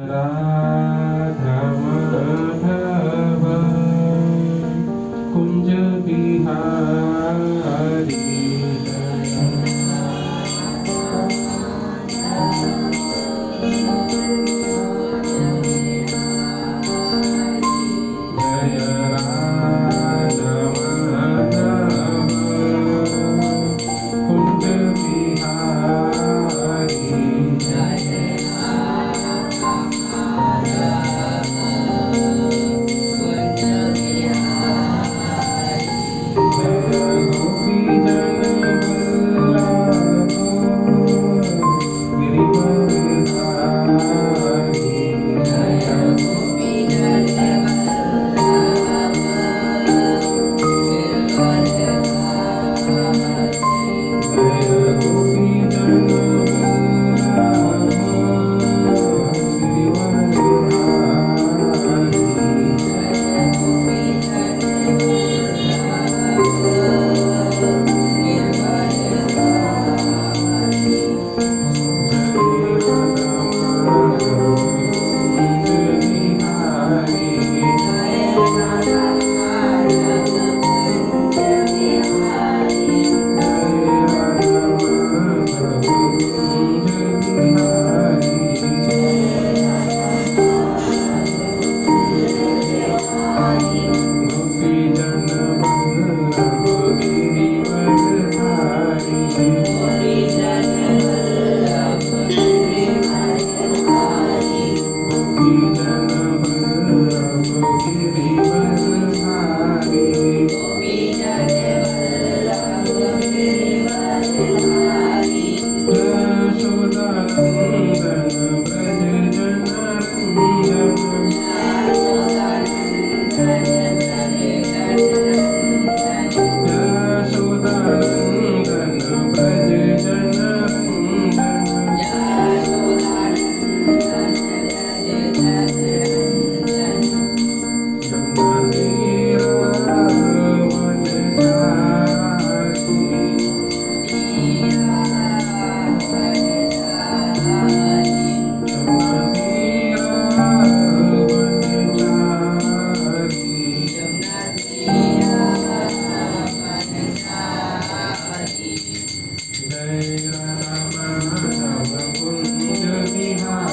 राधा माधव कुंज बिहारी जय राधा माधव कुंज बिहारी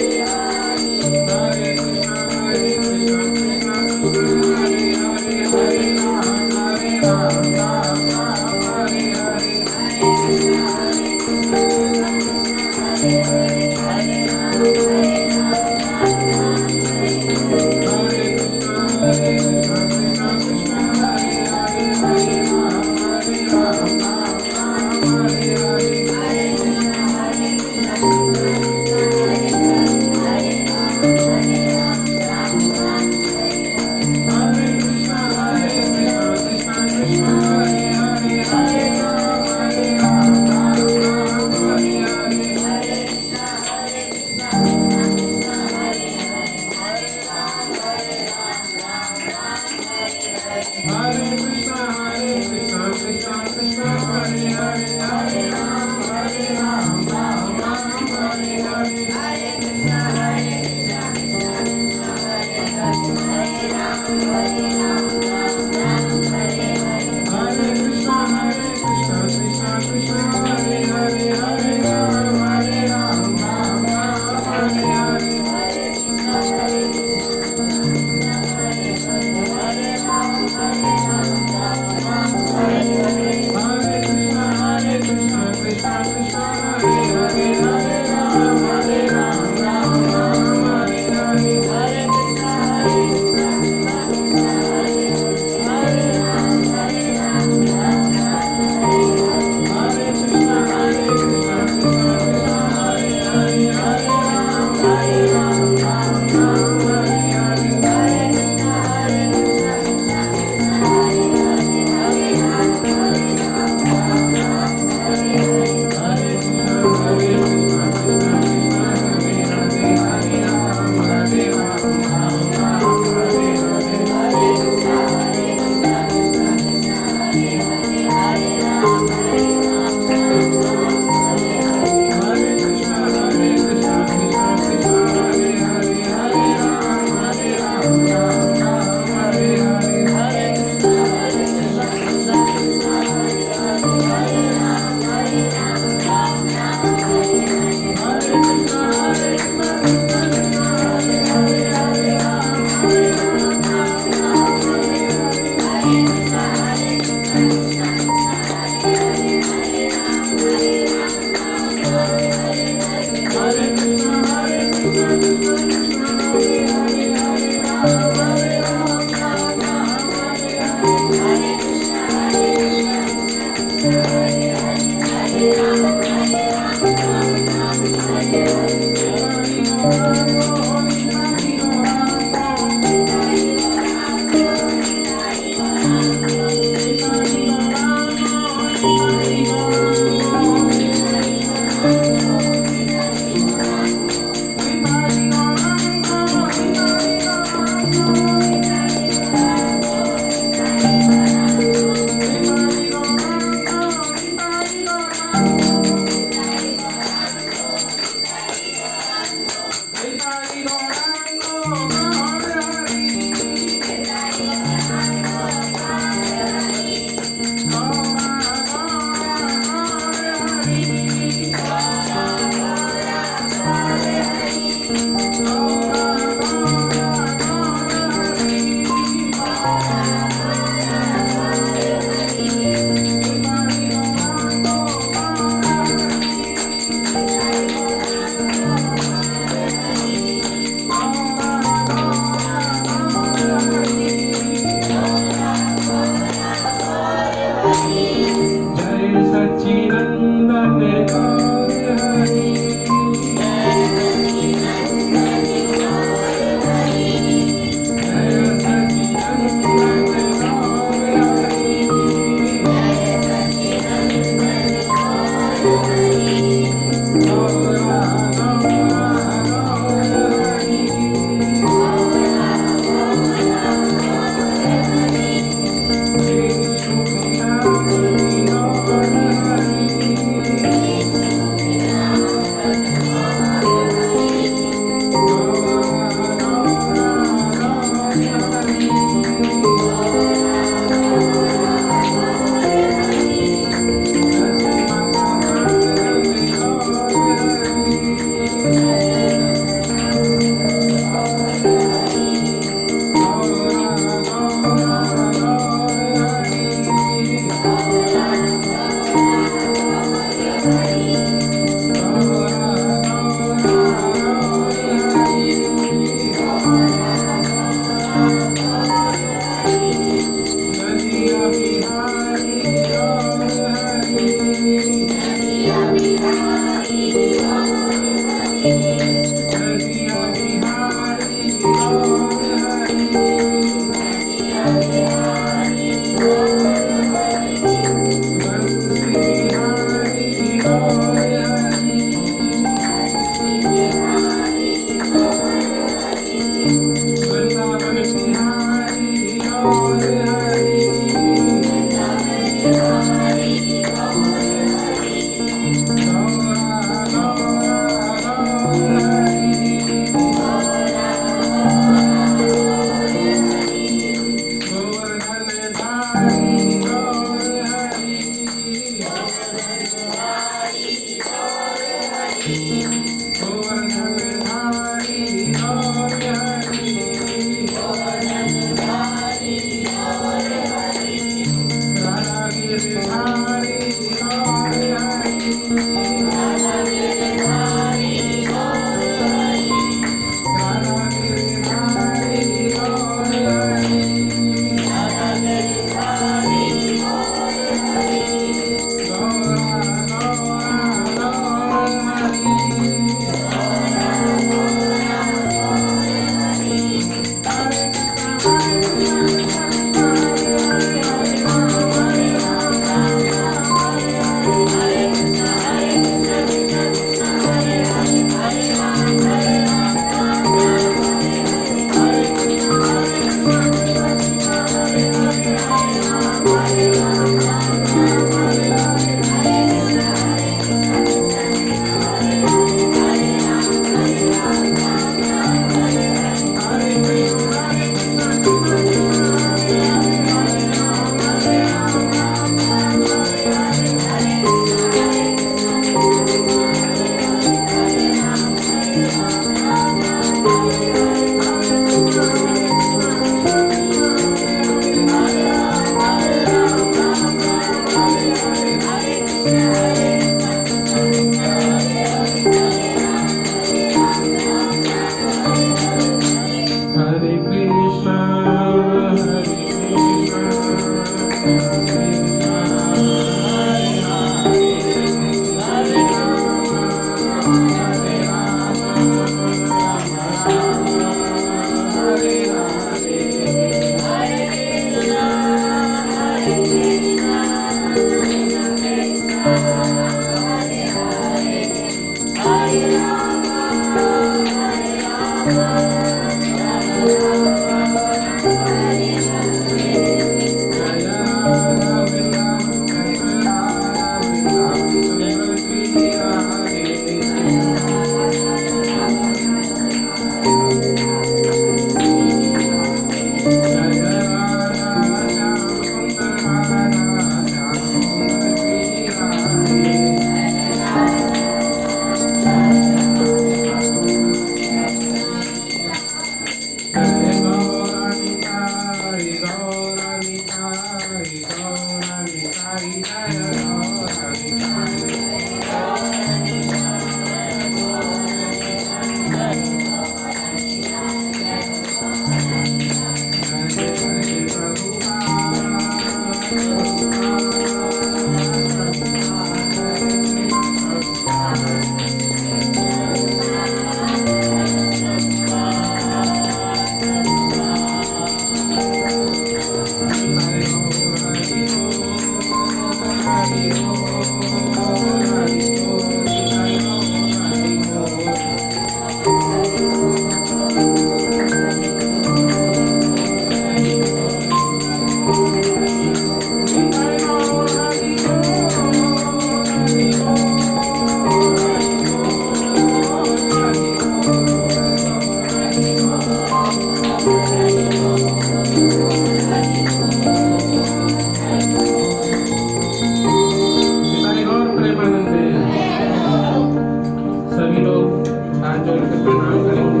हाथ जोड़ के प्रणाम करेंगे।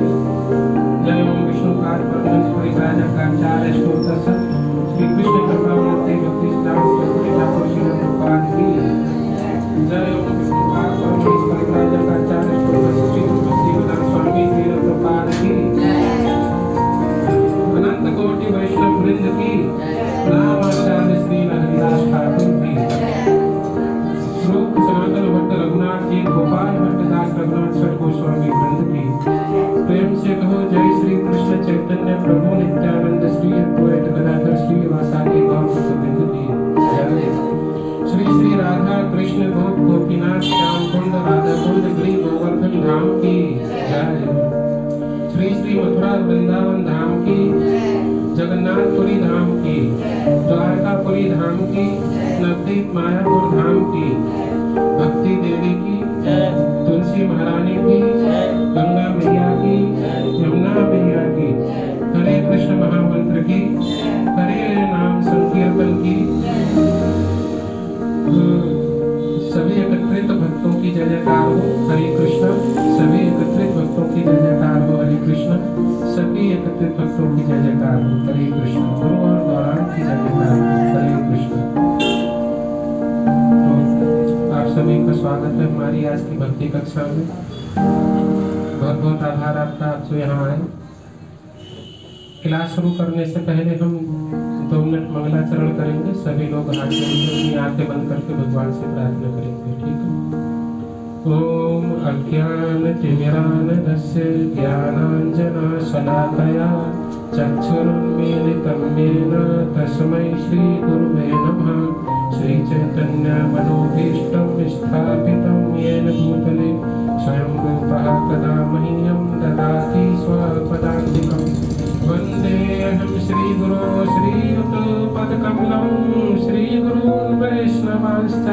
जय ओम विष्णुपाद परमेश्वरी राजा काचार्य स्तोत्र श्री कृष्ण कृपामूर्ति भक्ति सिद्धांत ठाकुर श्री प्रभुपाद की। जय ओम विष्णुपाद परमेश्वरी राजा काचार्य स्तोत्र श्री भक्तिवेदांत स्वामी श्री प्रभुपाद की। अनंत कोटि वैष्णव वृंद की। रामाचार्य श्री हरिदास ठाकुर की। श्लोक सनातन भट्ट रघुनाथ जी गोपाल भट्टदास रघुनाथ सर गोस्वामी वृंद की। प्रेम से कहो जय श्री कृष्ण चैतन्य प्रभु नित्यानंद श्री अद्वैत गदाधर श्री वासादि गौर भक्तवृंद की। जय श्री श्री राधा कृष्ण गोप गोपीनाथ श्याम कुंड राधा कुंड गिरि गोवर्धन धाम की। जय श्री श्री मथुरा वृंदावन धाम की। जगन्नाथपुरी धाम की। द्वारकापुरी धाम की। नवदीप मायापुर धाम की। भक्ति देवी की। तुलसी महारानी की। गंगा मैया की। यमुना मैया की। हरे कृष्ण महामंत्र की। हरे नाम संकीर्तन की। सभी एकत्रित भक्तों की जय जयकार हो हरे कृष्ण। सभी एकत्रित भक्तों की जय जयकार हो हरे कृष्ण। सभी एकत्रित भक्तों की जय जयकार हो हरे कृष्ण। गुरु और गौरांग की जय जयकार हो हरे कृष्ण। तो आप सभी का स्वागत है हमारी आज की भक्ति कक्षा में। बहुत बहुत आभार आपका, आप जो यहाँ आए। क्लास शुरू करने से पहले हम 2 मिनट मंगलाचरण करेंगे। सभी लोग हाथ जोड़कर अपनी आंखें बंद करके भगवान से प्रार्थना करेंगे, ठीक है। ओम अज्ञानतिमिरान्धस्य ज्ञानाञ्जनशलाकया चक्षुरुन्मीलितं येन तस्मै श्रीगुरुवे नमः। श्रीचैतन्यमनोभीष्टं स्थापितं येन भूतले स्वयं रूपः कदा मह्यं ददाति स्वपदान्तिकम्। वन्देऽहं श्रीगुरो श्रीयुतपदकमलं श्रीगुरून् वैष्णवांश्च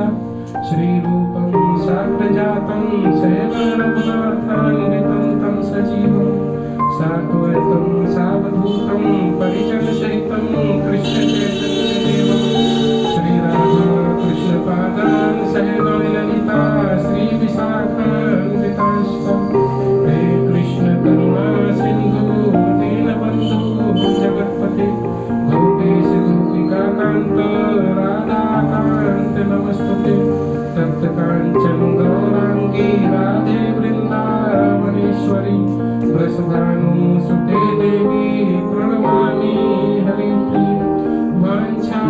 श्रीरूपं साग्रजातं सहगणरघुनाथान्वितं तं सजीवं साद्वैतं सावधूतं परिजनसहितं कृष्णचैतन्यदेवं श्रीराधा कृष्णपादान् सहगणललिता श्रीविशाखान्वितांश्च। हे कृष्ण करुणा सिन्धु दीनबन्धु जगत्पते गोपेश गोपिकाकान्त राधाकान्त नमस्तुते। तप्त कांचन गौरांगी राधे वृंदावनेश्वरी वृषभानुसुते देवी प्रणमामि हरिप्रिये। वाञ्छा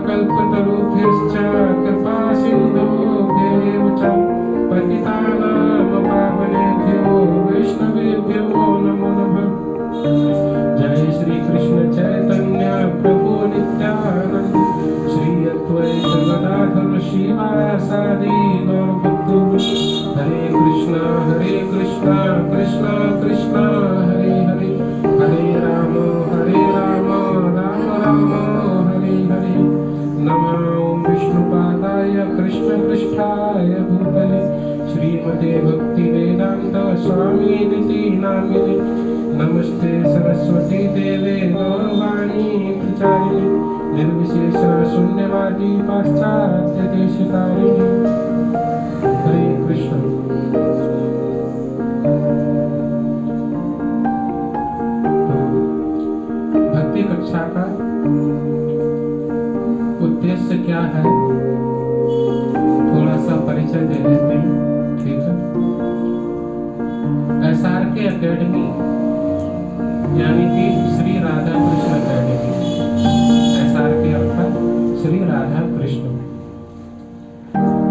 कल्पतरुभ्यश्च कृपा सिन्धुभ्येव च पतितानां पावनेभ्यो वैष्णवेभ्यो नमो नमः। जय श्री कृष्ण चैतन्य प्रभु नित्यानंद श्री अद्वैत गदाधर श्रीवासादि गौर भक्तवृंद। हरे कृष्ण कृष्ण कृष्ण हरे हरे हरे राम राम राम हरे हरे। नमो विष्णुपादाय कृष्ण पृष्ठाय भूतले श्रीमते भक्ति वेदांत स्वामीनिति नामिने। नमस्ते सरस्वती देवे गौरवाणी प्रचारिणे निर्विशेष शून्यवादी पाश्चात्य देशकारिणे। हरे कृष्ण। भक्ति कक्षा का उद्देश्य क्या है, थोड़ा सा परिचय दे देते हैं, ठीक है। SRK एकेडमी यानी कि श्री राधा कृष्ण एकेडमी। SRK अर्थात श्री राधा कृष्ण।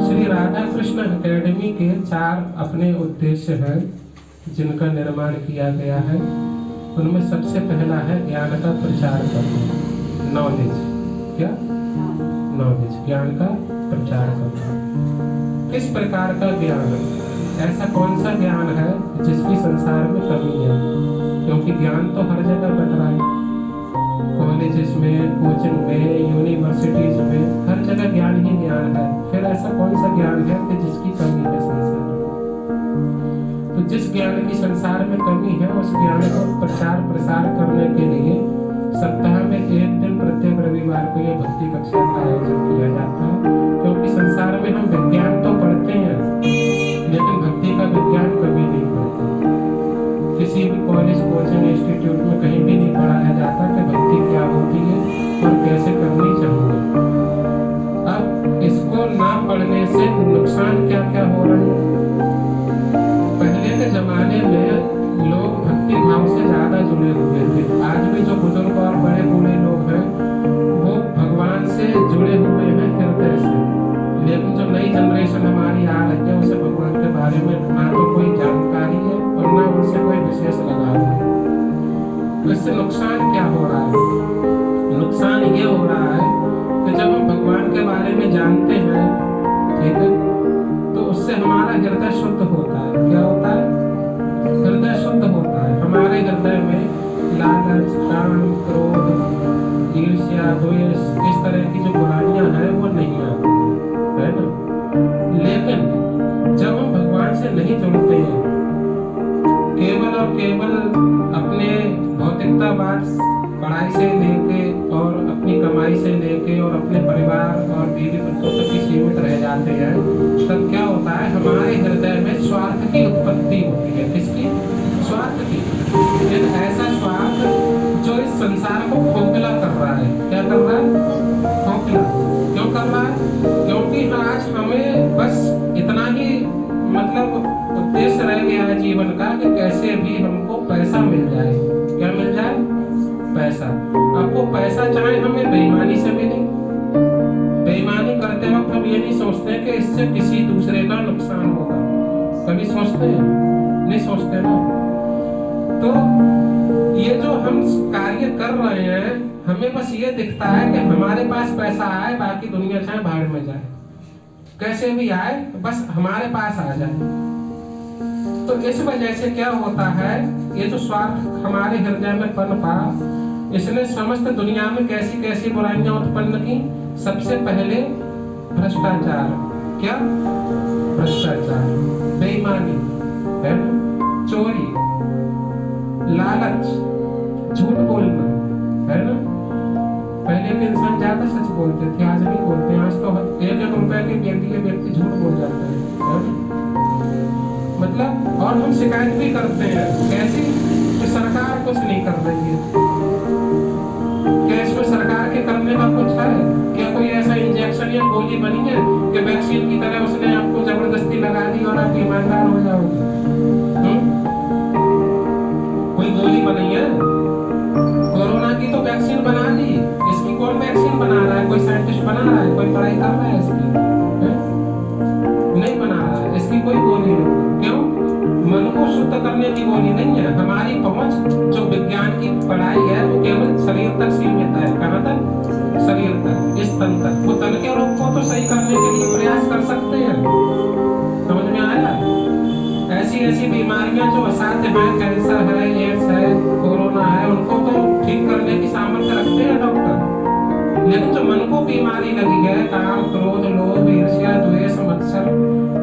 श्री राधा कृष्ण एकेडमी के 4 अपने उद्देश्य हैं जिनका निर्माण किया गया है। उनमें सबसे पहला है ज्ञान का प्रचार करना, नॉलेज। क्या? नॉलेज, ज्ञान का प्रचार करना। किस प्रकार का ज्ञान? ऐसा कौन सा ज्ञान है जिसकी संसार में कमी है? क्योंकि ज्ञान तो हर जगह बन रहा है, कॉलेजेस में, कोचिंग में, यूनिवर्सिटीज में, हर जगह ज्ञान ही ज्ञान है। फिर ऐसा कौन सा ज्ञान है कि जिसकी कमी है संसार में? तो जिस ज्ञान की संसार में कमी है उस ज्ञान को प्रचार प्रसार करने के लिए सप्ताह में 1 दिन प्रत्येक रविवार को ये भक्ति कक्षा का आयोजन किया जाता है। क्योंकि संसार में हम विज्ञान तो पढ़ते हैं लेकिन भक्ति का विज्ञान कभी नहीं पढ़ते। में लोग भक्ति भाव से ज्यादा जुड़े हुए थे। आज भी जो बुजुर्ग और बड़े बूढ़े लोग हैं वो भगवान से जुड़े हुए हैं हृदय से, लेकिन जो नई जनरेशन हमारी आ रही है उसे भगवान के बारे में ना तो कोई जानकारी है और ना उनसे कोई विशेष लगाव है। तो इससे नुकसान क्या हो रहा है? नुकसान ये हो रहा है कि जब हम भगवान के बारे में जानते हैं, ठीक है, तो उससे हमारा हृदय शुद्ध होता है। क्या होता है? हृदय शुद्ध होता है। हमारे हृदय में लालच, काम, क्रोध, ईर्ष्या, द्वेष, इस तरह की जो बुराइयां हैं वो नहीं आती, है ना। लेकिन जब हम भगवान से नहीं जुड़ते हैं, केवल और केवल अपने भौतिकतावाद, पढ़ाई से लेके और अपनी कमाई से लेके और अपने परिवार और बीवी बच्चों तक ही सीमित रह जाते हैं, तब क्या होता है? हमारे हृदय में स्वार्थ की उत्पत्ति होती है। किसकी? स्वार्थ की। लेकिन ऐसा स्वार्थ जो इस संसार को खोखला कर रहा है। क्या कर रहा है? खोखला। क्यों कर रहा है? क्योंकि आज हमें बस इतना ही मतलब उद्देश्य रह गया है जीवन का कि कैसे भी हमको पैसा मिल जाए। क्या मिल जाए? पैसा। आपको पैसा चाहे हमें बेईमानी से मिले, बेईमानी करते वक्त हम ये नहीं सोचते कि इससे किसी दूसरे का नुकसान होगा। कभी सोचते हैं? नहीं सोचते ना। तो ये जो हम कार्य कर रहे हैं, हमें बस ये दिखता है कि हमारे पास पैसा आए, बाकी दुनिया चाहे भाड़ में जाए, कैसे भी आए, बस हमारे पास आ जाए। तो इस वजह से क्या होता है? ये जो स्वार्थ हमारे हृदय में पनपा, इसने समस्त दुनिया में कैसी कैसी बुराइयां उत्पन्न की। सबसे पहले भ्रष्टाचार। क्या? भ्रष्टाचार, बेईमानी, है ना, चोरी, लालच, झूठ बोलना, है ना। पहले के इंसान ज्यादा सच बोलते थे, आज नहीं बोलते। आज तो 1-1 रुपए के व्यक्ति झूठ बोल जाते हैं। मतलब और हम शिकायत भी करते हैं। कैसी? कि सरकार कुछ नहीं कर रही है। क्या इसमें सरकार के करने का कुछ है? क्या कोई ऐसा इंजेक्शन या गोली बनी है कि वैक्सीन की तरह उसने आपको जबरदस्ती लगा दी और आप ईमानदार हो जाओगे? कोई गोली बनी है? कोरोना की तो वैक्सीन बना दी, इसकी कौन वैक्सीन बना रहा है? कोई साइंटिस्ट बना रहा है? कोई पढ़ाई कर रहा है इसकी? नहीं बना रहा है। इसकी कोई गोली नहीं। क्यों? मन को शुद्ध करने की गोली नहीं है। हमारी पहुंच जो विज्ञान की पढ़ाई है वो केवल शरीर तक सीमित है। कहाँ तक? शरीर तक, इस तन तक। वो तन के रोग को तो सही करने के लिए प्रयास कर सकते हैं। समझ में आया? ऐसी ऐसी बीमारियां जो असाध्य है, कैंसर है, एड्स है, कोरोना है, उनको तो ठीक करने की सामर्थ्य रखते हैं डॉक्टर। लेकिन जो मन को बीमारी लगी है, काम, क्रोध, लोभ, ईर्ष्या, द्वेष, मत्सर,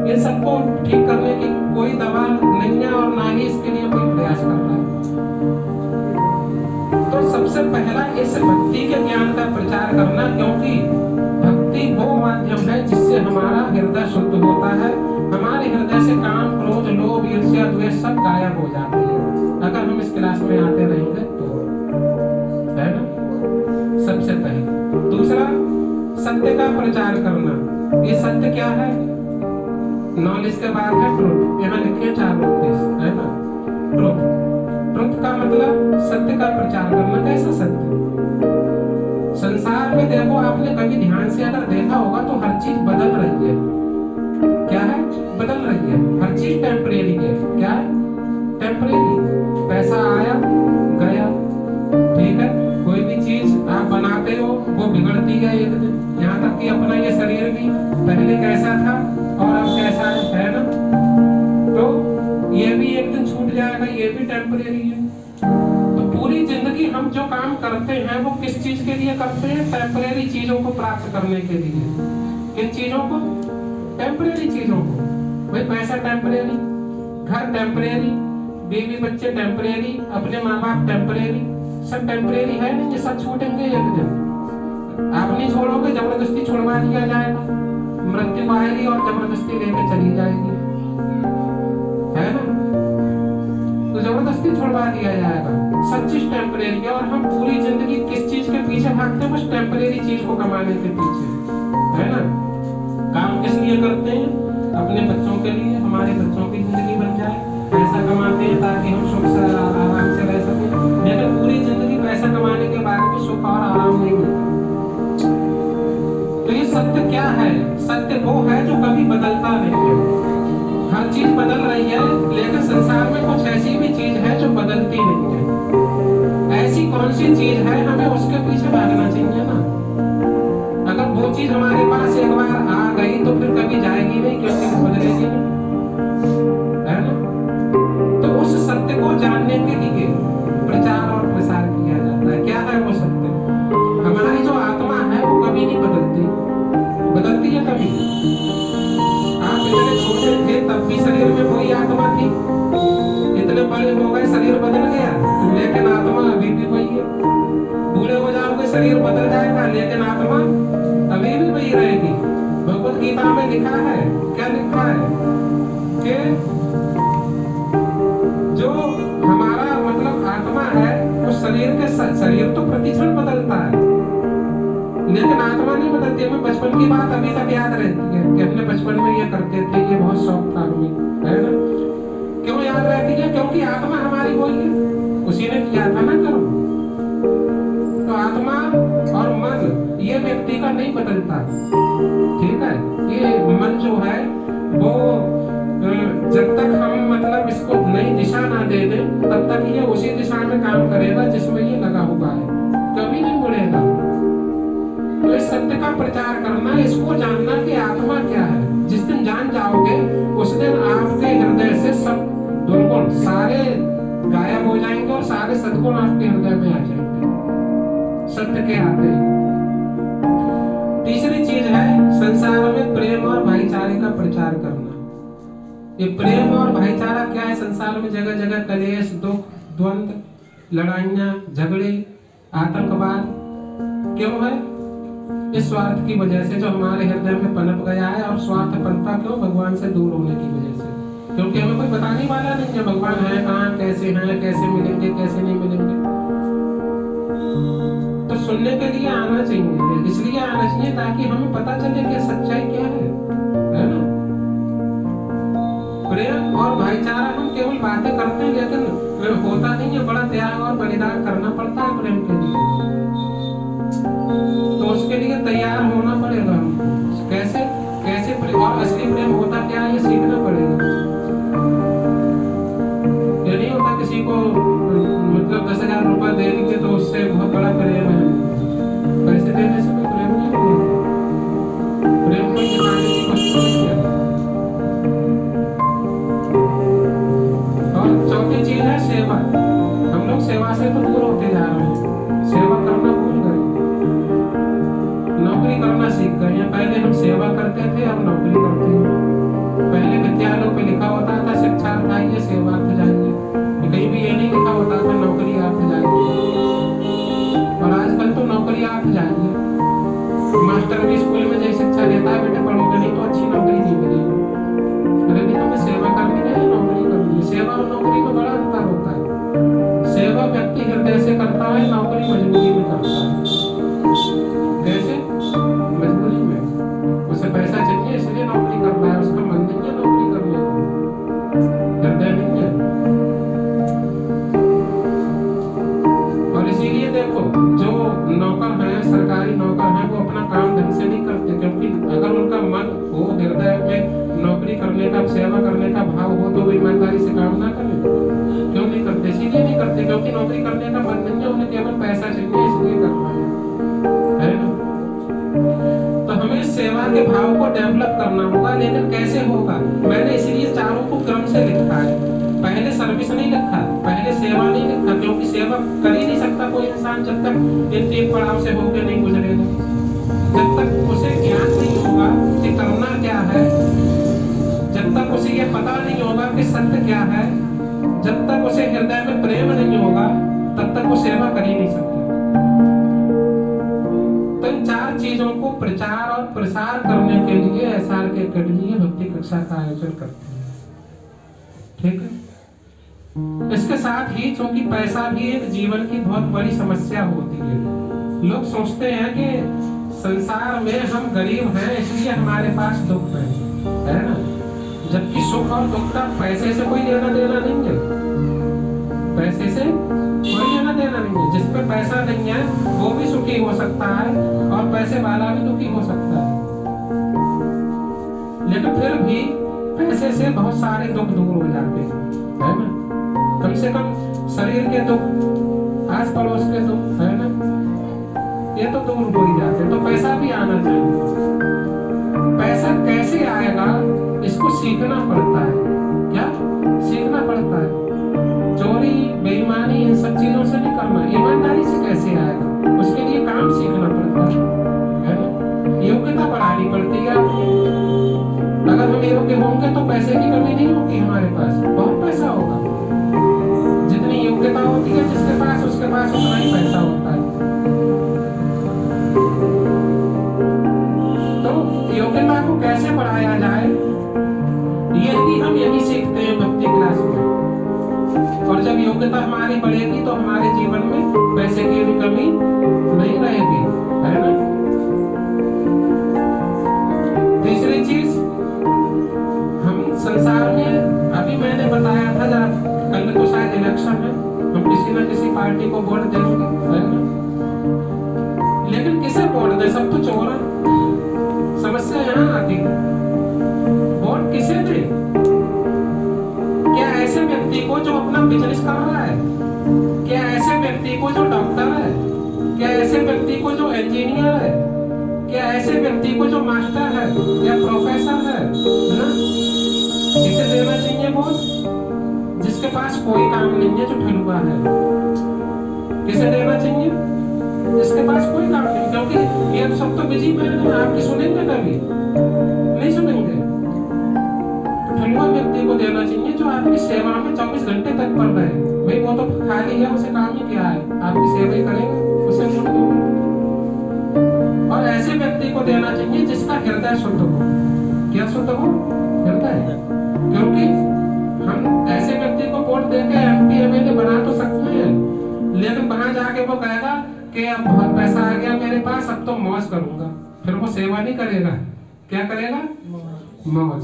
इन सबको ठीक करने की कोई दवा नहीं है और ना ही इसके लिए कोई प्रयास कर रहा है। तो सबसे पहला इस भक्ति के ज्ञान का प्रचार करना, क्योंकि भक्ति वो माध्यम है जिससे हमारा हृदय शुद्ध होता है। हमारे हृदय से काम, क्रोध, लोभ, ईर्ष्या, द्वेष सब गायब हो जाते हैं अगर हम इस क्लास में आते रहेंगे तो, है ना। सबसे पहले। दूसरा, सत्य का प्रचार करना। ये सत्य क्या है? नॉलेज के बाद है ट्रुथ। यहाँ लिखे 4 उद्देश्य, है ना। ट्रुथ, ट्रुथ का मतलब सत्य का प्रचार करना। कैसा सत्य? संसार में देखो, आपने कभी ध्यान से अगर देखा होगा तो हर चीज बदल रही है। क्या है? बदल रही है। हर चीज टेम्परेरी है। क्या है? टेम्परेरी। पैसा आया गया, ठीक है। कोई भी चीज आप बनाते हो वो बिगड़ती है एक दिन। यहाँ तक कि अपना ये शरीर भी पहले कैसा था और अब कैसा है ना। तो ये भी एक दिन छूट जाएगा, ये भी टेम्परेरी है। तो पूरी जिंदगी हम जो काम करते हैं वो किस चीज के लिए करते हैं? टेम्परेरी चीजों को प्राप्त करने के लिए। किन चीजों को? टेम्परेरी चीजों को। भाई पैसा टेम्परेरी, घर टेम्परेरी, बीवी बच्चे टेम्परेरी, अपने माँ बाप टेम्परेरी, सब टेम्परेरी है नहीं। ये सब छूटेंगे एक दिन। आप नहीं छोड़ोगे, जबरदस्ती छुड़वा दिया जाएगा। मृत्यु आएगी और जबरदस्ती लेके चली जाएगी, है ना। तो जबरदस्ती छुड़वा दिया जाएगा। सब चीज टेम्परेरी है और हम पूरी जिंदगी किस चीज के पीछे भागते हैं? बस टेम्परेरी चीज को कमाने के पीछे, है ना। काम किस लिए करते हैं? अपने बच्चों के लिए, हमारे बच्चों की जिंदगी बन जाए, पैसा कमाते हैं ताकि हम सुख से आराम से रह सकें, लेकिन पूरी जिंदगी पैसा कमाने के बाद भी सुख और आराम नहीं मिलता। तो ये सत्य क्या है? सत्य वो है जो कभी बदलता नहीं है। हर चीज बदल रही है, लेकिन संसार में कुछ ऐसी भी चीज है जो बदलती नहीं है। ऐसी कौन सी चीज है, हमें उसके पीछे भागना चाहिए ना। अगर वो चीज हमारे पास एक बार आ गई तो फिर कभी जाएगी नहीं, क्योंकि वो बदलेगी नहीं, है ना। तो उस सत्य को जानने के लिए प्रचार और प्रसार किया जाता है। क्या है वो सत्य? हमारी जो आत्मा है वो कभी नहीं बदलती। बदलती है कभी? आप इतने छोटे थे तब भी शरीर में वही आत्मा थी, इतने बड़े हो गए शरीर बदल गया, लेकिन आत्मा अभी भी वही है। बूढ़े हो जाओगे शरीर बदल जाएगा, लेकिन आत्मा अभी भी वही रहेगी। भगवत गीता में लिखा है, क्या लिखा है कि जो हमारा मतलब आत्मा है वो शरीर तो प्रतिक्षण बदलता है, लेकिन आत्मा नहीं बदलती। हमें बचपन की बात अभी तक याद रहती है कि हमने बचपन में ये करते थे, ये बहुत शौक था हमें, है ना। क्यों याद रहती है? क्योंकि आत्मा हमारी वही है, उसी ने किया था ना कर्म। तो आत्मा और मन ये व्यक्ति का नहीं बदलता, ठीक है। ये मन जो है वो जब तक हम मतलब इसको नई दिशा ना दे दें तब तक ये उसी दिशा में काम करेगा जिसमें ये लगा हुआ है, कभी नहीं मुड़ेगा। तो इस सत्य का प्रचार करना, इसको जानना कि आत्मा क्या है। जिस दिन जान जाओगे उस दिन आपके हृदय से सब दुर्गुण सारे गायब हो जाएंगे और सारे सद्गुण आपके हृदय में आ जाएंगे सत्य के आते ही। तीसरी चीज है संसार में प्रेम और भाईचारे का प्रचार करना। ये प्रेम और भाईचारा क्या है? संसार में जगह जगह कलेश, दुख, द्वंद, लड़ाइयाँ, झगड़े, आतंकवाद क्यों है? इस स्वार्थ की वजह से जो हमारे हृदय में पनप गया है। और स्वार्थ पनपा क्यों? भगवान से दूर होने की वजह से, क्योंकि हमें कोई बताने वाला नहीं है भगवान है कहाँ, कैसे हैं, कैसे मिलेंगे, कैसे नहीं मिलेंगे। तो सुनने के लिए आना चाहिए, इसलिए आना चाहिए ताकि हमें पता चले कि सच्चाई क्या है ना। प्रेम और भाईचारा हम केवल बातें करते हैं, लेकिन होता नहीं है। बड़ा त्याग और बलिदान करना पड़ता है प्रेम के लिए, तो उसके लिए तैयार होना पड़ेगा हमको। कैसे कैसे प्रेम और असली प्रेम होता क्या है ये सीखना पड़ेगा। ये नहीं होता किसी को मतलब 10,000 रुपए दे देंगे तो उससे बहुत बड़ा प्रेम है। पैसे देने से कोई प्रेम नहीं होगा। प्रेम को दिखाने की वस्तु नहीं है। और चौथी चीज है सेवा। हम लोग सेवा से तो दूर होते जा रहे हैं, सेवा करना भूल गए, नौकरी करना सीख गए हैं। पहले हम सेवा करते थे, अब नौकरी करते हैं। पहले विद्यालयों पे लिखा होता था शिक्षार्थ आइए सेवार्थ जाइए, कहीं भी ये नहीं लिखा होता था नौकरी अर्थ जाइए। और आजकल तो नौकरी अर्थ जाइए। मास्टर भी स्कूल में जैसे शिक्षा देता है, बेटा पढ़ोगे नहीं तो अच्छी नौकरी नहीं मिलेगी। अरे भी तुम्हें सेवा करनी है, नौकरी करनी है। सेवा और नौकरी में बड़ा अंतर होता है। सेवा व्यक्ति हृदय से करता है, नौकरी मजबूरी में करता है। कैसे? मजबूरी में, उसे पैसा चाहिए इसलिए नौकरी करता है, उसका मन नहीं है नौकरी करने का, हृदय नहीं है। और इसीलिए देखो जो नौकर हैं, सरकारी नौकर हैं, वो अपना काम ढंग से नहीं करते, क्योंकि अगर उनका मन हो हृदय में नौकरी करने का, सेवा करने का भाव हो तो वो ईमानदारी से काम ना करें। क्यों नहीं करते? इसीलिए नहीं करते क्योंकि नौकरी करने का मन नहीं है, उन्हें केवल पैसा चाहिए इसलिए करना है ना। तो हमें सेवा के भाव को डेवलप करना होगा, लेकिन कैसे होगा? मैंने इसलिए चारों को क्रम से लिखा है। पहले सर्विस नहीं लिखा, पहले सेवा नहीं लिखा, क्योंकि सेवा कर ही नहीं सकता कोई इंसान जब तक इन 3 पड़ाव से होकर नहीं गुजरेगा। जब तक उसे ज्ञान नहीं होगा कि करना क्या है, जब तक उसे ये पता नहीं होगा कि सत्य क्या है, जब तक उसे हृदय में प्रेम नहीं होगा, तब तक वो सेवा कर ही नहीं सकता। तो इन 4 चीजों को प्रचार और प्रसार करने के लिए SRK अकेडमी भक्ति कक्षा का आयोजन करते हैं, ठीक है। इसके साथ ही चूंकि पैसा भी एक जीवन की बहुत बड़ी समस्या होती है। लोग सोचते हैं कि संसार में हम गरीब हैं इसलिए हमारे पास दुख है ना। जबकि सुख और दुख का पैसे से कोई लेना देना नहीं है, पैसे से कोई लेना देना नहीं है। जिस पे पैसा नहीं है वो भी सुखी हो सकता है और पैसे वाला भी दुखी हो सकता है। लेकिन फिर भी पैसे से बहुत सारे दुख दूर हो जाते हैं, है ना। कम से कम शरीर के दुख, आस पड़ोस के दुख, है ना, ये तो दूर हो ही जाते। तो पैसा भी आना चाहिए। पैसा कैसे आएगा इसको सीखना पड़ता है। क्या सीखना पड़ता है? चोरी बेईमानी इन सब चीजों से नहीं करना। ईमानदारी से कैसे आएगा उसके लिए काम सीखना पड़ता है ना। योग्यता बढ़ानी पड़ती है। अगर हम योग्य होंगे तो पैसे की कमी नहीं होगी हमारे पास, बहुत पैसा होगा। जितनी योग्यता होती है जिसके पास, उसके पास उतना ही पैसा होता है। तो योग्यता को कैसे बढ़ाया जाए ये भी हम यही सीखते हैं भक्ति क्लास में। और जब योग्यता हमारी बढ़ेगी तो हमारे जीवन में पैसे की भी कमी नहीं रहेगी, है ना। तीसरी चीज, हम संसार में, अभी मैंने बताया था जब कल तो शायद इलेक्शन है, हम किसी न किसी पार्टी को वोट देंगे, है ना। लेकिन किसे वोट दे? सब तो चोर है। समस्या यहाँ आती है, वोट किसे दे? क्या ऐसे व्यक्ति को जो अपना बिजनेस कर रहा है? क्या ऐसे व्यक्ति को जो डॉक्टर है? क्या ऐसे व्यक्ति को जो इंजीनियर है? क्या ऐसे व्यक्ति को जो मास्टर है या प्रोफेसर है ना? किसे देना चाहिए वोट? जिसके पास कोई काम नहीं है, जो ठलुआ है। किसे देना चाहिए? जिसके पास कोई काम नहीं, क्योंकि ये सब तो बिजी मैन है। आपकी सुनेंगे कभी? नहीं सुनेंगे। ठलुआ व्यक्ति को देना चाहिए जो आपकी सेवा में 24 घंटे तत्पर रहे। भाई वो तो खाली है, उसे काम ही क्या है, आपकी सेवा ही करेगा, उसे वोट दो। और ऐसे व्यक्ति को देना चाहिए जिसका हृदय शुद्ध हो। क्या शुद्ध हो? हृदय। क्योंकि हम ऐसे व्यक्ति को वोट देके MP MLA बना तो सकते हैं, लेकिन वहां जाके वो कहेगा कि अब बहुत पैसा आ गया मेरे पास, अब तो मौज करूंगा। फिर वो सेवा नहीं करेगा। क्या करेगा? मौज।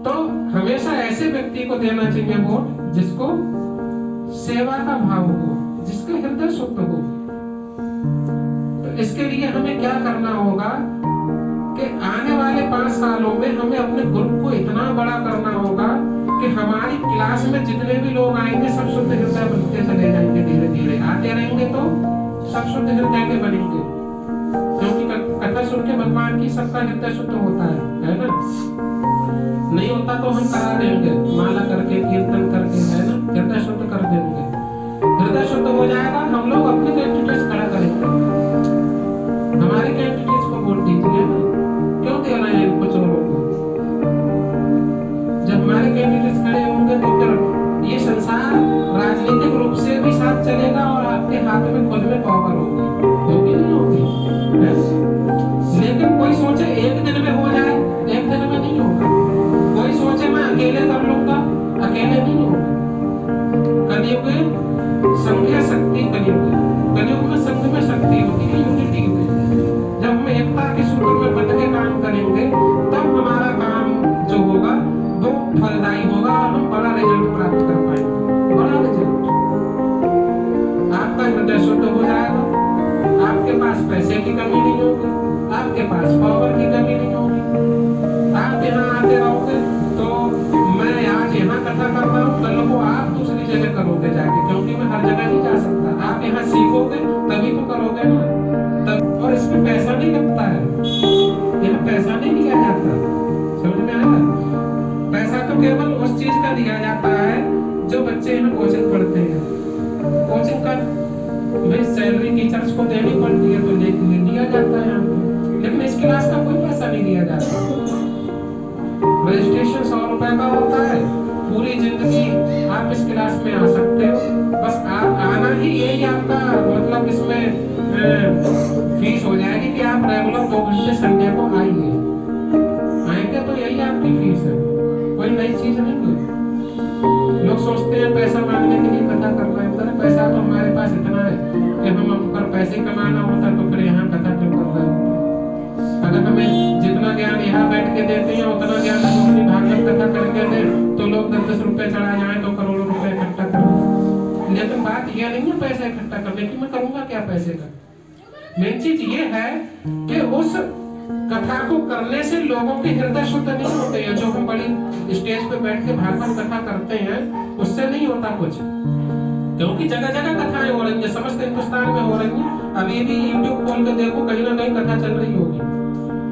तो हमेशा ऐसे व्यक्ति को देना चाहिए वोट जिसको सेवा का भाव हो, जिसका हृदय शुद्ध हो। तो इसके लिए हमें क्या करना होगा कि आने वाले 5 सालों में हमें अपने ग्रुप को इतना बड़ा करना होगा कि हमारी क्लास में जितने भी लोग आएंगे सब शुद्ध हृदय बनते चले जाएंगे। धीरे धीरे आते रहेंगे तो सब शुद्ध हृदय के बनेंगे, क्योंकि कथा सुन के भगवान की सबका हृदय शुद्ध होता है ना। नहीं होता तो हम करा देंगे, माला करके, कीर्तन करके, है ना, हृदय शुद्ध कर देंगे। हृदय शुद्ध हो जाएगा, हम लोग अपने कैंडिडेट्स खड़ा करेंगे। हमारे कैंडिडेट्स को वोट दीजिए ना, क्यों दे रहे हैं कुछ लोगों को? जब हमारे कैंडिडेट्स खड़े होंगे तो फिर ये संसार राजनीतिक रूप से भी साथ चलेगा और आपके हाथ में खुद में पावर होगी नहीं होगी? लेकिन कोई सोचे एक दिन में हो जाए, एक दिन में नहीं होगा। कोई सोचे मैं अकेले कर लूंगा, अकेले नहीं होगा। कलयुग संघ शक्ति, कलयुग में संघ में शक्ति होती है, यूनिटी में। जब हम एकता के सूत्र में बंध के काम करेंगे तब हमारा काम जो होगा वो फलदायी होगा और हम बड़ा रिजल्ट प्राप्त कर पाएंगे, बड़ा रिजल्ट। आपका हृदय शुद्ध हो जाएगा, आपके पास पैसे की कमी नहीं होगी, आपके पास पावर की कमी नहीं होगी। आप यहाँ आते रहोगे तो मैं आज यहाँ कथा कर रहा हूँ, कल को आप दूसरी जगह करोगे जाके, क्योंकि मैं हर जगह नहीं जा सकता। आप यहाँ सीखोगे तभी तो करोगे ना तब। और इसमें पैसा नहीं लगता है, यहाँ पैसा नहीं लिया जाता। समझ में आया? पैसा तो केवल उस चीज का दिया जाता है जो बच्चे यहाँ कोचिंग पढ़ते हैं। कोचिंग का भाई सैलरी टीचर्स को देनी पड़ती है तो ले लिया जाता है यहाँ पे, लेकिन इस क्लास का कोई पैसा नहीं दिया जाता। रजिस्ट्रेशन 100 रुपए का होता है, पूरी जिंदगी आप इस क्लास में आ सकते हो। बस आप आना ही, यही आपका मतलब इसमें फीस हो जाएगी कि आप रेगुलर 2 घंटे संडे को आइए। आएंगे तो यही आपकी फीस है, कोई नई चीज नहीं है। लोग सोचते हैं पैसा मांगने के लिए कथा कर रहे हैं, पैसा तो हमारे पास इतना है कि हम अगर पैसे कमाना होता तो फिर यहाँ कथा क्यों कर रहे होते। अगर हमें जितना ज्ञान यहाँ बैठ के देते हैं उतना ज्ञान हम अपनी भागवत कथा करके दे तो लोग 10-10 रुपए चढ़ा जाए तो करोड़ों रुपए इकट्ठा करो। लेकिन बात यह नहीं है पैसा इकट्ठा करने की, मैं करूंगा क्या पैसे का। मेन चीज ये है कि उस कथा को करने से लोगों के हृदय शुद्ध नहीं होते हैं। जो हम बड़ी स्टेज पे बैठ के भागवत कथा करते हैं उससे नहीं होता कुछ, क्योंकि जगह जगह कथाएं हो रही है, समस्त हिंदुस्तान में हो रही है। अभी भी यूट्यूब खोल के देखो, कहीं ना कहीं कथा चल रही होगी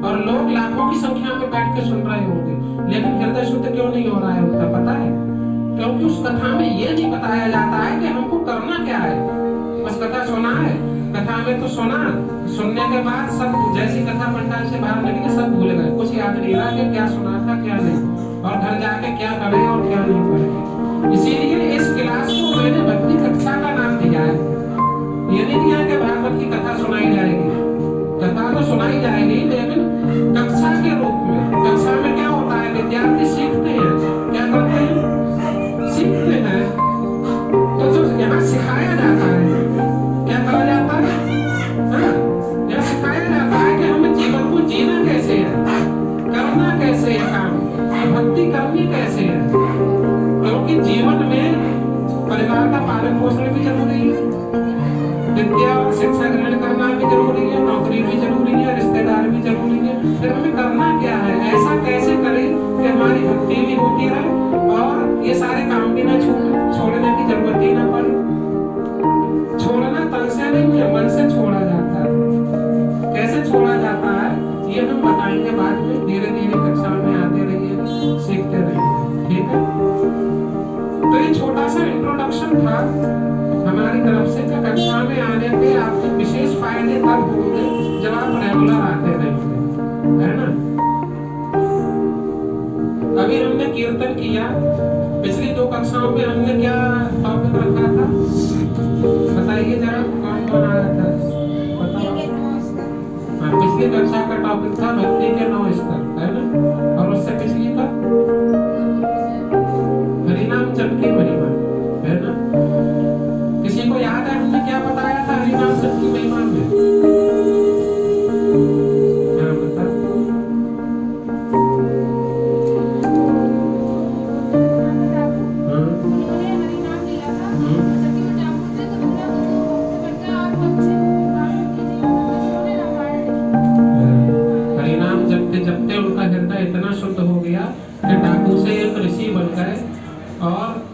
और लोग लाखों की संख्या में बैठ के सुन रहे होंगे, लेकिन हृदय शुद्ध क्यों नहीं हो रहा है उनका पता है? क्योंकि उस कथा में ये नहीं बताया जाता है कि हमको करना क्या है। बस कथा सुना है, कथा में तो सुना, सुनने के बाद सब जैसी कथा पंडाल से बाहर निकले सब भूल गए, कुछ याद नहीं रहा कि क्या सुना था क्या नहीं, और घर जाके क्या करे और क्या नहीं करे। इसीलिए इस क्लास को मैंने भक्ति कक्षा का नाम दिया है। ये नहीं दिया कि भागवत की कथा सुनाई जाएगी, कथा तो सुनाई जाएगी लेकिन कक्षा के रूप में। कक्षा में क्या होता है, विद्यार्थी सीखते हैं, क्या करते हैं, सीखते हैं। तो जो यहाँ सिखाया जाता है, क्या कहा जाता है, यहाँ सिखाया जाता है कि हमें जीवन को जीना कैसे है, करना कैसे है काम, भक्ति करनी कैसे है। क्योंकि जीवन में परिवार का पालन पोषण भी जरूरी है, विद्या और शिक्षा ग्रहण करना भी जरूरी है, नौकरी भी जरूरी है, रिश्तेदार भी जरूरी है। फिर हमें करना क्या है, ऐसा कैसे करें कि हमारी भक्ति भी होती रहे और ये सारे काम भी ना छोड़ने की जरूरत ही ना पड़े। छोड़ना तन से नहीं है, मन से छोड़ा जाता है। कैसे छोड़ा जाता है ये हम बताएंगे बाद में, धीरे धीरे कक्षा में आते रहिए, सीखते रहिए, ठीक है। तो ये छोटा सा इंट्रोडक्शन था हमारी तरफ से कि कक्षा में आने के आपको विशेष फायदे तब होंगे जब आप रेगुलर आते रहेंगे, है ना। अभी हमने कीर्तन किया, पिछली 2 कक्षाओं में हमने क्या टॉपिक रखा था बताइए जरा, कौन कौन आया था बताओ। हाँ, पिछली कक्षा का टॉपिक था भक्ति के 9 स्तर, है ना। और उससे पिछली का हरिनाम जप की महिमा, है ना। किसी को याद है हमने क्या बताया था हरिनाम जप की महिमा में?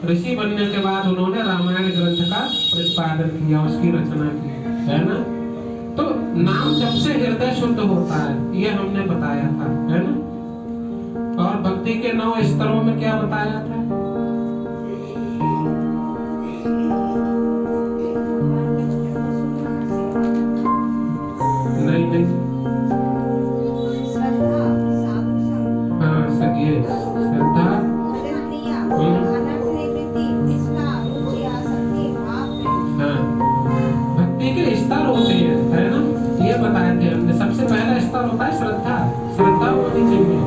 ऋषि बनने के बाद उन्होंने रामायण ग्रंथ का प्रतिपादन किया, उसकी रचना की, है ना। तो नाम जप से हृदय शुद्ध होता है, ये हमने बताया था, है ना। और भक्ति के 9 स्तरों में क्या बताया था? नहीं हाँ सही श्रद्धा, स्तर होते हैं, है ना। ये बताए थे हमने। सबसे पहला स्तर होता है श्रद्धा। श्रद्धा होनी चाहिए।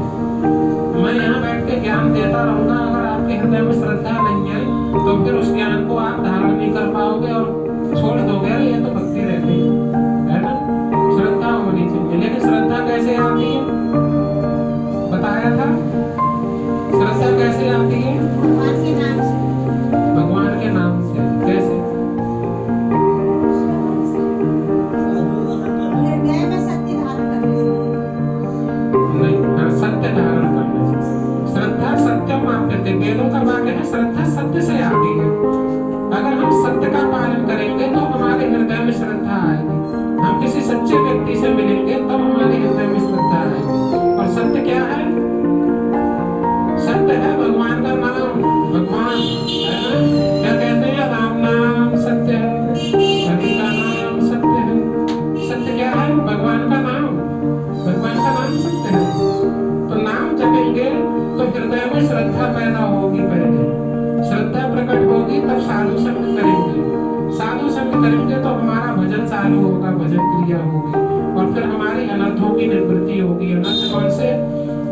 मैं यहाँ बैठ के ज्ञान देता रहूंगा, अगर आपके हृदय में श्रद्धा नहीं है तो फिर उस ज्ञान को आप धारण नहीं कर पाओगे और छोड़ दोगे, ये तो भक्ति रहती है ना। श्रद्धा होनी चाहिए। लेकिन श्रद्धा कैसे आती है बताया था? श्रद्धा कैसे आती है? भगवान के नाम से। कैसे? वेदों का वाक्य है, श्रद्धा सत्य से आती है। अगर हम सत्य का पालन करेंगे तो हमारे हृदय में श्रद्धा आएगी। हम किसी सच्चे व्यक्ति से मिलेंगे तब हमारे हृदय में श्रद्धा आएगी। और सत्य क्या है? सत्य है भगवान का नाम। भगवान है ना, क्या कहते हैं? राम नाम सत्य है, हरि का नाम सत्य है। सत्य क्या है? भगवान का नाम। भगवान का नाम सत्य है। तो नाम जपेंगे तो हृदय में श्रद्धा पैदा होगी। पहले श्रद्धा प्रकट होगी तब साधु संग करेंगे। साधु संग करेंगे तो हमारा भजन चालू होगा, भजन क्रिया होगी और फिर हमारी अनर्थों की निवृत्ति होगी। अनर्थ कौन से?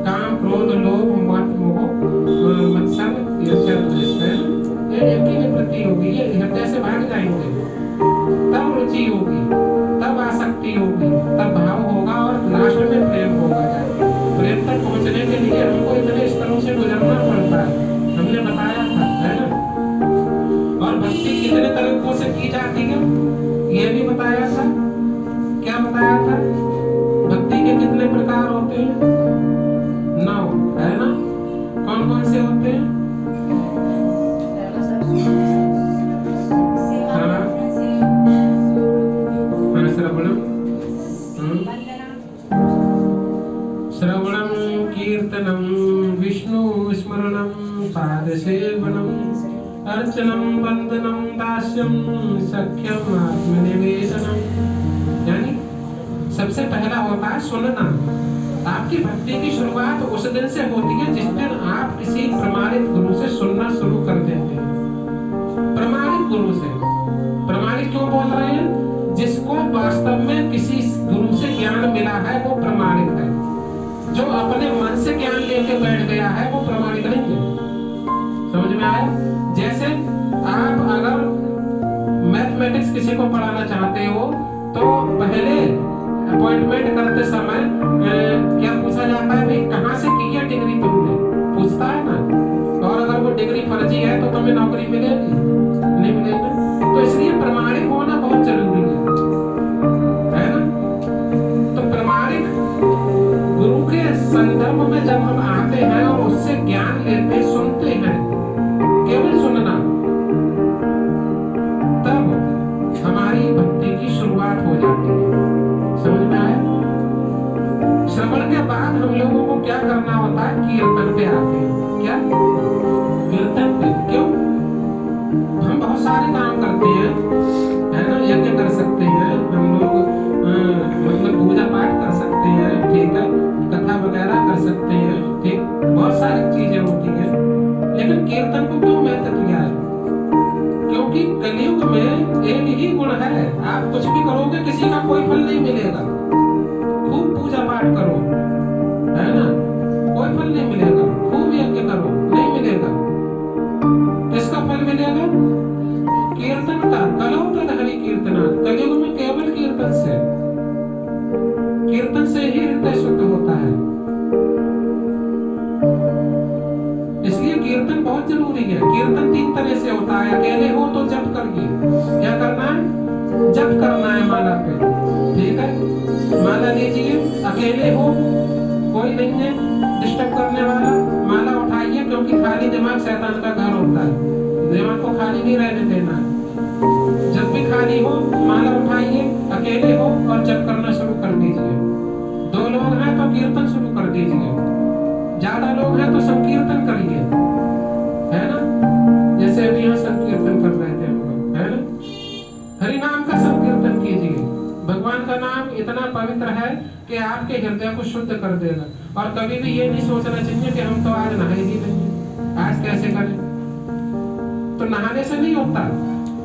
काम, क्रोध, लोभ, मद, मोह, मत्सर, ईर्ष्या, द्वेष, है ना। ये इनकी निवृत्ति होगी, ये हृदय से भाग जाएंगे। तब रुचि होगी, तब आसक्ति होगी, तब भाव होगा और लास्ट में प्रेम होगा। प्रेम तक जाती है, ये भी बताया था। क्या बताया था? भक्ति के कितने प्रकार होते हैं? 9, है ना? कौन कौन से होते हैं? श्रवणम कीर्तनम विष्णु स्मरणम पाद सेवनम अर्चनम वंदनम दास्यम सख्यम आत्मनिवेदनम। यानी सबसे पहला होता है सुनना। आपकी भक्ति की शुरुआत उस दिन से होती है जिस दिन आप किसी प्रमाणित गुरु से सुनना शुरू कर देते हैं। प्रमाणित गुरु से। प्रमाणित क्यों बोल रहे हैं? जिसको वास्तव में किसी गुरु से ज्ञान मिला है वो प्रमाणित है। जो अपने मन से ज्ञान लेके बैठ गया है वो प्रमाणित नहीं है। समझ में आया? जैसे आप अगर मैथमेटिक्स किसी को पढ़ाना चाहते हो तो पहले अपॉइंटमेंट करते समय क्या पूछा जाता है? भाई कहाँ से की है डिग्री तुमने? पूछता है ना। और अगर वो डिग्री फर्जी है तो तुम्हें नौकरी मिलेगी? नहीं मिलेगी। तो इसलिए प्रमाणिक होना बहुत जरूरी है ना? तो प्रमाणिक गुरु के संदर्भ में जब हम आते हैं और उससे ज्ञान लेते सुनते हैं, केवल सुनना, तब हमारी भक्ति की शुरुआत हो जाती है। समझ में आया? श्रवण के बाद हम लोगों को क्या करना होता है? कीर्तन पे आते हैं। क्या? कीर्तन पे। क्यों? हम बहुत सारे काम करते हैं, है ना? यज्ञ कर सकते हैं हम लोग, मतलब पूजा पाठ कर सकते हैं, ठीक है, कथा वगैरह कर सकते हैं, ठीक, बहुत सारी चीजें होती हैं। लेकिन कीर्तन को क्यों महत्व दिया है? क्योंकि कलयुग में एक ही गुण है, आप कुछ भी करोगे किसी का कोई फल नहीं मिलेगा। खूब पूजा पाठ करो, है ना, कोई फल नहीं मिलेगा। खूब यज्ञ करो, नहीं मिलेगा। किसका फल मिलेगा? कीर्तन का। कलो तद हरि कीर्तना। कलयुग में केवल कीर्तन से ही हृदय शुद्ध होता है। इसलिए कीर्तन बहुत जरूरी है। कीर्तन 3 तरह से होता है। अकेले हो तो जप करिए। क्या करना है? जप करना है माला पे, ठीक है, माला लीजिए। अकेले हो, कोई नहीं है डिस्टर्ब करने वाला, माला उठाइए, क्योंकि खाली दिमाग शैतान का घर होता है। दिमाग को खाली नहीं रहने देना है। जब भी खाली हो माला उठाइए, अकेले हो और जप करना शुरू कर दीजिए। 2 लोग हैं तो कीर्तन शुरू कर दीजिए, ज्यादा लोग हैं तो संकीर्तन करिए, है ना? जैसे अभी यहाँ संकीर्तन कर रहे थे हम लोग, है ना? हरि नाम का संकीर्तन कीजिए। भगवान का नाम इतना पवित्र है कि आपके हृदय को शुद्ध कर देगा। और कभी भी ये नहीं सोचना चाहिए कि हम तो आज नहाए ही नहीं, आज कैसे करें। तो नहाने से नहीं होता।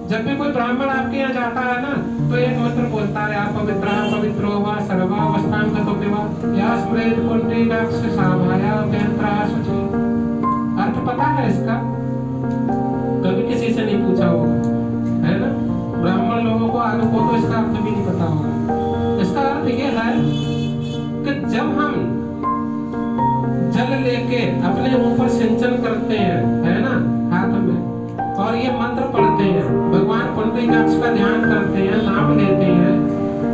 जब भी कोई ब्राह्मण आपके यहाँ जाता है ना तो एक मंत्र बोलता है, आप पवित्रो वा सर्वावस्थां गतो विवा या स्मरेत पुंडरीकाक्ष साभाया अभ्यंतरा शुचि। अर्थ पता है इसका? कभी किसी से नहीं पूछा होगा, है ना? ब्राह्मण लोगों को आगे को तो इसका अर्थ भी नहीं पता होगा। इसका अर्थ ये है कि जब हम जल लेके अपने ऊपर सिंचन करते हैं, है ना, हाथ में, और ये मंत्र पढ़ते हैं, भगवान पुंडरीकाक्ष का ध्यान करते हैं, नाम लेते हैं,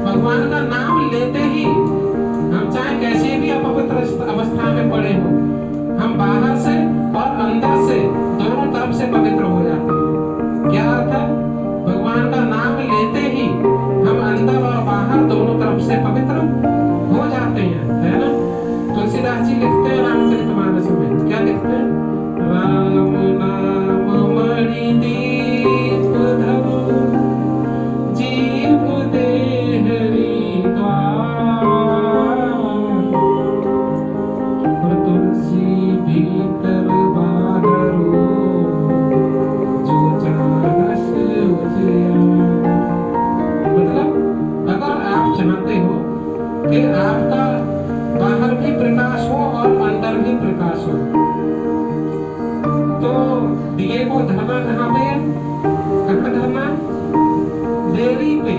भगवान का नाम लेते ही हम चाहे कैसे भी अपवित्र अवस्था में पड़े हो, हम बाहर से और अंदर से दोनों तरफ से पवित्र हो जाते हैं। क्या अर्थ है? भगवान का नाम लेते ही हम अंदर और बाहर दोनों तरफ से पवित्र हो जाते हैं, है ना? तुलसीदास जी लिखते हैं रामचरितमानस में, क्या लिखते हैं? राम नाम मणि दीप धरो जीव दे हरि द्वार, तुलसी भीतर बाहर जो जानस उजियार। मतलब अगर आप चाहते हो कि आपका बाहर भी प्रकाश हो और अंदर भी प्रकाश हो, तो दिए को धरना कहाँ पे? कहाँ धरना? देरी पे।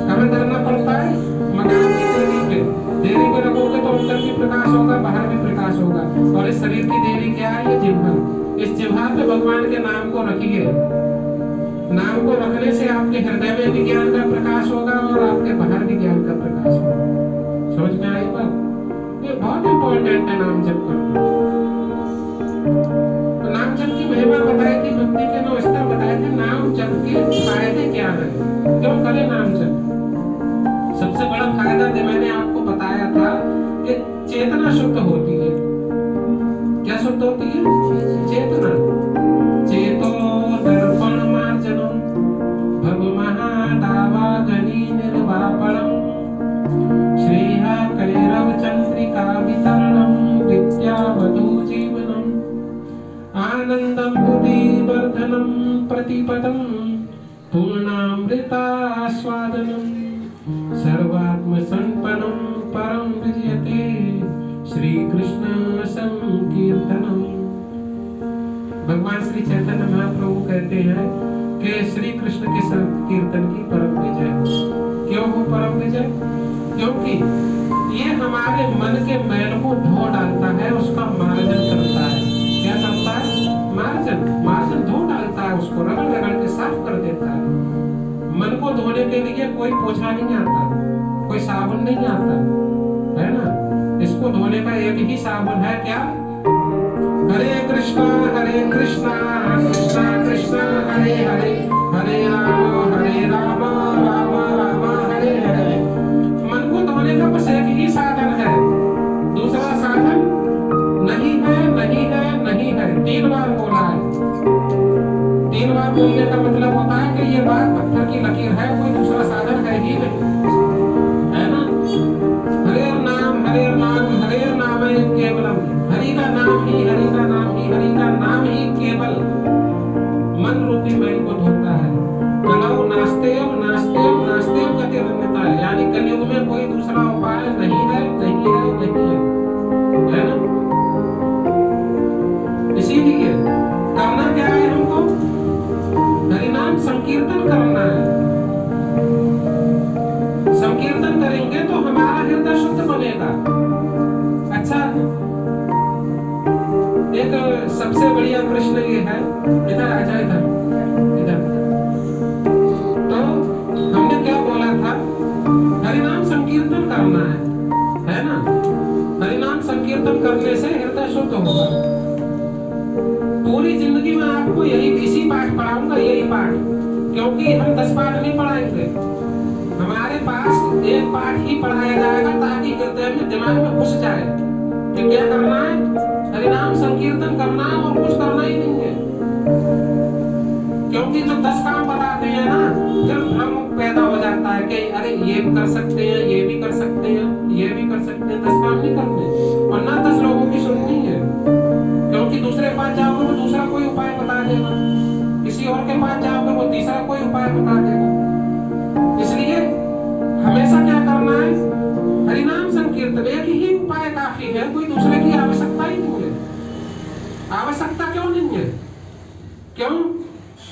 कहाँ धरना पड़ता है? मकान की देरी पे। देरी पे रखोगे तो अंदर भी प्रकाश होगा, बाहर भी प्रकाश होगा। और इस शरीर की देरी क्या है? ये जिह्वा। इस जिह्वा पे भगवान के नाम को रखिए, नाम को रखने से आपके हृदय में भी ज्ञान का प्रकाश होगा और आपके बाहर भी ज्ञान का प्रकाश होगा। समझ में आई बात? ये बहुत इंपॉर्टेंट है नाम जप करना। तो नाम जप की महिमा बताई थी, भक्ति के 9 स्तर बताए थे। नाम जप के फायदे क्या है, क्यों करें नाम जप? सबसे बड़ा फायदा मैंने आपको बताया था कि चेतना शुद्ध होती है। क्या शुद्ध होती है? चेतना। चेतो दर्पण मार्जनम भवमहादावागनी निर्वापणम श्रेय कैरव चंद्रिका वितरणम विद्यावधू जीवनम आनंदम बुद्धिवर्धनम प्रतिपदम पूर्णामृतास्वादनम सर्वात्म संपन्नम परम विजयते श्री कृष्ण संकीर्तनम। भगवान श्री चैतन्य महाप्रभु कहते हैं कि श्री कृष्ण के संकीर्तन की परम विजय। क्यों हो परम विजय? क्योंकि ये हमारे मन के मैल को धो डालता है, उसका मार्जन करता है। क्या करता है? मार्जन धो डालता है, उसको रगड़ रगड़ के साफ कर देता है। मन को धोने के लिए कोई पोछा नहीं आता, कोई साबुन नहीं आता, है ना? इसको धोने का एक ही साबुन है, क्या? हरे कृष्णा कृष्णा कृष्णा हरे हरे, हरे राम राम राम हरे हरे। मन को धोने का बस एक ही साधन है, दूसरा साधन नहीं है, नहीं है, नहीं है। 3 बार बोला है। 3 बार बोलने का मतलब होता है कि ये बात पत्थर की लकीर है, कोई दूसरा साधन है ही नहीं, है ना? हरे नाम केवलम, हरि का नाम ही, हरि का नाम ही, हरि का नाम ही केवल मन रूपी मैल को धोता है। कलौ नास्तेव गतिरन्यता, यानी कलयुग में कोई दूसरा उपाय नहीं है, नहीं है, नहीं है ना? इसीलिए करना क्या है हमको? हरिनाम संकीर्तन करना है। संकीर्तन करेंगे तो हमारा हृदय शुद्ध बनेगा। अच्छा, एक सबसे बढ़िया प्रश्न ये है, इधर आ जाए, इधर। तो हमने क्या बोला था? हरिनाम संकीर्तन करना है ना? हरिनाम संकीर्तन करने से हृदय शुद्ध होगा। पूरी जिंदगी में आपको इसी पाठ पढ़ाऊंगा, यही पाठ, क्योंकि हम 10 पाठ नहीं पढ़ाएंगे। हमारे पास एक पाठ ही पढ़ाया जाएगा ताकि हृदय में, दिमाग में घुस जाए कि क्या करना है? हरिनाम संकीर्तन करना है और कुछ करना ही नहीं है। क्योंकि जो 10 काम बताते हैं ना, फिर भ्रम पैदा हो जाता है कि अरे ये भी कर सकते हैं, ये भी कर सकते हैं, ये भी कर सकते हैं। 10 काम नहीं करने, और ना 10 लोगों की सुननी है। क्योंकि दूसरे के पास जाओगे वो दूसरा कोई उपाय बता देगा, किसी और के पास जाओगे वो तीसरा कोई उपाय बता देगा। इसलिए हमेशा क्या करना है? हरिनाम संकीर्तन, एक ही उपाय काफी है, कोई दूसरे की आवश्यकता ही नहीं है। आवश्यकता क्यों नहीं है? क्यों?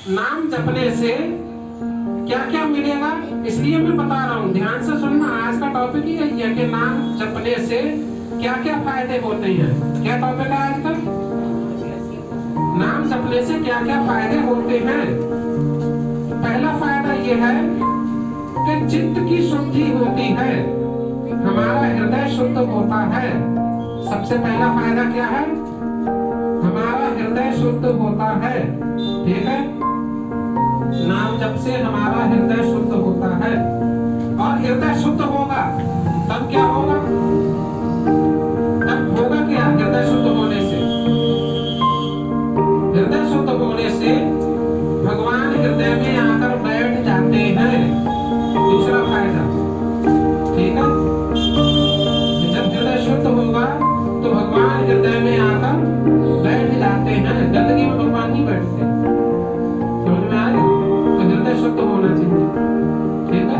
नाम जपने से क्या क्या मिलेगा, इसलिए मैं बता रहा हूँ, ध्यान से सुनना। आज का टॉपिक ही यही है कि नाम जपने से क्या क्या फायदे होते हैं। क्या टॉपिक है आज का? नाम जपने से क्या क्या फायदे होते हैं। पहला फायदा यह है कि चित्त की शुद्धि होती है, हमारा हृदय शुद्ध होता है। सबसे पहला फायदा क्या है? हमारा हृदय शुद्ध होता है। ठीक है, नाम जप से हमारा हृदय शुद्ध होता है, और हृदय शुद्ध होगा तब क्या होगा? तब होगा क्या? हृदय शुद्ध होने से, हृदय शुद्ध होने से भगवान हृदय में आकर बैठ जाते हैं। दूसरा फायदा, ठीक है, जब हृदय शुद्ध होगा तो भगवान हृदय में आकर बैठ जाते हैं। गंदगी में भगवान नहीं बैठते, समझ में आया? तो हृदय शुद्ध होना चाहिए। ठीक है,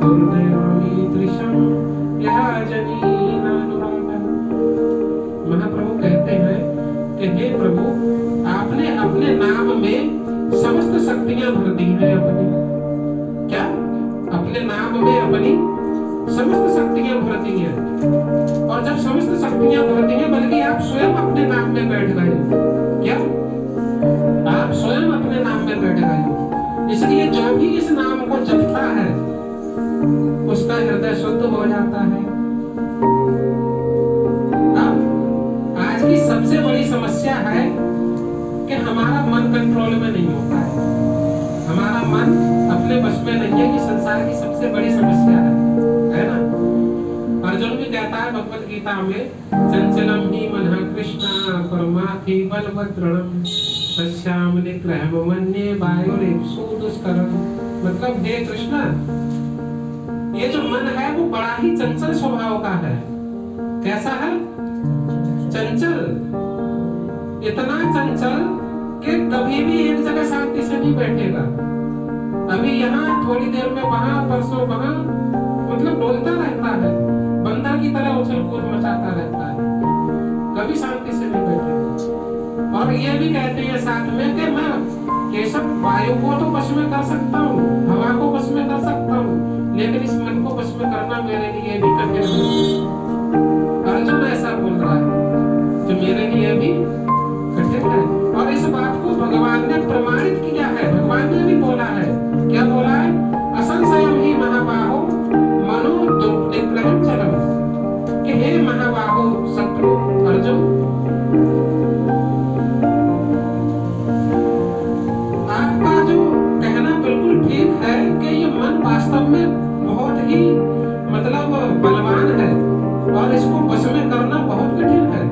पूर्णयामि दृशं यः जनीनानुरागः। महाप्रभु कहते हैं कि हे प्रभु, आपने अपने नाम में समस्त शक्तियां भर दी हैं अपनी। क्या? अपने नाम में अपनी समस्त शक्तियां भर दी हैं। और जब समस्त शक्तियां भर दी हैं, बल्कि आप स्वयं अपने नाम में बैठ गए। क्या? आप स्वयं अपने नाम में बैठ गए। इसलिए जो भी इस नाम को जपता है उसका हृदय शुद्ध हो जाता है। अब आज की सबसे बड़ी समस्या है कि हमारा मन कंट्रोल में नहीं होता है। हमारा मन अपने वश में नहीं है। ये संसार की सबसे बड़ी समस्या है ना? अर्जुन भी कहता है भगवत गीता में, चंचलम ही मनः कृष्णा परमार्थी बलवत्रणम पश्याम निग्रहम मन्ये वायुरेप्सु दुष्करम। मतलब हे कृष्णा, ये जो मन है वो बड़ा ही चंचल स्वभाव का है। कैसा है? चंचल। इतना चंचल कि कभी भी एक जगह शांति से नहीं बैठेगा। अभी यहाँ थोड़ी देर में वहां, परसों वहां, मतलब डोलता रहता है। बंदर की तरह उछल कूद मचाता रहता है। कभी शांति से नहीं बैठेगा। और ये भी कहते हैं साथ में कि मैं ये सब वायु को तो वश में कर सकता हूँ, हवा को वश में कर सकता हूँ, लेकिन इस मन को वश में करना मेरे लिए भी कठिन है। अर्जुन ऐसा बोल रहा है जो मेरे लिए भी कठिन है। और इस बात को भगवान ने प्रमाणित किया है। भगवान ने भी बोला है। क्या बोला है? असंशयम ही महाबाहो मनो निग्रहं चलम। कि हे महाबाहो शत्रु अर्जुन, आपका जो कहना बिल्कुल ठीक है कि ये मन वास्तव में बहुत ही मतलब बलवान है और इसको वश में करना बहुत कठिन है।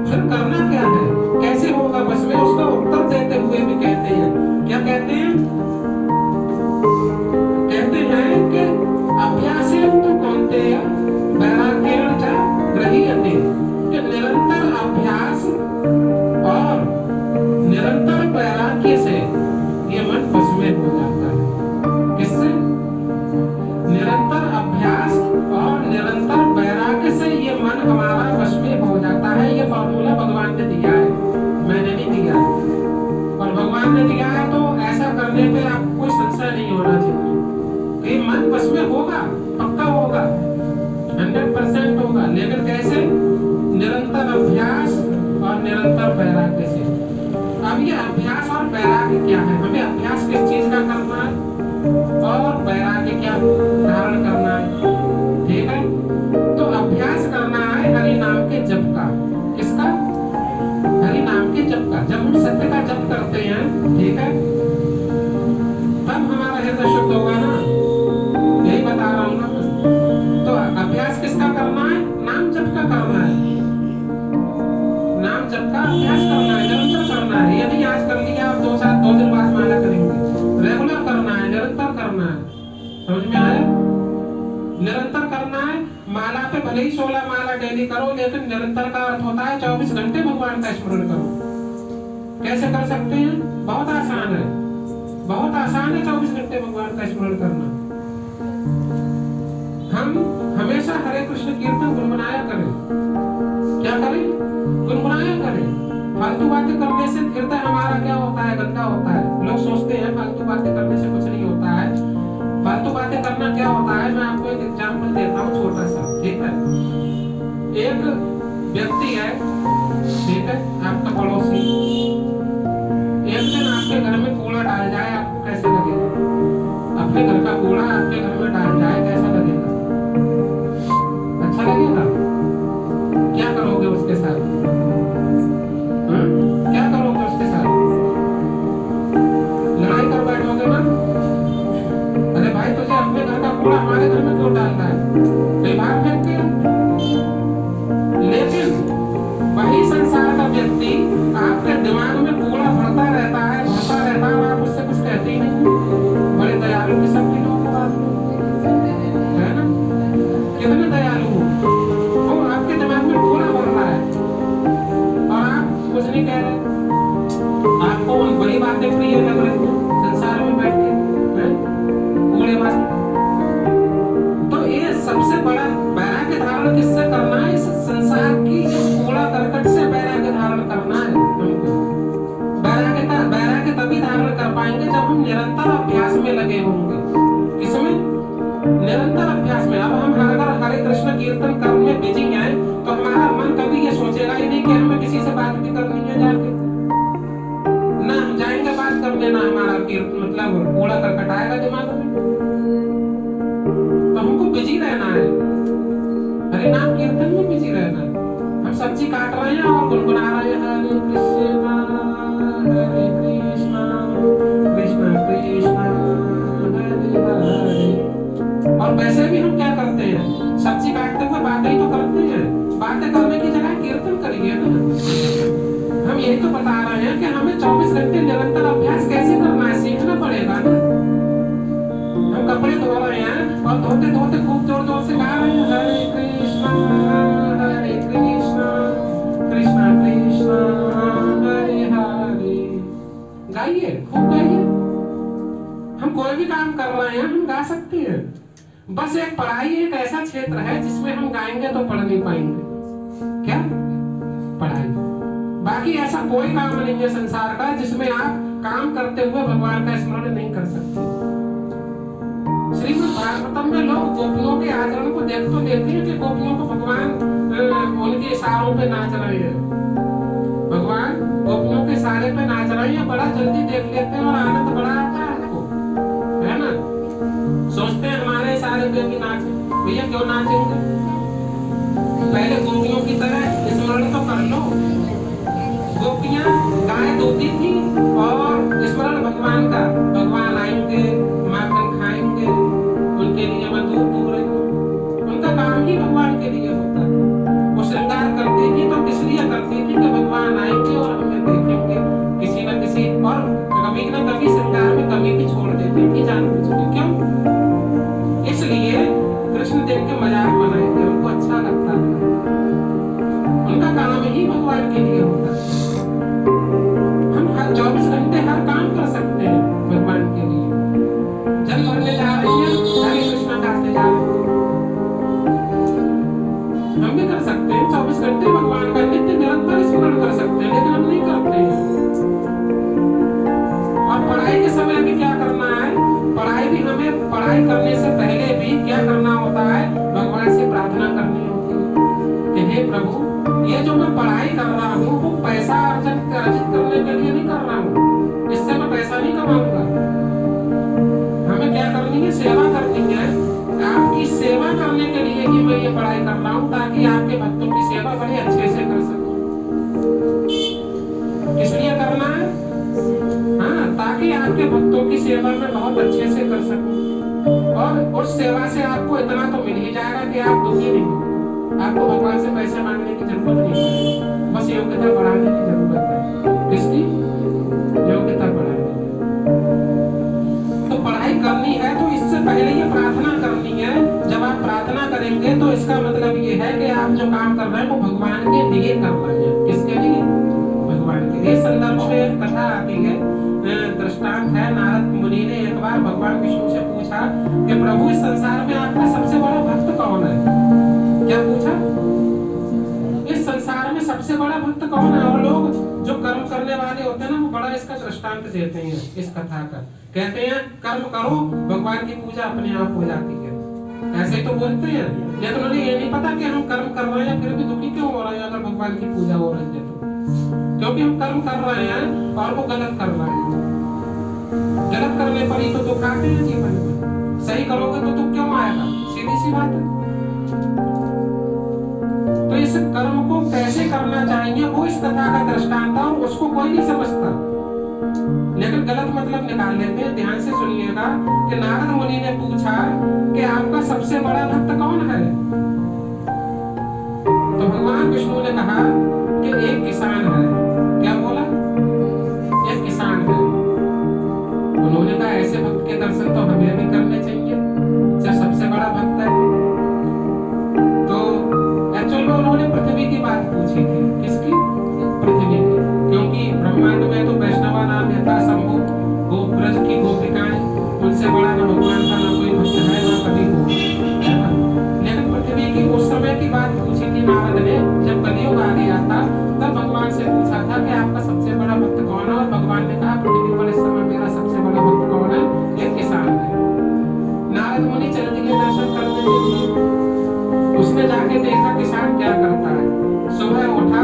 फिर करना क्या है? कैसे होगा वश में? उसका उत्तर देते हुए भी कहते हैं। क्या कहते हैं? कहते हैं कि अभ्यासेन तु कौन्तेय वैराग्येण च गृह्यते। कि निरंतर अभ्यास और निरंतर वैराग्य से ये मन वश में हो जाता है। किससे? निरंतर अभ्यास और निरंतर वैराग्य से ये मन हमारा वश में हो जाता है। ये फॉर्मूला भगवान ने दिया है, मैंने नहीं दिया है। और भगवान ने दिया है तो ऐसा करने पे आपको कोई संशय नहीं होना चाहिए। ये मन वश में होगा, पक्का होगा, 100% होगा। लेकिन कैसे? निरंतर अभ्यास और निरंतर वैराग्य से। अब ये अभ्यास और वैराग्य क्या है? हमें अभ्यास किस चीज का करना है और वैराग्य क्या धारण करना है? ठीक है, तो अभ्यास करना है हरि नाम के जप का। किसका? हरि नाम के जप का। जब हम सत्य का जप करते हैं, ठीक है, तब हमारा हृदय शुद्ध होगा ना। यही बता रहा हूँ ना। तो अभ्यास किसका करना है? नाम जप का करना है। नाम जप का अभ्यास करना है, निरंतर करना है। ये नहीं आज कर लिया आप 2 दिन बाद माला करेंगे। रेगुलर करना है, निरंतर करना है। समझ में आया? निरंतर करना है। माला पे भले ही 16 माला डेली करो, लेकिन निरंतर का अर्थ होता है 24 घंटे भगवान का स्मरण करो। कैसे कर सकते हैं? बहुत आसान है, बहुत आसान है 24 घंटे भगवान का स्मरण करना। हम हमेशा हरे कृष्ण कीर्तन गुनगुनाया करें। क्या करें? गुनगुनाया करें। फालतू बातें करने से हृदय हमारा क्या होता है? गंदा होता है। लोग सोचते हैं फालतू बातें करने से कुछ नहीं होता है। फालतू बातें करना क्या होता है? मैं आपको एक एग्जाम्पल देता हूँ छोटा सा। ठीक है, एक व्यक्ति है, ठीक है, आपका पड़ोसी। एक दिन आपके घर में कूड़ा डाल जाए, आपको कैसे लगेगा? अपने घर का कूड़ा आपके घर में डाल जाए, कैसा लगेगा? अच्छा लगेगा? क्या करोगे उसके साथ? क्या करोगे उसके साथ? लड़ाई कर बैठोगे ना? अरे भाई, तुझे अपने घर का कूड़ा हमारे घर में क्यों डालना है? कई बार फेंकते हैं। लेकिन वही संसार का व्यक्ति आपके दिमाग में कूड़ा भरता रहता है और आप उससे कुछ कहते ही नहीं। बड़े दयालु किस्म के लोग है ना? कितने दयालु हो, वो आपके दिमाग में कूड़ा भर रहा है और आप कुछ नहीं कह रहे। आपको वही बातें प्रिय लग रही हैं संसार में बैठ के, कूड़े बात कूड़ा करकट आएगा दिमाग में। तो हमको बिजी रहना है, हरे नाम कीर्तन में बिजी रहना है। हम सब्जी काट रहे हैं और गुनगुना रहे हैं हरे कृष्णा कृष्णा कृष्णा हरे हरे। और वैसे भी हम क्या करते हैं, सब्जी काटते हुए बातें ही तो करते हैं। बातें करने की जगह कीर्तन करिए ना। हम यही तो बता रहे हैं कि हमें 24 घंटे निरंतर अभ्यास कैसे करना है, सीखना पड़ेगा ना। हम कपड़े धो रहे हैं और धोते धोते खूब जोर जोर से गा रहे हैं हरे कृष्णा कृष्णा कृष्णा हरे हरे। गाइए, खूब गाइए। हम कोई भी काम कर रहे हैं, हम गा सकते हैं। बस एक पढ़ाई एक ऐसा क्षेत्र है जिसमें हम गाएंगे तो पढ़ नहीं पाएंगे। क्या? पढ़ाई। बाकी ऐसा कोई काम नहीं है संसार का जिसमें आप काम करते हुए भगवान का स्मरण नहीं कर सकते। श्रीमद् भागवतम में लोग गोपियों के आचरण को देख तो देते हैं कि गोपियों को भगवान उनके इशारों पे नाच रहे हैं। भगवान गोपियों के इशारे पे नाच रहे हैं, बड़ा जल्दी देख लेते हैं और आनंद बड़ा आता है आपको, है ना। सोचते हैं हमारे इशारे पे भी नाचे। भैया क्यों नाचेंगे? पहले गोपियों की तरह स्मरण तो कर लो। गोपियां गाय दूधी थी और स्मरण भगवान का, भगवान आएंगे, माखन खाएंगे, उनके लिए मैं दूध दूह रही हूँ। उनका काम ही भगवान के लिए होता है। वो श्रृंगार करती थी तो किस लिए करती थी कि भगवान आएंगे और हमें देखेंगे किसी न किसी, और कभी न कभी श्रृंगार में कमी भी छोड़ देती थी जानबूझ के। क्यों? इसलिए कृष्ण देव के मजाक बनाए थे, उनको अच्छा लगता था। उनका काम ही भगवान के लिए होता है। हम हर 24 घंटे हर काम कर सकते हैं भगवान के लिए। जल भरने जा रहे हैं, हरे कृष्णा गाते जा रहे हैं, हम भी कर सकते हैं। 24 घंटे भगवान का नित्य निरंतर स्मरण कर सकते हैं, लेकिन हम नहीं करते हैं। और पढ़ाई के समय भी क्या करना है? पढ़ाई भी हमें, पढ़ाई करने से पहले भी क्या करना होता है? भगवान से प्रार्थना करनी होती है कि हे प्रभु, ये जो मैं पढ़ाई कर रहा हूँ वो पैसा अर्जित करने के लिए नहीं कर रहा हूँ, इससे मैं पैसा नहीं कमाऊंगा। हमें क्या करनी है? सेवा करनी है। आपकी सेवा करने के लिए ही मैं ये पढ़ाई कर रहा हूँ, ताकि आपके भक्तों की सेवा बड़े अच्छे से कर सकूं। किस लिए करना है? हाँ, ताकि आपके भक्तों की सेवा में बहुत अच्छे से कर सकूं। और उस सेवा से आपको इतना तो मिल ही जाएगा कि आप दुखी नहीं हो। आपको भगवान से पैसे मांगने की जरूरत नहीं है, बस योग्यता बढ़ाने की जरूरत है। किसकी? योग्यता बढ़ाने की। तो पढ़ाई करनी है तो इससे पहले ये प्रार्थना करनी है। जब आप प्रार्थना करेंगे तो इसका मतलब ये है कि आप जो काम कर रहे हैं वो भगवान के लिए कर रहे हैं। किसके लिए? भगवान के लिए। संदर्भ में एक कथा आती है, दृष्टांत है। नारद मुनि ने एक बार भगवान विष्णु से पूछा कि प्रभु, इस संसार में आपका सबसे बड़ा भक्त कौन है? क्या पूछा? इस संसार में सबसे बड़ा भक्त कौन है? और लोग जो कर्म करने वाले होते हैं ना, वो बड़ा इसका दृष्टांत देते हैं इस कथा का। कहते हैं कर्म करो, भगवान की पूजा अपने आप हो जाती है। ऐसे तो बोलते हैं, लेकिन उन्हें ये नहीं पता कि हम कर्म कर रहे हैं फिर भी दुखी क्यों हो रहे हैं अगर भगवान की पूजा हो रही है तो। क्योंकि हम कर्म कर रहे हैं और वो गलत कर रहे हैं। गलत करने पर ही तो दुख आते हैं जीवन में। सही करोगे तो दुख क्यों आएगा? सीधी सी बात है। तो इस कर्म को कैसे करना चाहिए वो इस कथा का दृष्टांत है, और उसको कोई नहीं समझता, लेकिन गलत मतलब निकाल लेते हैं। ध्यान से सुनिएगा कि नारद मुनि ने पूछा कि आपका सबसे बड़ा भक्त कौन है? तो भगवान विष्णु ने कहा कि एक किसान है। क्या बोला? एक किसान है। उन्होंने कहा ऐसे भक्त के दर्शन तो हमें भी करने चाहिए जो सबसे बड़ा भक्त है। तो एक्चुअल में उन्होंने पृथ्वी की बात पूछी थी। किसकी? पृथ्वी की। क्योंकि ब्रह्मांड में तो वैष्णवा नाम है, शंभु, गो ब्रज की गोपिकाएं, उनसे बड़ा न भगवान का न कोई भक्त है न कभी हो। लेकिन पृथ्वी की उस समय की बात पूछी थी नारद ने, जब कलियुग आ गया था तब भगवान से पूछा था कि आपका सबसे बड़ा भक्त कौन है? और भगवान ने कहा पृथ्वी पर इस समय मेरा सबसे बड़ा भक्त कौन है? एक किसान है। नारद मुनि चल दिए दर्शन करने के लिए। उसने जाके देखा किसान क्या करता है। सुबह उठा,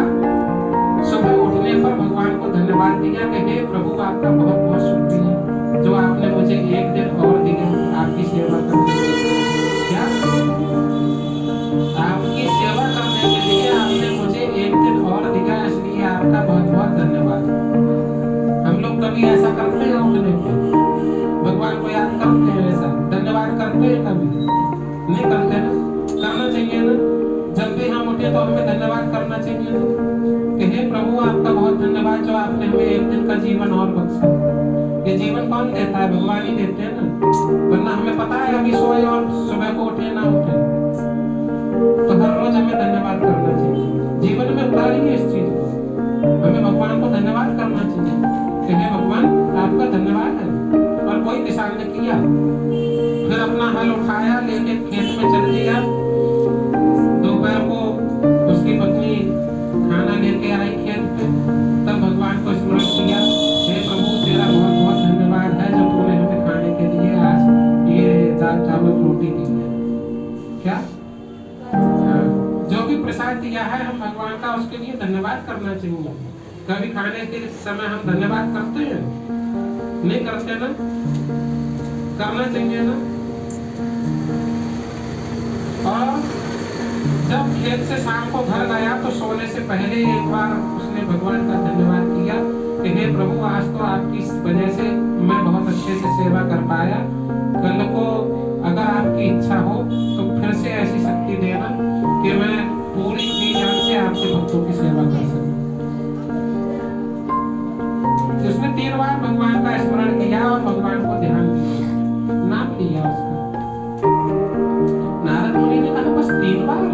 सुबह उठने पर भगवान को धन्यवाद दिया कि हे प्रभु, आपका बहुत बहुत शुक्रिया जो आपने मुझे करते हैं कभी? नहीं करते ना। करना चाहिए ना। जब भी हम उठे तो हमें धन्यवाद करना चाहिए ना कि हे प्रभु आपका बहुत धन्यवाद जो आपने हमें एक दिन का जीवन और बख्शा। ये जीवन कौन देता है? भगवान ही देते हैं ना। वरना हमें पता है अभी सोए और सुबह को उठे ना उठे। तो हर रोज हमें धन्यवाद करना चाहिए। जीवन में उतारिए इस चीज को। हमें भगवान को धन्यवाद करना चाहिए कि हे भगवान आपका धन्यवाद है। और कोई किसान ने किया, फिर अपना हल उठाया, लेके खेत में चल दिया। दोपहर को उसकी पत्नी खाना लेके आई खेत पे, तब भगवान को स्मरण किया, हे प्रभु तेरा बहुत बहुत धन्यवाद है जो तूने हमें खाने के लिए आज ये दाल चावल रोटी दी है। क्या जो भी प्रसाद दिया है हम भगवान का, उसके लिए धन्यवाद करना चाहिए। कभी खाने के समय हम धन्यवाद करते हैं? नहीं करते ना। करना चाहिए ना। और जब खेत से शाम को घर गया तो सोने से पहले एक बार उसने भगवान का धन्यवाद किया कि हे प्रभु आज तो आपकी वजह से मैं बहुत अच्छे से सेवा कर पाया। कल को अगर आपकी इच्छा हो तो फिर से ऐसी शक्ति देना कि मैं पूरी जी जान से आपके भक्तों की सेवा कर सकूं। उसने 3 बार भगवान का स्मरण किया और भगवान को ध्यान दिया, नाम लिया उसका। नारद मुनि ने कहा बस 3 बार?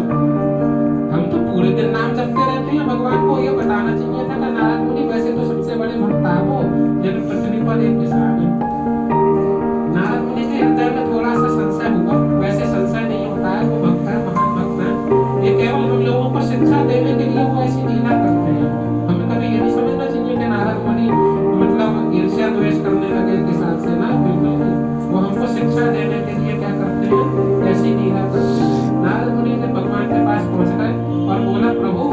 हम तो पूरे दिन नाम जपते रहते हैं। भगवान को ये बताना चाहिए था कि नारद मुनि वैसे तो सबसे बड़े भक्त आप हो, लेकिन पृथ्वी पर एक किसान है। नारद मुनि के हृदय में थोड़ा सा संशय हुआ। वैसे संशय नहीं होता है, वो भक्त है, महान भक्त है। ये केवल हम लोगों को शिक्षा देने के लिए वो ऐसी लीला करते हैं। हमें कभी ये नहीं समझना चाहिए कि नारद मुनि मतलब ईर्ष्या द्वेष करने लगे किसान से ना, बिल्कुल नहीं। वो हमको शिक्षा देने के लिए क्या करते हैं? ऐसी लीला करते हैं। नारद मुनि ने भगवान के पास पहुंच गए और बोला प्रभु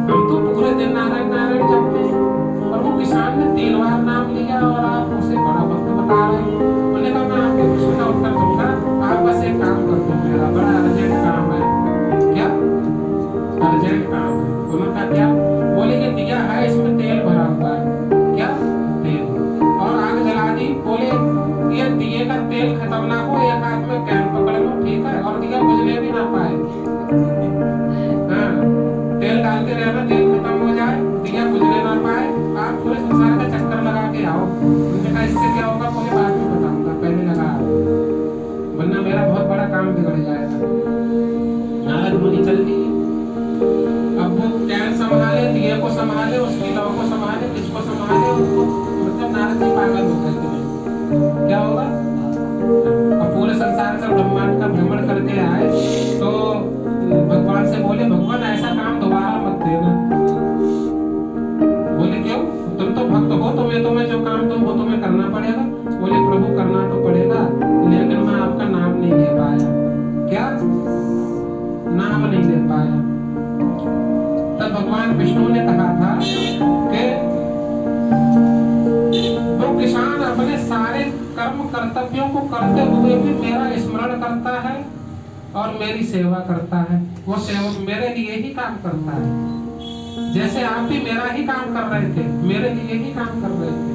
हम तो पूरे दिन नारायण नारायण जपते हैं और वो किसान ने 3 बार नाम लिया और आप उसे बड़ा भक्त बता रहे हैं। उन्होंने कहा मैं आपके प्रश्न का उत्तर दूंगा, आप बस एक काम कर दो, मेरा बड़ा अर्जेंट काम है। क्या अर्जेंट काम है? उन्होंने कहा क्या? बोले कि दिया है इसमें तेल भरा हुआ है। क्या तेल? और आग जला दी। बोले ये दिए का तेल खत्म ना हो, एक हाथ में कैन पकड़ लो, ठीक है, और दिया बुझने भी ना पाए। हाँ, तेल डालते रहना, तेल खत्म हो जाए, दिया बुझने ना पाए, आप पूरे संसार का चक्कर लगा के आओ। उन्होंने कहा इससे क्या होगा? बोले बाद में बताऊंगा, पहले लगा वरना मेरा बहुत बड़ा काम बिगड़ जाएगा। नारद मुनि चल दिए। अब वो कैन संभाले, दिए को संभाले, उसकी लौ को संभाले, किसको संभाले, उनको मतलब नारद जी पागल हो गए। क्या होगा? अब पूरे संसार का ब्रह्मांड का भ्रमण करके आए तो भगवान से बोले भगवान ऐसा काम दोबारा मत देना। बोले क्यों? तुम तो भक्त हो, तुम्हें जो काम दूं वो तुम्हें करना पड़ेगा। बोले प्रभु करना तो पड़ेगा, लेकिन मैं आपका नाम नहीं ले पाया। क्या? नाम नहीं ले पाया। तब भगवान विष्णु ने कहा था कि वो किसान अपने सारे कर्म कर्तव्यों को करते हुए भी मेरा स्मरण करता है और मेरी सेवा करता है। वो सेवक मेरे लिए ही काम करता है। जैसे आप भी मेरा ही काम कर रहे थे, मेरे लिए ही काम कर रहे थे।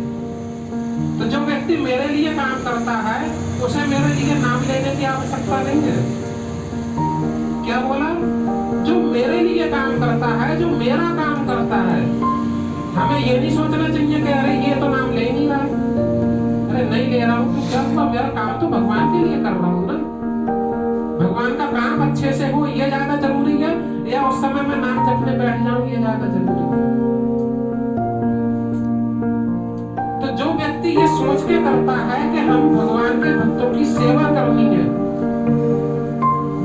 तो जो व्यक्ति मेरे लिए काम करता है उसे मेरे लिए नाम लेने की आवश्यकता नहीं है। क्या बोला? जो मेरे लिए काम करता है, जो मेरा काम करता है, हमें ये नहीं सोचना चाहिए कि अरे ये तो नाम ले नहीं रहा है, अरे नहीं ले रहा हूँ तो क्या हुआ? मेरा काम तो भगवान के लिए कर रहा हूँ ना। भगवान का काम अच्छे से हो ये ज्यादा जरूरी है या उस समय में नाम जपने बैठ जाऊं ये ज्यादा जरूरी है? तो जो व्यक्ति ये सोच के करता है कि हम भगवान के भक्तों की सेवा करनी है,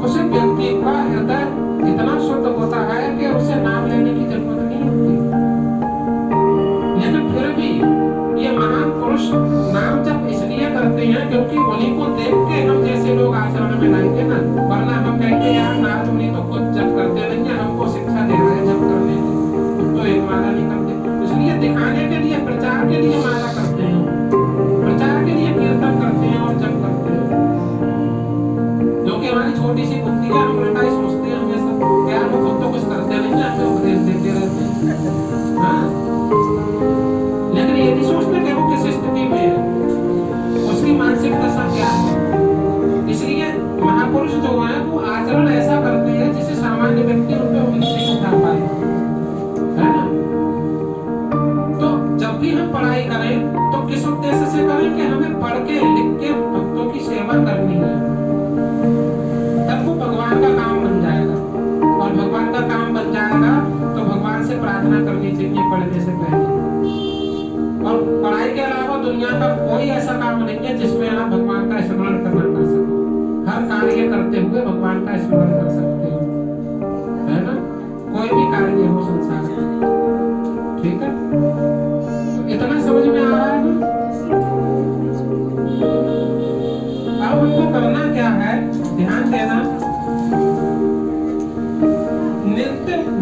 उसे व्यक्ति का हृदय इतना शुद्ध होता है कि उसे नाम लेने की जरूरत नहीं होती। लेकिन फिर भी ये महान पुरुष नाम जप इसलिए करते हैं क्योंकि उन्हीं को देख के हम जैसे लोग आचरण में लाएंगे ना, वरना हम कहेंगे यार नारद मुनि तो खुद जप करते नहीं है, हमको शिक्षा दे रहे हैं जप करने की, तो एक माला नहीं करते। इसलिए दिखाने के लिए, प्रचार के लिए माला करते हैं, प्रचार के लिए कीर्तन करते हैं और जप करते हैं। क्योंकि हमारी छोटी सी बुद्धि है, हम उल्टा ही सोचते हैं हमेशा कि यार वो खुद तो कुछ करते नहीं है, हमें उपदेश देते रहते हैं। हाँ, लेकिन ये नहीं सोचते कि वो किस स्थिति में है, उसकी मानसिक दशा क्या है। लोग हैं वो आचरण ऐसा करते हैं जिसे सामान्य व्यक्ति उन पे उंगली नहीं उठा पाए, है ना। तो जब भी हम पढ़ाई करें तो किस उद्देश्य से करें कि हमें पढ़ के लिख के भक्तों की सेवा करनी है, तब वो भगवान का काम बन जाएगा। और भगवान का काम बन जाएगा तो भगवान से प्रार्थना करनी चाहिए पढ़ने से पहले। और पढ़ाई के अलावा दुनिया का कोई ऐसा काम नहीं है जिसमें आप भगवान का स्मरण करना कर सको। हर कार्य करते हुए भगवान का स्मरण कर सकते हो, है ना। कोई भी कार्य हो संसार में, ठीक है। तो इतना समझ में आ रहा है ना। अब हमको करना क्या है, ध्यान देना।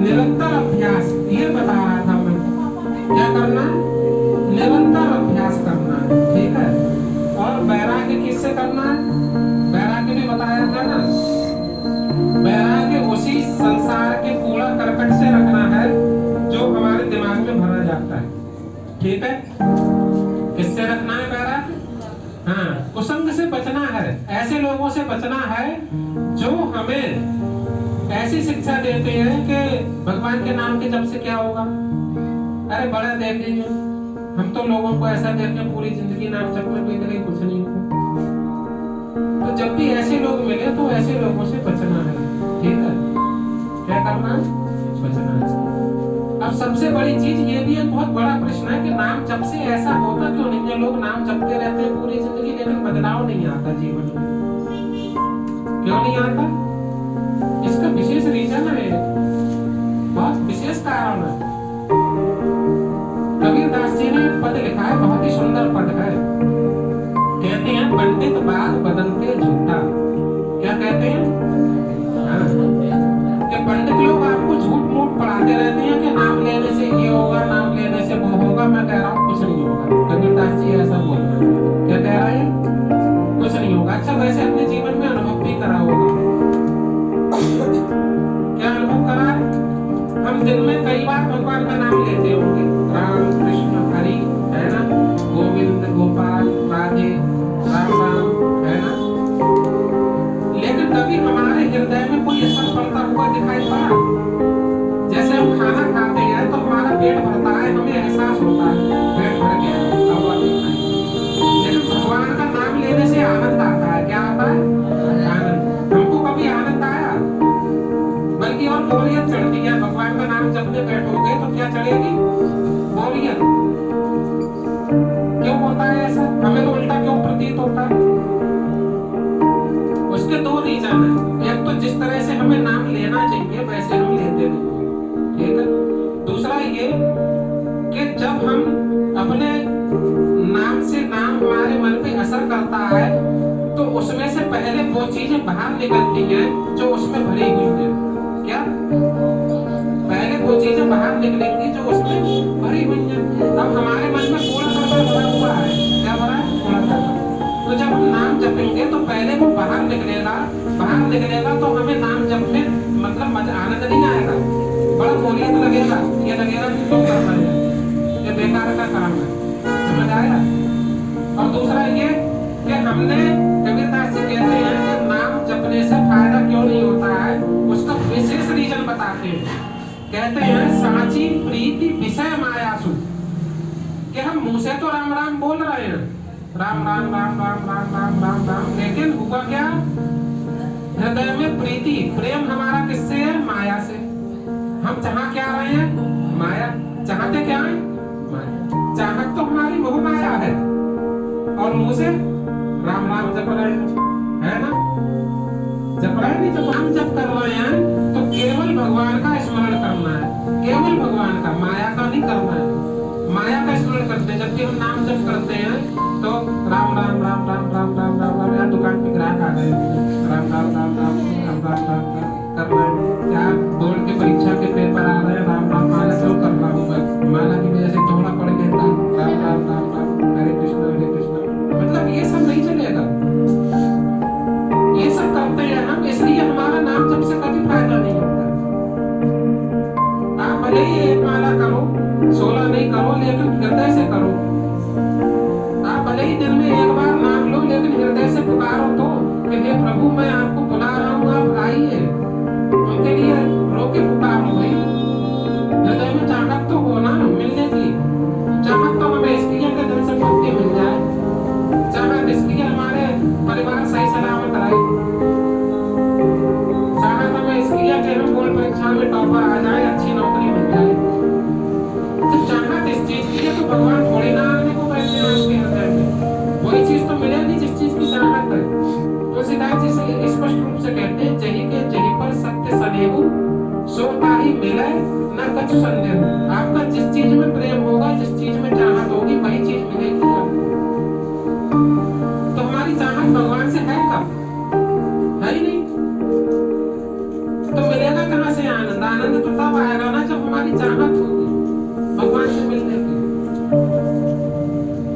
निरंतर अभ्यास, ये बता रहा था मैं। क्या करना है? निरंतर अभ्यास करना है, ठीक है। और वैराग्य किससे करना है? वैराग्य भी बताया था ना। वैराग्य उसी संसार के कूड़ा करकट से रखना है जो हमारे दिमाग में भरा जाता है, ठीक है। किससे रखना है वैराग्य? हाँ, कुसंग से बचना है। ऐसे लोगों से बचना है जो हमें ऐसी शिक्षा देते हैं कि भगवान के नाम के जप से क्या होगा। अरे बड़ा देखेंगे हम तो लोगों को ऐसा देखें पूरी जिंदगी नाम जप में बीत गई, कुछ नहीं हुआ। तो जब भी ऐसे लोग मिले तो ऐसे लोगों से बचना है, ठीक है। क्या करना है? बचना है। अब सबसे बड़ी चीज ये भी एक बहुत बड़ा प्रश्न है कि नाम जप से ऐसा होता क्यों नहीं है? लोग नाम जपते रहते हैं पूरी जिंदगी लेकिन बदलाव नहीं आता जीवन में। क्यों नहीं आता? इसका विशेष रीजन है, बहुत विशेष कारण है। कबीरदास जी ने पद लिखा है, बहुत ही सुंदर पद है। कहते हैं पंडित बात बदलते झूठा। क्या कहते हैं? हाँ, कि पंडित लोग आपको झूठ मूठ पढ़ाते रहते हैं कि नाम लेने से ये होगा, नाम लेने से वो होगा। मैं कह रहा हूँ कुछ नहीं होगा। कबीरदास जी ऐसा बोल रहे हैं। क्या कह रहे हैं? कुछ नहीं होगा। अच्छा, वैसे अपने जीवन में अनुभव भी करा होगा। क्या अनुभव करा है? हम दिन में कई बार भगवान का नाम लेते होंगे, राम कृष्ण हरि, है ना, गोविंद गोपाल राधे, राम राम, है ना। लेकिन कभी हमारे हृदय में कोई असर पड़ता हुआ दिखाई पड़ा? जैसे हम खाना खाते हैं तो हमारा पेट भरता है, हमें एहसास होता है पेट भर गया, लेकिन भगवान का नाम लेने से आनंद आता है। क्या आता है? आनंद। हमको कभी आनंद आया? बल्कि और बोरियत चढ़ती है। भगवान का नाम जपने बैठोगे तो क्या चढ़ेगी? बोरियत। क्यों होता है ऐसा? हमें तो उल्टा क्यों प्रतीत होता है? उसके दो रीजन है। एक तो जिस तरह से हमें नाम लेना चाहिए वैसे हम लेते नहीं, ठीक है। दूसरा ये कि जब हम अपने नाम से नाम हमारे मन पे असर करता है तो उसमें से पहले वो चीजें बाहर निकलती हैं जो उसमें भरी हुई है। क्या? पहले वो चीजें बाहर निकलेंगी जो उसमें भरी हुई है। अब हमारे मन में कूड़ा करकट भरा हुआ है। क्या भरा है? कूड़ा करकट। तो जब हम नाम जपेंगे तो पहले वो बाहर निकलेगा। बाहर निकलेगा तो हमें नाम जप में मतलब आनंद नहीं आएगा, बड़ा बोरियत लगेगा। ये लगेगा कि क्यों कर रहे हैं, ये बेकार का काम है। समझ आया? और दूसरा ये कि हमने, कबीरदास जी कहते हैं कि नाम जपने से फायदा क्यों नहीं होता है, उसका विशेष रीजन बताते हैं। कहते हैं सांची प्रीति विषय मायासु, कि हम मुंह से तो राम राम बोल रहे हैं, राम राम राम राम राम राम राम राम, लेकिन हुआ क्या? हृदय में प्रीति, प्रेम हमारा किससे है? माया से। हम चाह क्या रहे हैं? माया। चाहते क्या है? माया। चाहत तो हमारी मोह माया है और मुंह से राम राम जप रहे हैं, है ना। जप रहे नहीं, जब हम जप कर रहे हैं तो केवल भगवान का स्मरण करना है, केवल भगवान का, माया का नहीं करना है। माया का स्मरण करते हैं। जबकि हम नाम जप करते हैं तो राम राम राम राम राम राम राम राम, यार दुकान पे ग्राहक आ गए, राम राम राम राम राम राम राम कर रहे हैं। क्या बोर्ड के परीक्षा के पेपर आ रहे हैं, राम राम माला क्यों कर रहा हूँ मैं? माला की वजह से थोड़ा पढ़ लेता, राम राम राम राम, हरे कृष्ण हरे कृष्ण। मतलब ये सब नहीं चलेगा। ये सब करते हैं हम, इसलिए हमारा नाम जप से कभी फायदा नहीं होता। आप भले ही एक माला करो, 16 नहीं करो, लेकिन हृदय से करो। आप भले ही दिन में एक बार नाम लो, लेकिन हृदय से पुकारो तो कि हे प्रभु मैं आपको बुला रहा हूँ, आनंद तो तब आएगा ना जब हमारी चाहत होगी भगवान से मिलने की।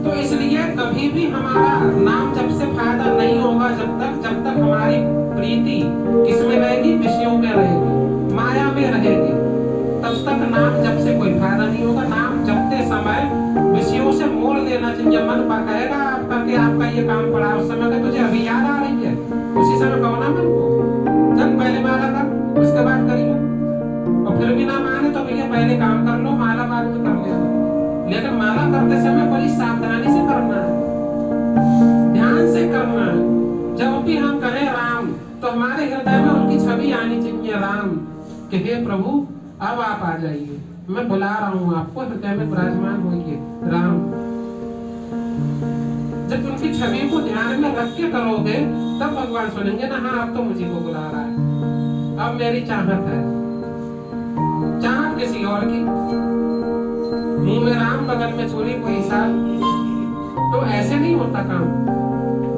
तो इसलिए कभी भी हमारा नाम जप से फायदा नहीं होगा जब तक हमारी प्रीति किसमें रहेगी, विषयों में रहेगी, माया में रहेगी, तब तक नाम जप से कोई फायदा नहीं होगा। नाम जपते समय विषयों से मोड़ लेना चाहिए। मन कहेगा आपका कि आपका ये काम पड़ा, उस समय का तुझे अभी याद आ रही है, उसी समय कहो ना मन को चल पहले माला कर, उसके बाद करियो। और फिर भी ना माने तो भैया पहले काम कर लो, माला बाद में कर लेना। लेकिन माला करते समय बड़ी सावधानी से करना है, ध्यान से करना है। जब भी हम कहें राम तो हमारे हृदय में उनकी छवि आनी चाहिए, राम कि हे प्रभु अब आप आ जाइए, मैं बुला रहा हूँ आपको, हृदय में विराजमान होइए राम। जब उनकी छवि को ध्यान में रख के करोगे तब भगवान सुनेंगे ना, हाँ अब तो मुझे को बुला रहा है, अब मेरी चाहत है। चाहत किसी और की, मुंह में राम बगल में चोरी कोई हिसाब, तो ऐसे नहीं होता काम।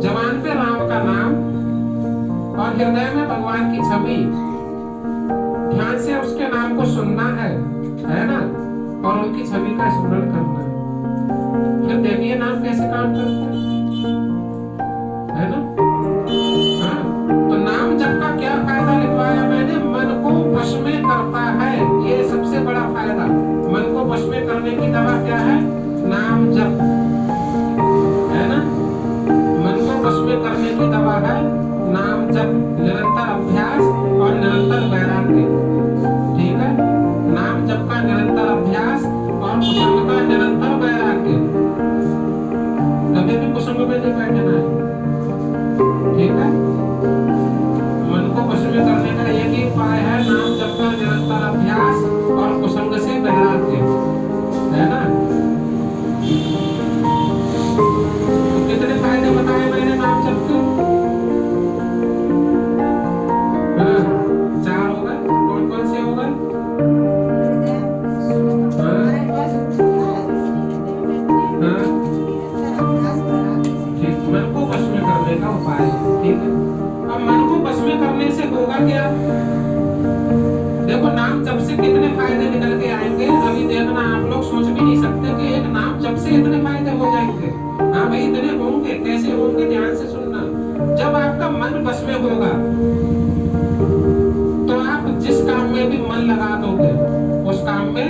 जवान पे राम का नाम और हृदय में भगवान की छवि, ध्यान से उसके नाम को सुनना है ना, और उनकी छवि का स्मरण करना है। फिर देखिए नाम कैसे काम करता है ना। हाँ, तो नाम जप का क्या फायदा लिखवाया मैंने, मन को वश में करता है, ये सबसे बड़ा फायदा। मन को वश में करने की दवा क्या है, नाम जप, है ना। मन को वश में करने की दवा है नाम जप, निरंतर अभ्यास और निरंतर वैराग्य। ठीक है, नाम जप का निरंतर अभ्यास और कुसंग का निरंतर वैराग्य। कभी भी कुसंग में नहीं बैठना है, ठीक है। मन को वश में करने का एक ही उपाय है, नाम जप का निरंतर अभ्यास और कुसंग से वैराग्य, है ना। तो कितने फायदे बताए मैंने नाम जप के, चार हो गए। कौन कौन से हो गए, मन को वश में करने का उपाय, ठीक है। अब मन को वश में करने से होगा क्या, देखो नाम जप से कितने फायदे निकल के आएंगे अभी देखना। आप लोग सोच भी नहीं सकते कि एक नाम जप से इतने फायदे हो जाएंगे। हाँ भाई इतने होंगे, कैसे होंगे, ध्यान से सुनना। जब आपका मन वश में होगा तो आप जिस काम में भी मन लगा दोगे उस काम में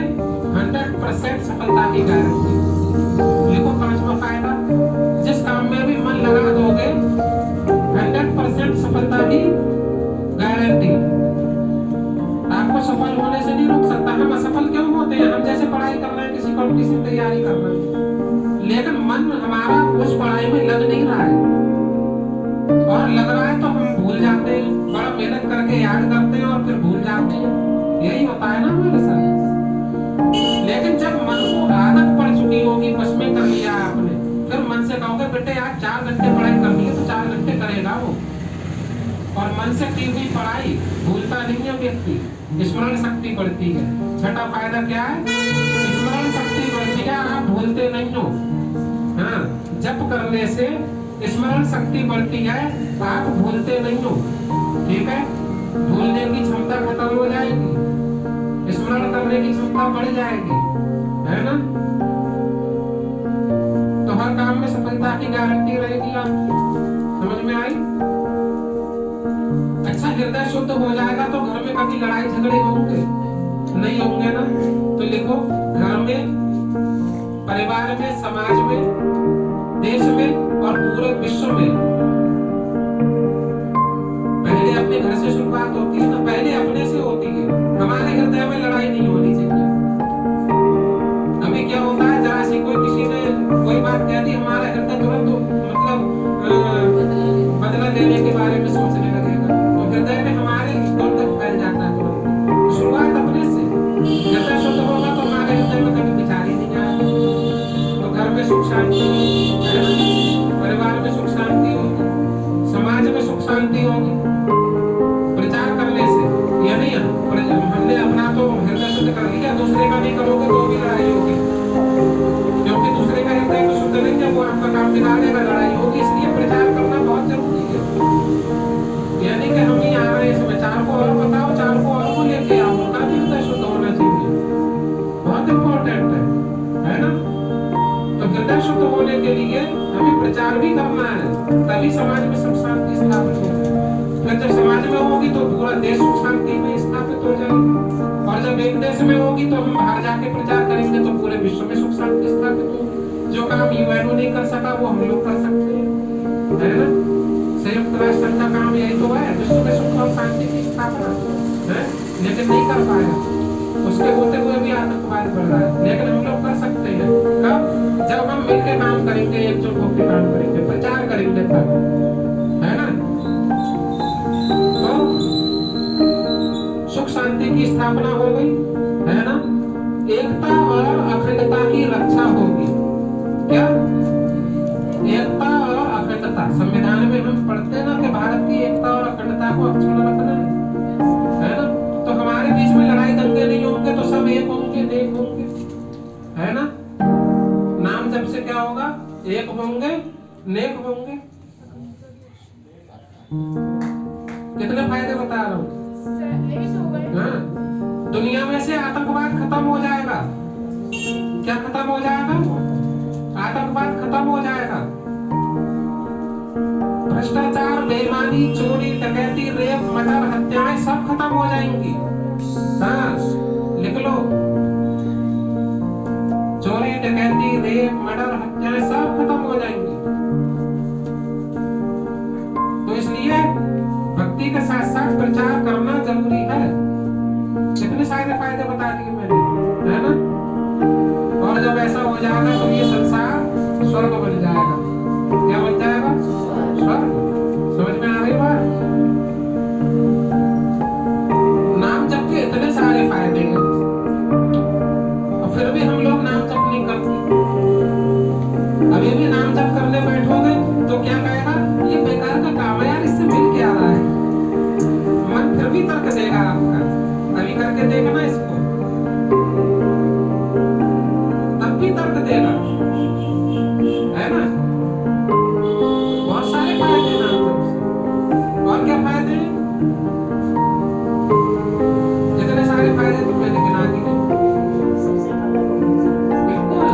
100% सफलता की गारंटी। देखो पांचवा फायदा, जिस काम में भी मन लगा दोगे 100% सफलता की गारंटी। आपको सफल होने से नहीं रोक सकता। हम असफल क्यों होते हैं, हम जैसे पढ़ाई कर रहे हैं, किसी कॉम्पिटिशन तैयारी कर रहे हैं, लेकिन मन हमारा उस पढ़ाई में लग नहीं रहा है, और लग रहा है तो हम भूल जाते हैं, बड़ा मेहनत करके याद करते हैं और फिर भूल जाते हैं। यही होता है ना हमारे साथ। लेकिन जब मन को आदत पड़ चुकी होगी, बस में कर लिया आपने, फिर मन से कहोगे बेटे आज 4 घंटे पढ़ाई करनी है, तो 4 घंटे करेगा वो। और मन से की हुई पढ़ाई भूलता नहीं है व्यक्ति, स्मरण शक्ति बढ़ती है। छठा फायदा क्या है, स्मरण शक्ति बढ़ती है, आप भूलते नहीं हो। हाँ, जप करने से स्मरण शक्ति बढ़ती है, आप भूलते नहीं हो, ठीक है। भूलने की क्षमता खत्म हो जाएगी, स्मरण करने की क्षमता बढ़ जाएगी, है ना। तो हर काम में सफलता की गारंटी रहेगी आपकी, समझ में आई। अच्छा, हृदय शुद्ध हो जाएगा तो घर में कभी लड़ाई झगड़े होंगे नहीं होंगे ना। तो लिखो, घर में, परिवार में, समाज में, देश में और पूरे विश्व में पहले अपने घर से शुरुआत होती है ना, पहले अपने से होती है। हमारे हृदय में लड़ाई नहीं होनी चाहिए। अभी क्या होता है, जरा सी कोई किसी ने कोई बात कह दी, हमारा हृदय तुरंत मतलब बदला लेने के बारे में सोचने लगेगा, और हृदय में हमारे द्वंद्व फैल जाता है तुरंत। शुरुआत अपने से, हृदय शुद्ध होगा तो हमारे हृदय में कभी विचार ही नहीं आएगा। तो घर में सुख शांति, परिवार में सुख शांति होगी, समाज में सुख शांति होगी। प्रचार करने से ये नहीं है, हमने अपना तो हृदय शुद्ध कर लिया, दूसरे का नहीं करोगे तो भी लड़ाई होगी, क्योंकि दूसरे का हृदय तो शुद्ध नहीं है, वो आपका काम बिगाड़ेगा, लड़ाई होगी। इसलिए प्रचार करना बहुत जरूरी है। यानी कि हम ही आ रहे हैं इसमें, 4 को और बताओ, 4 को और को लेके आओ, उनका भी भी करना है, तभी समाज में सुख शांति स्थापित होगी। फिर जब समाज में होगी तो पूरा देश सुख शांति में स्थापित हो जाएगा, और जब एक देश में होगी तो हम बाहर जाके प्रचार करेंगे तो पूरे विश्व में सुख शांति स्थापित होगी। जो काम यूएनओ नहीं कर सका वो हम लोग कर सकते हैं, है ना। संयुक्त राष्ट्र संघ का काम यही तो है, विश्व में सुख और शांति की स्थापना है, लेकिन नहीं कर पाया। उसके होते हुए भी आतंकवाद बढ़ रहा है, लेकिन हम लोग कर सकते हैं। कब? जब हम मिलकर काम करेंगे, एकजुट होकर काम करेंगे, प्रचार करेंगे तब, है ना। तो सुख शांति की स्थापना हो गई, है ना। एकता और अखंडता की रक्षा होगी। क्या? एकता और अखंडता। संविधान में हम पढ़ते ना कि भारत की एकता और अखंडता को अक्षुण्ण रखना है ना। तो हमारे बीच में लड़ाई दंगे नहीं होंगे तो सब एक होंगे, नेक होंगे, है ना। नाम जब से क्या होगा? एक होंगे, नेक होंगे। कितने फायदे बता रहा हूँ। हाँ, दुनिया में से आतंकवाद खत्म हो जाएगा। क्या खत्म हो जाएगा? आतंकवाद खत्म हो जाएगा। भ्रष्टाचार, बेईमानी, चोरी, डकैती, रेप, मर्डर, हत्याएं सब खत्म हो जाएंगी। हाँ, लिख लो। चोरी, डकैती, रेप, मर्डर, हत्याएं सब खत्म हो जाएंगी। तो इसलिए भक्ति के साथ साथ प्रचार करना जरूरी है। कितने सारे फायदे बता दिए मैंने, है ना। और जब ऐसा हो जाएगा तो ये संसार स्वर्ग बन जाएगा। क्या बन जाएगा? स्वर्ग। समझ में आ रही बात? नाम जप के इतने सारे फायदे हैं और फिर भी हम लोग नाम जप नहीं करते। अभी भी नाम जप करने बैठोगे तो क्या कहेगा? ये बेकार का काम है यार, इससे मिल क्या रहा है। मन फिर भी तर्क देगा आपका, अभी करके देखना इसको, तब भी तर्क देगा, है ना। बहुत सारे फायदे हैं नाम जप से। और क्या फायदे हैं? जितने सारे फायदे तो मैंने गिना दिए। बिल्कुल,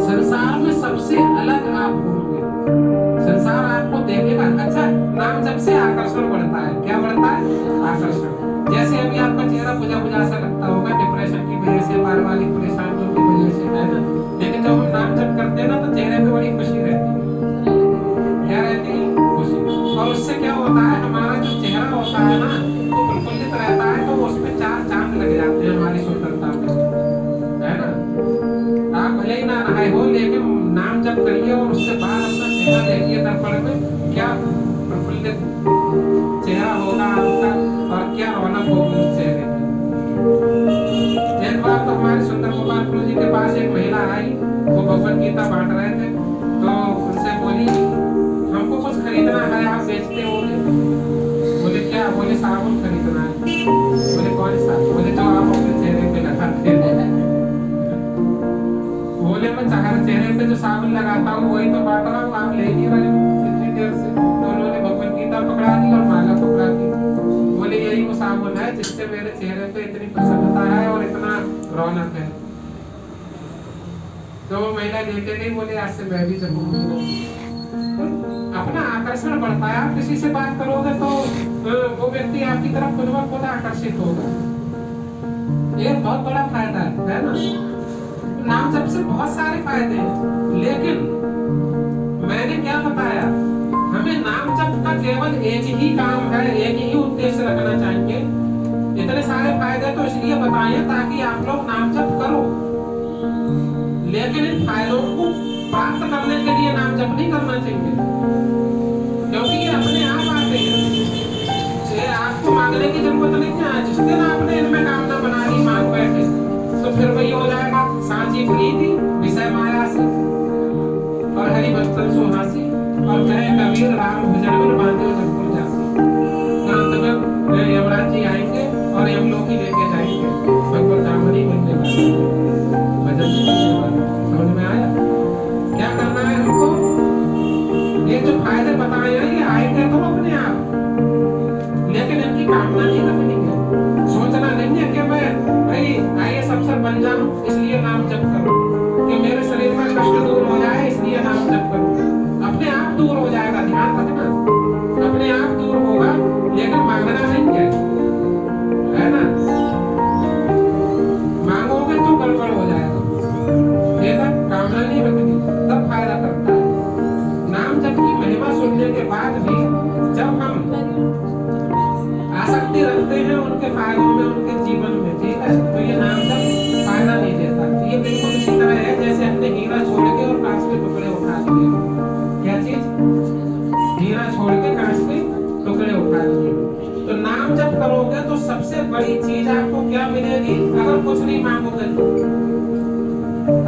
संसार में सबसे अलग आप होंगे। संसार आपको देखेगा। अच्छा, नाम जप से आकर्षण बढ़ता है। क्या बढ़ता है? आकर्षण। जैसे अभी आपका चेहरा बुझा बुझा सा लगता होगा, डिप्रेशन की वजह से, पारिवारिक परेशानियों की वजह से, है ना। लेकिन जब हम नाम जप करते हैं ना तो चेहरे पे बड़ी खुशी रहती है। क्या रहती है? खुशी। और उससे क्या होता है? हमारा जो चेहरा होता है ना वो प्रफुल्लित रहता है, तो उसमें चार चांद लग जाते हैं हमारी सुंदरता में, है ना। आप भले ही ना नहाए हो लेकिन नाम जप करिए और उससे बाद अपना चेहरा देखिए दर्पण में, क्या प्रफुल्लित चेहरा होगा आपका और क्या रौनक होगी उस चेहरे की। एक बार तो हमारे सुंदर गोपाल गुरु जी के पास एक महिला आई, वो भगवत गीता बांट रहे थे, तो उनसे बोली हमको कुछ खरीदना है, आप बेचते होंगे? बोले क्या? बोले साबुन खरीदना है। बोले कौन सा? बोले जो आप अपने चेहरे पे लगाते हैं। बोले मैं चेहरे पे जो साबुन लगाता हूँ वही तो बांट रहा हूँ, आप ले नहीं रहे हो इतनी देर से। तो उन्होंने भगवत गीता पकड़ा दी और माला पकड़ा दी। बोले यही वो साबुन है जिससे मेरे चेहरे पे इतनी प्रसन्नता है और इतना रौनक है। तो वो महिला लेके गई, बोले आज से मैं भी जरूर। अपना आकर्षण बढ़ता है। आप किसी से बात करोगे तो वो व्यक्ति आपकी तरफ खुद ब खुद आकर्षित होगा। ये बहुत बड़ा फायदा है ना। नाम जप से बहुत सारे फायदे हैं, लेकिन मैंने क्या बताया? हमें नाम जप का केवल एक ही काम है, एक ही उद्देश्य रखना चाहिए। इतने सारे फायदे तो इसलिए बताए ताकि आप लोग नाम जप करो, लेकिन इन फायदों को प्राप्त करने के लिए नाम जप नहीं करना चाहिए, क्योंकि ये अपने आप आते हैं। ये आपको मांगने की जरूरत नहीं है। जिस दिन आपने इनमें कामना बना ली, मांग बैठे, तो फिर वही हो जाएगा। सांची प्रीति विषय माया से और हरि भक्तन सुहासी, और कहे कबीर राम भजन में बांधे जगपुर जासी। तुरंत में यमराज जी आएंगे और यमलोक ही लेके जाएंगे। भगवत दामनी बनने वाले भजन सुनने वाले। समझ में आया? क्या करना है हमको? ये जो फायदे बताए हैं ये आएंगे तो अपने आप, लेकिन इनकी कामना नहीं रखनी है। सोचना नहीं है कि मैं भाई IAS अफसर बन जाऊं इसलिए नाम जप करूं, कि मेरे शरीर में कष्ट दूर हो जाए इसलिए नाम जप करूं। अपने आप आसक्ति रखते हैं उनके फायदों में, उनके जीवन में, ठीक है, तो ये नाम जब फायदा नहीं देता। ये बिल्कुल इसी तरह है जैसे हमने हीरा छोड़ के और कांच के टुकड़े उठा लिए। क्या चीज? हीरा छोड़ के कांच के टुकड़े उठा लिए। तो नाम जब करोगे तो सबसे बड़ी चीज आपको क्या मिलेगी? अगर कुछ नहीं मांगोगे तो,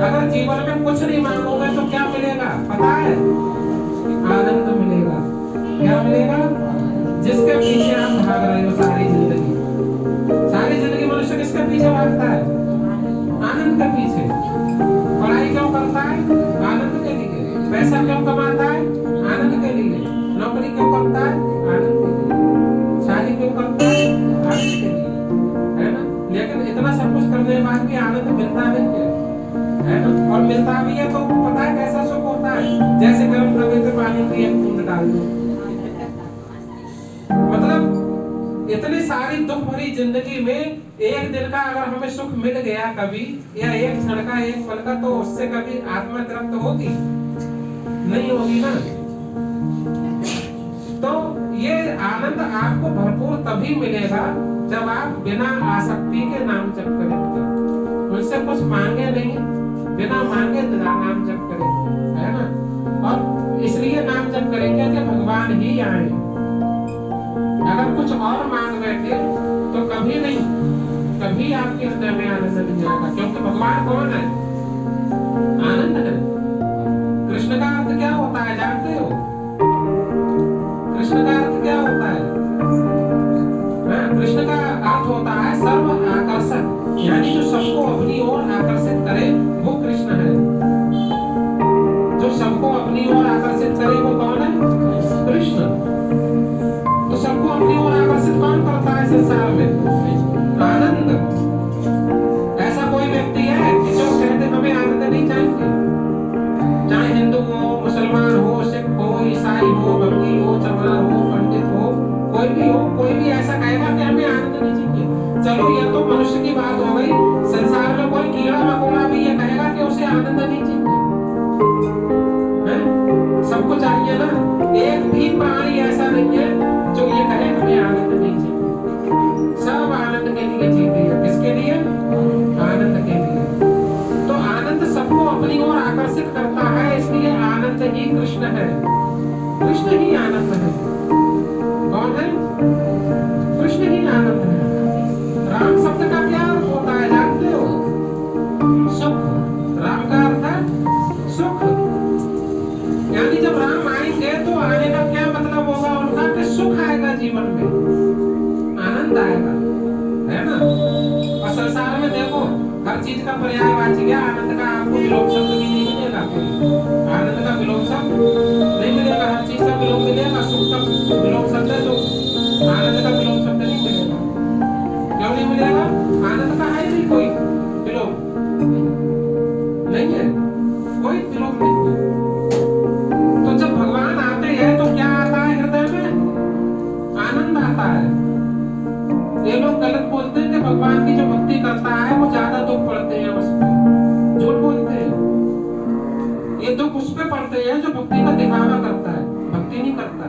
अगर जीवन में कुछ नहीं मांगोगे तो क्या मिलेगा पता है? आनंद मिलेगा। क्या मिलेगा? जिसके पीछे आप भाग रहे हो सारी जिंदगी मनुष्य किसके पीछे भागता है? आनंद के पीछे। पढ़ाई क्यों करता है? आनंद के लिए। पैसा क्यों कमाता है? आनंद के लिए। नौकरी क्यों करता है? आनंद के लिए। शादी क्यों करता है? आनंद के लिए, है ना? लेकिन इतना सब कुछ करने के बाद भी आनंद मिलता नहीं है ना? और मिलता भी है तो पता है कैसा सुख होता है? जैसे गर्म तवे पे पानी की एक बूंद डाल दो। मतलब इतनी सारी दुख भरी जिंदगी में एक दिन का अगर हमें सुख मिल गया कभी, या एक क्षण का, एक पल का, तो उससे कभी आत्मा तृप्त होगी? नहीं होगी ना। तो ये आनंद आपको भरपूर तभी मिलेगा जब आप बिना आसक्ति के नाम जप करेंगे, उनसे कुछ मांगे नहीं, बिना मांगे नाम जप करेंगे, है ना? और इसलिए नाम जप करेंगे कि भगवान ही आए। अगर कुछ और मांग बैठे तो कभी नहीं, कभी आपके हृदय में आनंद नहीं आएगा, क्योंकि भगवान कौन है? आनंद है। कृष्ण का अर्थ क्या होता है जानते हो? कृष्ण का अर्थ क्या होता है? कृष्ण का अर्थ होता है सर्व आकर्षक, यानी जो सबको अपनी ओर आकर्षित करे वो कृष्ण है। जो सबको अपनी ओर आकर्षित करे वो कौन है? कृष्ण। तो सबको अपनी ओर आकर्षित कौन करता है संसार में? आनंद। ऐसा कोई व्यक्ति है कि जो कहते हमें आनंद नहीं चाहिए? चाहे हिंदू हो, मुसलमान हो, सिख हो, ईसाई हो, भक्ति हो, चमार हो, पंडित हो, कोई भी ऐसा कहेगा कि हमें आनंद नहीं चाहिए। चलो ये तो मनुष्य की बात हो गई, संसार में कोई कीड़ा मकोड़ा भी ये कहेगा कि उसे आनंद नहीं चाहिए, है? सबको चाहिए ना। एक भी प्राणी ऐसा नहीं है जो ये कहे हमें आनंद नहीं चाहिए। सब आनंद के लिए जीते हैं। किसके लिए? आनंद के लिए। तो आनंद सबको अपनी ओर आकर्षित करता है, इसलिए आनंद ही कृष्ण है। कृष्ण ही आनंद है। कौन है? कृष्ण ही आनंद है। राम शब्द का क्या अर्थ होता है जानते हो? सुख। राम का अर्थ है सुख। यानी जब राम आएंगे तो आने का क्या मतलब होगा उनका? कि सुख आएगा जीवन में, आनंद आएगा, है ना? और संसार में देखो हर चीज का पर्यायवाची क्या? आनंद का आपको विलोम शब्द भी नहीं मिलेगा। आनंद का विलोम शब्द नहीं मिलेगा, हर चीज का विलोम मिलेगा। सुख का विलोम शब्द है तो आनंद का विलोम शब्द नहीं मिलेगा। क्यों नहीं मिलेगा? आनंद का है नहीं कोई विलोम, नहीं है, कोई विलोम नहीं है। तो जब भगवान आते हैं तो क्या आता है हृदय में? आनंद आता है। ये लोग गलत बोलते हैं कि भगवान की जो भक्ति करता है वो ज्यादा दुख पड़ते हैं उस पर, झूठ बोलते हैं। ये दुख उस पे पड़ते हैं जो भक्ति का दिखावा करता है, भक्ति नहीं करता।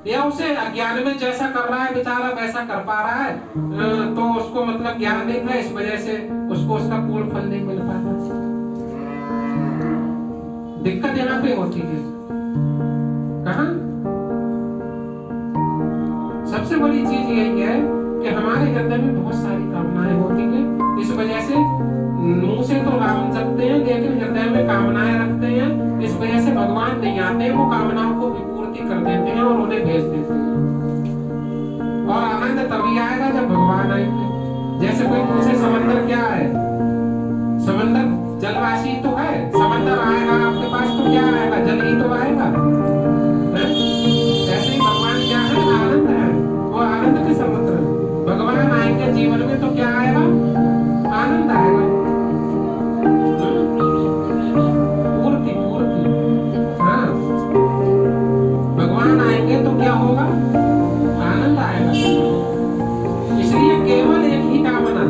या उसे अज्ञान में जैसा कर रहा है बेचारा वैसा कर पा रहा है, तो उसको मतलब ज्ञान नहीं है, इस वजह से उसको उसका पूर्ण फल नहीं मिल पाता। दिक्कत यहाँ पे होती है। कहाँ? सबसे बड़ी चीज यही है कि हमारे हृदय में बहुत सारी कामनाएं होती हैं, इस वजह से मुंह से तो राम जपते हैं लेकिन हृदय में कामनाएं रखते हैं, इस वजह से भगवान नहीं आते, वो कामनाओं को विपूर्ति कर देते हैं और उन्हें भेज देते हैं। और आनंद तभी आएगा जब भगवान आएंगे। जैसे कोई पूछे समंदर क्या है? समंदर जलराशि तो है, समंदर आएगा आपके पास तो क्या आएगा? जल ही तो आएगा। ऐसे ही भगवान क्या है? आनंद है। वो आनंद के समुद्र है। भगवान आएंगे जीवन में तो क्या आएगा? आनंद आएगा, पूर्ति पूर्ति। हाँ, भगवान आएंगे तो क्या होगा? आनंद आएगा। इसलिए केवल एक ही कामना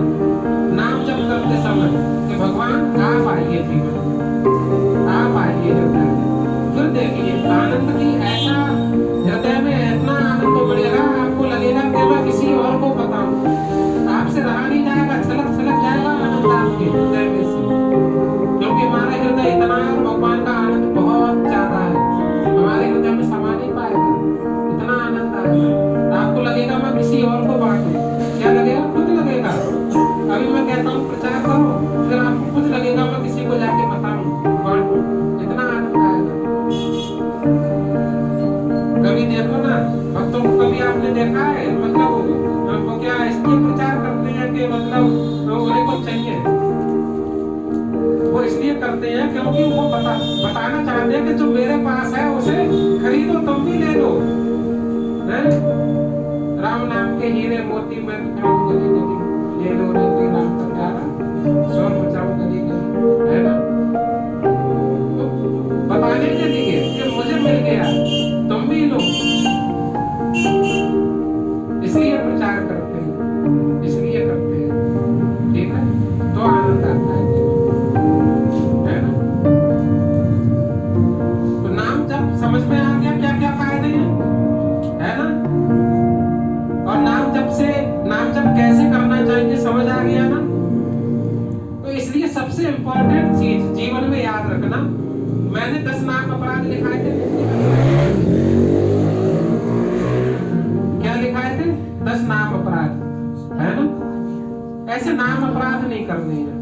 नाम जप करते समय कि भगवान आप आइए जीवन में, आप आइए हृदय में, फिर देखिए मैं किसी और को बताऊं, आपसे रहा नहीं जाएगा, छलक छलक जाएगा आनंद आपके हृदय में से, क्योंकि हमारे हृदय इतना है और भगवान का आनंद बहुत ज्यादा है, हमारे हृदय में समा नहीं पाएगा, इतना आनंद आएगा। आपको लगेगा मैं किसी और को बांटूं, क्या लगेगा? खुद लगेगा। अभी मैं कहता हूँ प्रचार करो, फिर आपको खुद लगेगा मैं किसी को जाके बताऊं, बांटूं, इतना आनंद आएगा। कभी देखो ना भक्तों को, कभी आपने देखा है मतलब वो क्या इसलिए प्रचार करते हैं कि मतलब उन्हें कुछ चाहिए, वो इसलिए करते हैं क्योंकि वो बताना चाहते हैं कि जो मेरे पास है उसे खरीदो, तुम भी ले लो, राम नाम के हीरे मोती मैं दिखाऊं गली गली, ले लो रे राम का प्यारा, शोर मचाओ गली गली, है ना? तो बताने के लिए कि मुझे मिल गया, तुम भी लो, इसलिए प्रचार करते हैं, इसलिए करते हैं, ठीक है? तो आनंद आता है ना? तो नाम जब समझ में आ गया क्या क्या फायदे हैं, है ना? और नाम जब कैसे करना चाहिए समझ आ गया ना, तो इसलिए सबसे इंपॉर्टेंट चीज जीवन में याद रखना, मैंने 10 नाम अपराध लिखाए थे, क्या लिखाए थे? 10 नाम अपराध, है ना? ऐसे नाम अपराध नहीं करने हैं,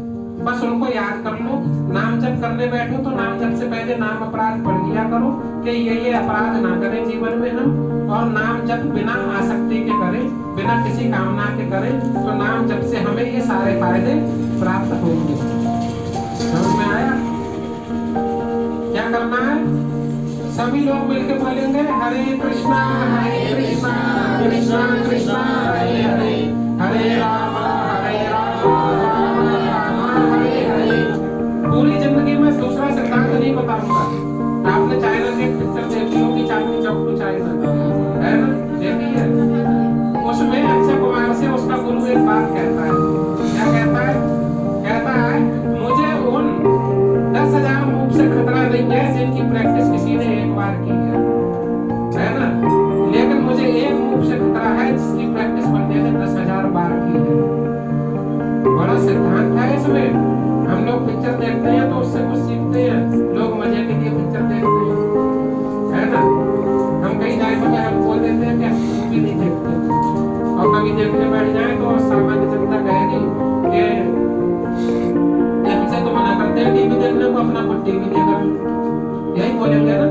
बस उनको याद कर लो। नाम जप करने बैठो तो नाम जप से पहले नाम अपराध पढ़ लिया करो कि ये अपराध ना करें जीवन में हम, और नाम जप बिना आसक्ति के करें, बिना किसी कामना के करें, तो नाम जप से हमें ये सारे फायदे प्राप्त होंगे। समझ में आया? क्या करना है? सभी लोग मिलकर बोलेंगे हरे कृष्णा कृष्णा कृष्णा कृष्णा हरे हरे, हरे राम राम राम हरे हरे। पूरी जिंदगी में दूसरा सिद्धांत नहीं बताऊंगा। आपने चाइना की पिक्चर देखी होगी, चांदनी चौक टू चाइना, है ना? देखी है? उसमें अक्षय कुमार से उसका गुरु एक बात कहता है, क्या कहता है? कहता है मुझे उन 10,000 मूव से खतरा नहीं है जिनकी प्रैक्टिस किसी ने एक बार की है ना? लेकिन मुझे एक मूव से खतरा है जिसकी प्रैक्टिस बंदे ने 10,000 बार की है। बड़ा सिद्धांत है इसमें। हम लोग पिक्चर देखते हैं तो उससे कुछ सीखते हैं, लोग मजे के लिए पिक्चर देखते हैं, है ना? हम कहीं जाए बजाय हम बोल देते हैं कि मूवी नहीं देखते, और कभी देखने बैठ जाए तो सामान्य जनता कहेगी कि हमसे तो मना करते हैं टीवी देखने को, अपना कुछ टीवी देखा, यही बोलेंगे ना?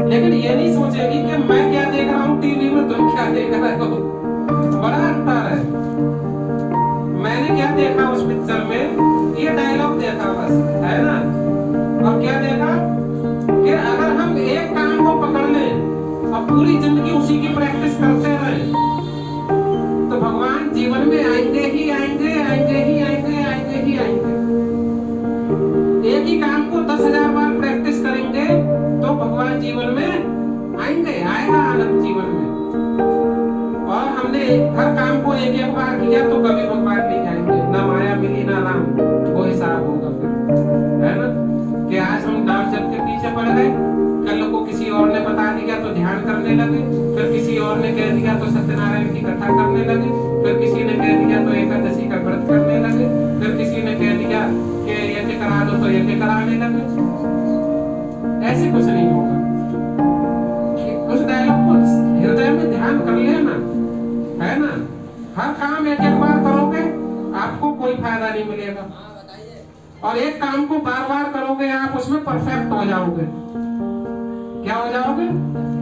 लेकिन ये नहीं सोचेगी कि मैं क्या देख रहा हूँ टीवी में, तुम क्या देख रहे हो। बड़ा अंतर है। मैंने क्या देखा उस पिक्चर में, ये डायलॉग देखा बस, है ना? और क्या देखा कि अगर हम एक काम को पकड़ लें और पूरी जिंदगी उसी की प्रैक्टिस करते रहें तो भगवान जीवन में आएंगे ही आएंगे, आएंगे ही आएंगे, आएंगे ही आएंगे। एक ही काम को 10,000 बार प्रैक्टिस करेंगे तो भगवान जीवन में आएंगे, आएगा आनंद जीवन में। और हमने हर काम को एक एक बार किया तो कभी भगवान नहीं आएंगे, ना माया मिली ना राम, वो हिसाब होगा फिर, है ना? कि आज हम नाम जप के पीछे पड़ गए, कल को किसी और ने बता दिया तो ध्यान करने लगे, फिर किसी और ने कह दिया तो सत्यनारायण की कथा करने लगे, फिर किसी ने कह दिया तो एकादशी का व्रत करने लगे, फिर किसी ने कह दिया कि यज्ञ करा दो तो यज्ञ कराने लगे। ऐसे कुछ नहीं होगा। उस डायलॉग को हृदय में ध्यान कर लेना, है ना? हर काम एक एक बार करोगे आपको कोई फायदा नहीं मिलेगा, और एक काम को बार बार करोगे आप उसमें परफेक्ट हो जाओगे। क्या हो जाओगे?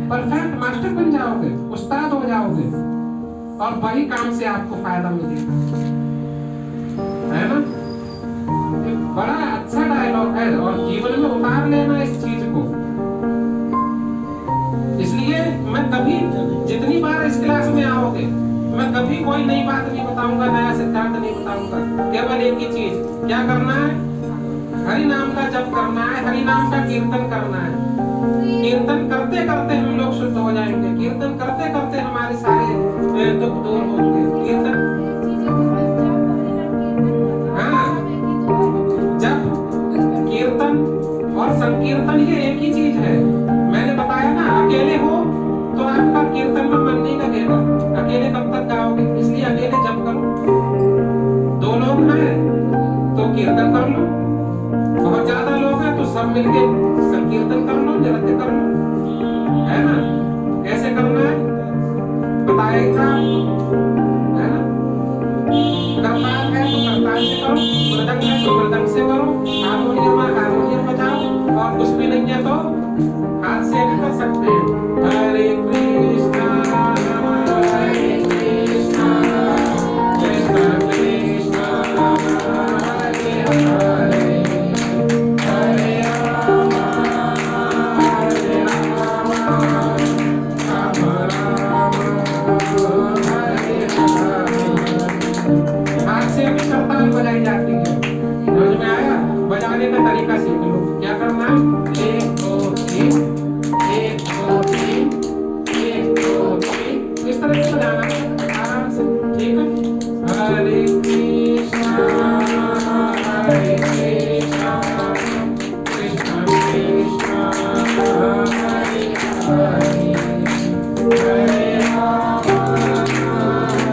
परफेक्ट मास्टर बन जाओगे, उस्ताद हो जाओगे, और वही काम से आपको फायदा मिलेगा, है ना? बड़ा अच्छा डायलॉग है, और जीवन में उतार लेना इस चीज को। इसलिए मैं कभी, जितनी बार इस क्लास में आओगे, मैं कभी कोई नई बात नहीं बताऊंगा, नया सिद्धांत नहीं बताऊंगा। केवल एक ही चीज, क्या करना है? हरि नाम का जप करना है, हरि नाम का कीर्तन करना है। कीर्तन करते करते हम लोग शुद्ध हो जाएंगे, कीर्तन करते करते हमारे सारे दुख दूर होंगे। कीर्तन, हाँ, जप, कीर्तन और संकीर्तन ये एक ही चीज है। मैंने बताया ना, अकेले हो तो आपका कीर्तन में मन नहीं लगेगा, अकेले कब कीर्तन कर लो। बहुत ज्यादा लोग हैं तो सब मिलके संकीर्तन कर लो, नृत्य कर लो, है ना। कैसे करना है बताएगा, है ना। करताल है तो करताल से करो, मृदंग है तो मृदंग से करो, हारमोनियम है हारमोनियम बजाओ, और कुछ भी नहीं है तो हाथ से भी कर सकते हैं। हरे कृष्णा हरे कृष्णा कृष्णा कृष्णा हरे हरे हरे राम हरे राम राम राम हरे हरे। हाथ से भी करताल बजाई जाती है, समझ में आया। बजाने का तरीका सीख लो। क्या करना है, एक दो तीन, एक दो तीन, एक दो तीन, इस तरह से बजाना है आराम से, ठीक है। हरे कृष्णा हरे कृष्णा कृष्णा कृष्णा हरे हरे हरे राम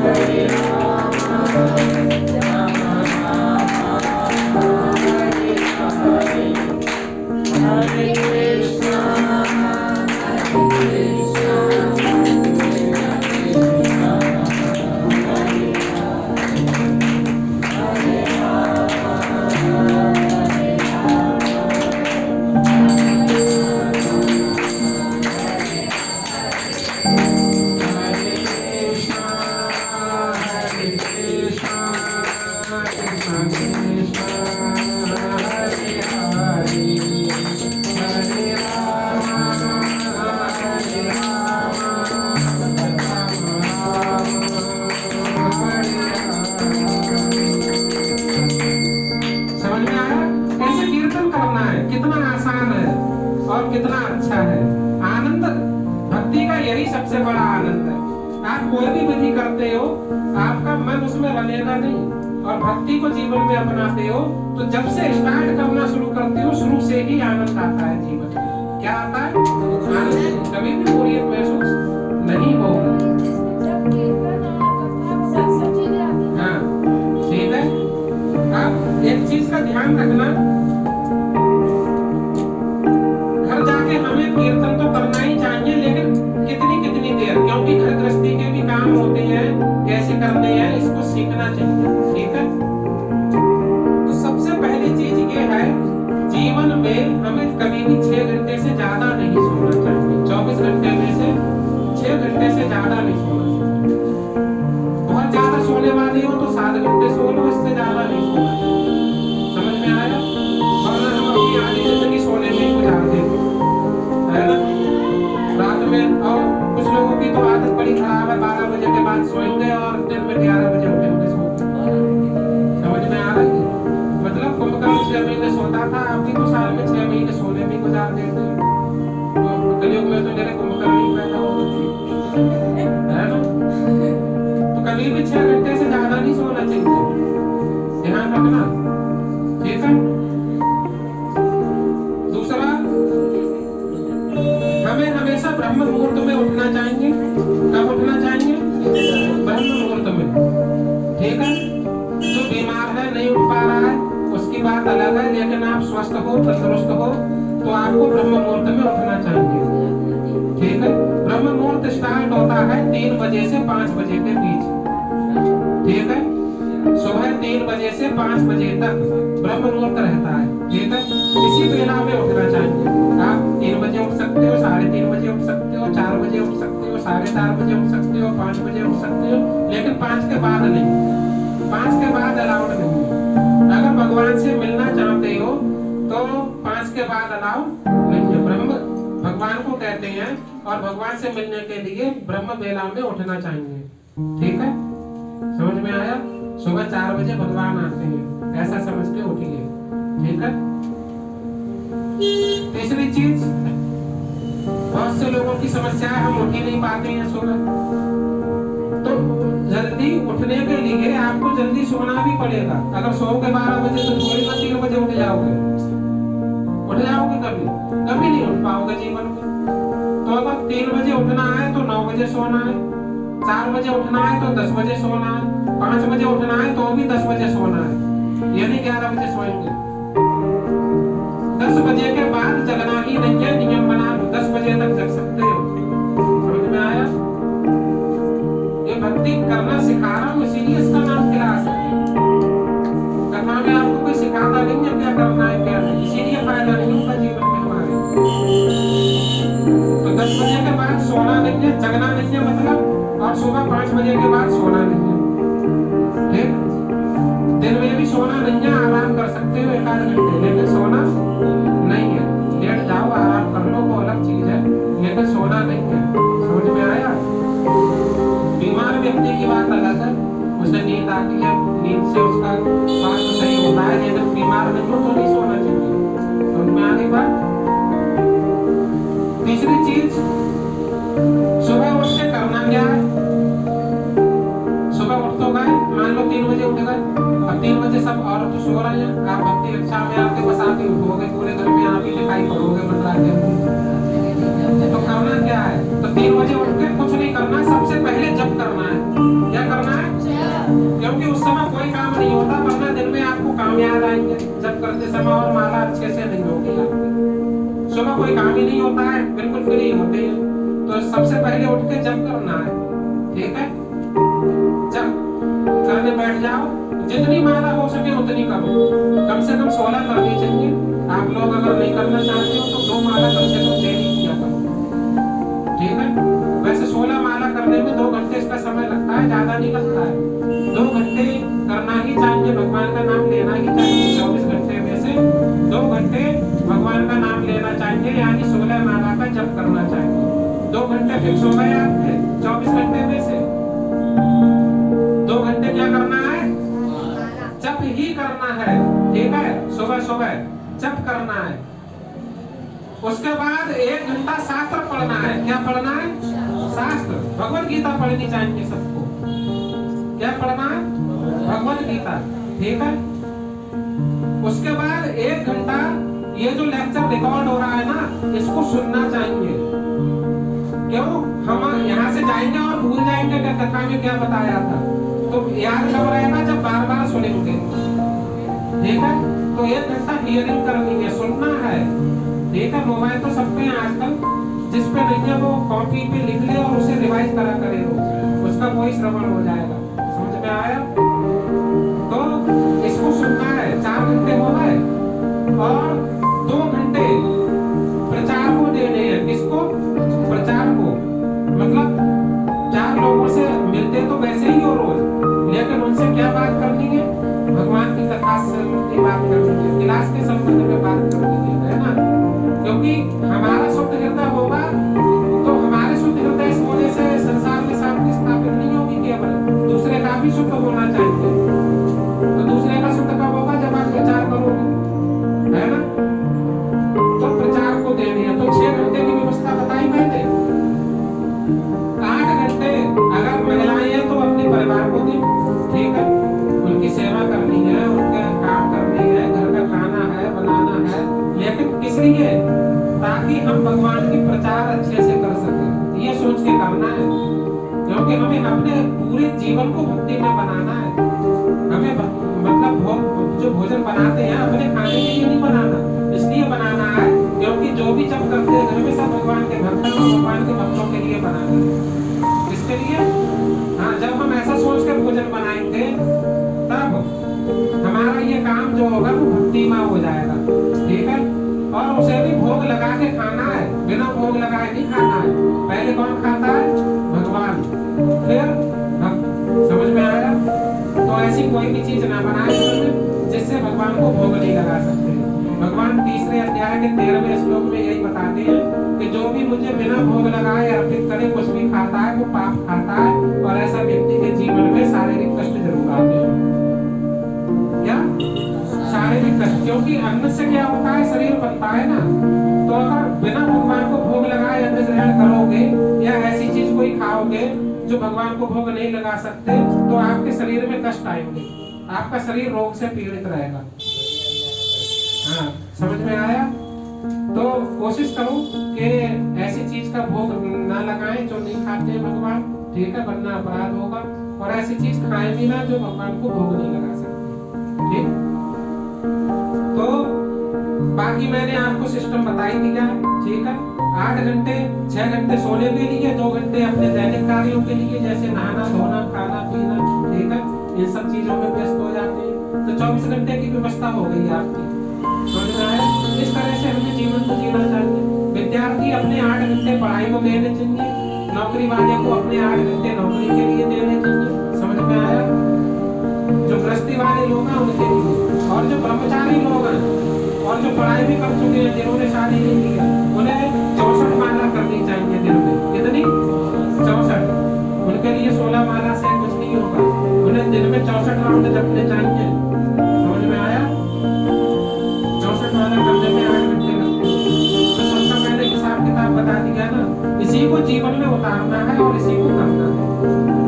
हरे राम राम राम हरे हरे हरे कृष्णा हरे कृष्णा कृष्णा कृष्णा हरे हरे और कितना अच्छा है। आनंद भक्ति का यही सबसे बड़ा आनंद है। आप कोई भी विधि करते हो, आपका मन उसमें रलेगा नहीं, और भक्ति को जीवन में अपनाते हो तो जब से स्टार्ट करना शुरू करते हो, शुरू से ही आनंद आता है जीवन में। क्या आता है? आनंद। कभी भी बोरियत महसूस नहीं होगा। हाँ, ठीक है। अब एक चीज का ध्यान रखना, हमें कीर्तन तो करना ही चाहिए, लेकिन कितनी कितनी देर, क्योंकि घर गृहस्थी के भी काम होते हैं, कैसे करने हैं इसको सीखना चाहिए, ठीक है। तो सबसे पहली चीज ये है, जीवन में हमें कभी भी 6 घंटे से ज्यादा नहीं सोना चाहिए। 24 घंटे में से 6 घंटे से ज्यादा नहीं सोना चाहिए। बहुत ज्यादा सोने वाले हो तो 7 घंटे सो लो, इससे ज्यादा नहीं सोना चाहिए। समझ में आया? वरना हम अपनी आधी जिंदगी सोने में ही गुजार देंगे, है ना। रात में, और कुछ लोगों की तो आदत बड़ी खराब है, 12 बजे के बाद सोएंगे और दिन में 11 बजे उठेंगे सो। समझ में आ रहा है? मतलब कुंभकर्ण 6 महीने सोता था, आप भी तो साल में 6 महीने सोने में गुजार देते हैं। तो कलयुग में तो मेरे कुंभकर्ण ही पैदा होते हैं, है ना। तो कभी भी 6 घंटे से ज्यादा नहीं सोना चाहिए, ध्यान रखना, ठीक है। दूसरा, हमें हमेशा ब्रह्म मुहूर्त में उठना चाहिए। कब उठना चाहिए? ब्रह्म मुहूर्त में, ठीक है। जो बीमार है, नहीं उठ पा रहा है, उसकी बात अलग है, लेकिन आप स्वस्थ हो, तंदुरुस्त हो तो आपको ब्रह्म मुहूर्त में उठना चाहिए, ठीक है। ब्रह्म मुहूर्त स्टार्ट होता है 3 बजे से 5 बजे के बीच, ठीक है। सुबह 3 बजे से 5 बजे तक ब्रह्म मुहूर्त रहता है, ठीक है। इसी बेला में उठना चाहिए। आप 3 बजे उठ सकते हो, 3:30 बजे उठ सकते हो, 4 बजे उठ सकते हो, 4:30 बजे उठ सकते हो, 5 बजे उठ सकते हो, लेकिन 5 के बाद नहीं। 5 के बाद अलाउड नहीं है। अगर भगवान से मिलना चाहते हो तो 5 के बाद अलाउड नहीं है। ब्रह्म भगवान को कहते हैं, और भगवान से मिलने के लिए ब्रह्म बेला में उठना चाहिए, ठीक है। समझ में आया? सुबह 4 बजे भगवान आते हैं, ऐसा समझ के उठिए, ठीक है। तीसरी चीज, बहुत से लोगों की समस्या है, हम उठ ही नहीं पाते हैं सुबह। तो जल्दी उठने के लिए आपको जल्दी सोना भी पड़ेगा। अगर सोओगे 12 बजे तो थोड़ी ना 3 बजे उठ जाओगे। उठ जाओगे कभी? कभी नहीं उठ पाओगे जीवन में। तो अगर 3 बजे उठना है तो 9 बजे सोना है, 4 बजे उठना है तो 10 बजे सोना है, 5 बजे उठना है तो भी 10 बजे सोना है, ये नहीं 11 बजे सोएंगे। 10 बजे के बाद जगना ही नहीं है, नियम बना लो 10 बजे तक जग सकते हो। समझ में आया? ये भक्ति करना सिखा रहा हूँ, इसीलिए इसका नाम क्लास है। कथा में आपको कोई सिखाता नहीं है क्या करना है क्या नहीं, इसीलिए फायदा नहीं होगा जीवन में हमारे। तो 10 बजे के बाद सोना नहीं है, जगना नहीं है मतलब, और सुबह 5 बजे के बाद सोना नहीं है। ठीक, दिन में भी सोना नहीं है, आराम कर सकते हो 1 आध घंटे, लेकिन सोना नहीं है। लेट जाओ आराम कर लो, वो अलग चीज है, लेकिन सोना नहीं है। समझ में आया? बीमार व्यक्ति की बात अलग है, उसे नींद आती है, नींद से उसका स्वास्थ्य सही होता है, लेकिन बीमार नहीं हो तो नहीं सोना चाहिए। समझ में आ गई बात? तीसरी चीज, सुबह उठ के करना क्या है? सुबह उठ तो गए, मान लो 3 बजे उठ गए, अब 3 बजे सब औरत तो सो रही हैं, आप भक्ति कक्षा में आके बस आके उठोगे, पूरे घर में आप ही दिखाई पड़ोगे मंडरा के। तो करना क्या है? तो 3 बजे उठ के कुछ नहीं करना, सबसे पहले जप करना है। क्या करना है? क्योंकि उस समय कोई काम नहीं होता, वरना दिन में आपको काम याद आएंगे जप करते समय, और माला अच्छे से नहीं होगी आपकी। सुबह कोई काम ही नहीं होता है, बिल्कुल फ्री होते हैं, तो सबसे पहले उठ के जप करना है। ठीक है, जप करने बैठ जाओ, जितनी माला हो सके उतनी करो, कम से कम 16 करनी चाहिए। आप लोग अगर नहीं करना चाहते हो तो 2 माला कम से कम डेली किया करो। ठीक है, वैसे 16 माला करने में 2 घंटे इसका समय लगता है, ज्यादा नहीं लगता है। 2 घंटे करना ही चाहिए, भगवान का नाम लेना ही चाहिए। 24 घंटे में से 2 घंटे भगवान का नाम लेना चाहिए, यानी 16 माला का जप करना चाहिए। 2 घंटे फिक्स हो गए आपके 24 घंटे में से। 2 घंटे क्या करना है? जप ही करना है। ठीक है, सुबह सुबह जप करना है। उसके बाद 1 घंटा शास्त्र पढ़ना है। क्या पढ़ना है? शास्त्र, भगवत गीता पढ़नी चाहिए सबको। क्या पढ़ना है? भगवत गीता। ठीक है, उसके बाद 1 घंटा ये जो लेक्चर रिकॉर्ड हो रहा है ना, इसको सुनना चाहिए। क्यों? हम यहाँ से जाएंगे और भूल जाएंगे कि कथा में क्या बताया था, तो याद कब रहेगा? जब बार बार सुनेंगे। ठीक है, तो 1 घंटा हियरिंग करनी है, सुनना है। ठीक है, मोबाइल तो सबके हैं आजकल, जिस पे नहीं है वो कॉपी पे लिख ले और उसे रिवाइज करा करे, उसका कोई श्रवण हो जाएगा। समझ में आया? तो इसको सुनना है। 4 घंटे हो गए, और 2 घंटे प्रचार को देने हैं। किसको? प्रचार को, मतलब 4 लोगों से मिलते तो वैसे ही हो रोज, लेकिन उनसे क्या बात करनी है? भगवान की कथा से बात करनी है, क्लास के संबंध में बात करनी है ना? क्योंकि हमारा शुद्ध हृदय होगा तो हमारे शुद्ध हृदय होने से संसार में शांति स्थापित नहीं होगी, केवल दूसरे का भी शुद्ध होना चाहिए। तो दूसरे का शुद्ध कब होगा? जब आप प्रचार करोगे, है ना? तो प्रचार को देनी है, तो 6 घंटे की व्यवस्था बताई मैंने। 8 घंटे अगर महिलाएं हैं तो अपने परिवार को दें। ठीक है, उनकी सेवा करनी है, उनके काम करनी है, घर का खाना है, बनाना है, लेकिन किस लिए? ताकि हम भगवान की प्रचार अच्छे से कर सकें, ये सोच के करना है। क्योंकि हमें अपने पूरे जीवन को भक्ति में बनाना है। हमें मतलब जो भोजन बनाते हैं अपने खाने के लिए नहीं बनाना, इसलिए बनाना है क्योंकि जो भी जब करते हैं घर में सब भगवान के भक्त और भगवान के भक्तों के लिए बनाना है। किसके लिए? हाँ, जब हम ऐसा सोच कर भोजन बनाएंगे तब हमारा ये काम जो होगा वो भक्तिमय हो जाएगा। ठीक है, और उसे भी भोग लगा के खाना है, बिना भोग लगाए नहीं खाना है। पहले कौन खाता है? भगवान, फिर भक्त। समझ में आया? तो ऐसी कोई भी चीज ना बनाए जिससे भगवान को भोग नहीं लगा सकते। भगवान 3रे अध्याय के 13वें श्लोक में यही बताते हैं कि जो भी मुझे बिना भोग लगाए अर्पित करे कुछ भी खाता है वो पाप खाता है, और ऐसा व्यक्ति के जीवन में शारीरिक कष्ट जरूर आते हैं। क्या? शारीरिक कष्ट, क्योंकि अन्न से क्या होता है? शरीर बनता है ना। तो अगर बिना भगवान को भोग लगाए अन्न ग्रहण करोगे या ऐसी चीज कोई खाओगे जो भगवान को भोग नहीं लगा सकते, तो आपके शरीर में कष्ट आएंगे, आपका शरीर रोग से पीड़ित रहेगा। हाँ, समझ में आया? तो कोशिश करो कि ऐसी चीज का भोग ना लगाएं जो नहीं खाते हैं भगवान। ठीक है, वरना अपराध होगा। और ऐसी चीज खाएं भी ना जो भगवान को भोग नहीं लगा सकते। ठीक। तो बाकी मैंने आपको सिस्टम बता ही दिया, ठीक है। 8 घंटे 6 घंटे सोने के लिए, 2 घंटे अपने दैनिक कार्यों के लिए, जैसे नहाना धोना खाना पीना, ठीक है, इन सब चीजों में व्यस्त हो जाते हैं। तो 24 घंटे की व्यवस्था हो गई आपकी, समझ में आया? इस तरह से हमें जीवन को जीना चाहिए। विद्यार्थी अपने 8 घंटे पढ़ाई को देने चाहिए, नौकरी वाले को अपने 8 घंटे नौकरी के लिए देने चाहिए, समझ में आया? जो गृहस्थी वाले लोग हैं उनके लिए, और जो ब्रह्मचारी लोग हैं और जो पढ़ाई भी कर चुके हैं, जिन्होंने शादी नहीं की है, उन्हें 64 माला करनी चाहिए दिन में। कितनी? 64। उनके लिए 16 माला से कुछ नहीं होगा, उन्हें दिन में 64 राउंड जपने चाहिए, समझ में आया? 64 माला करने में 8 घंटे लगते हैं। तो सबका मैंने हिसाब किताब बता दिया ना, इसी को जीवन में उतारना है और इसी को करना है,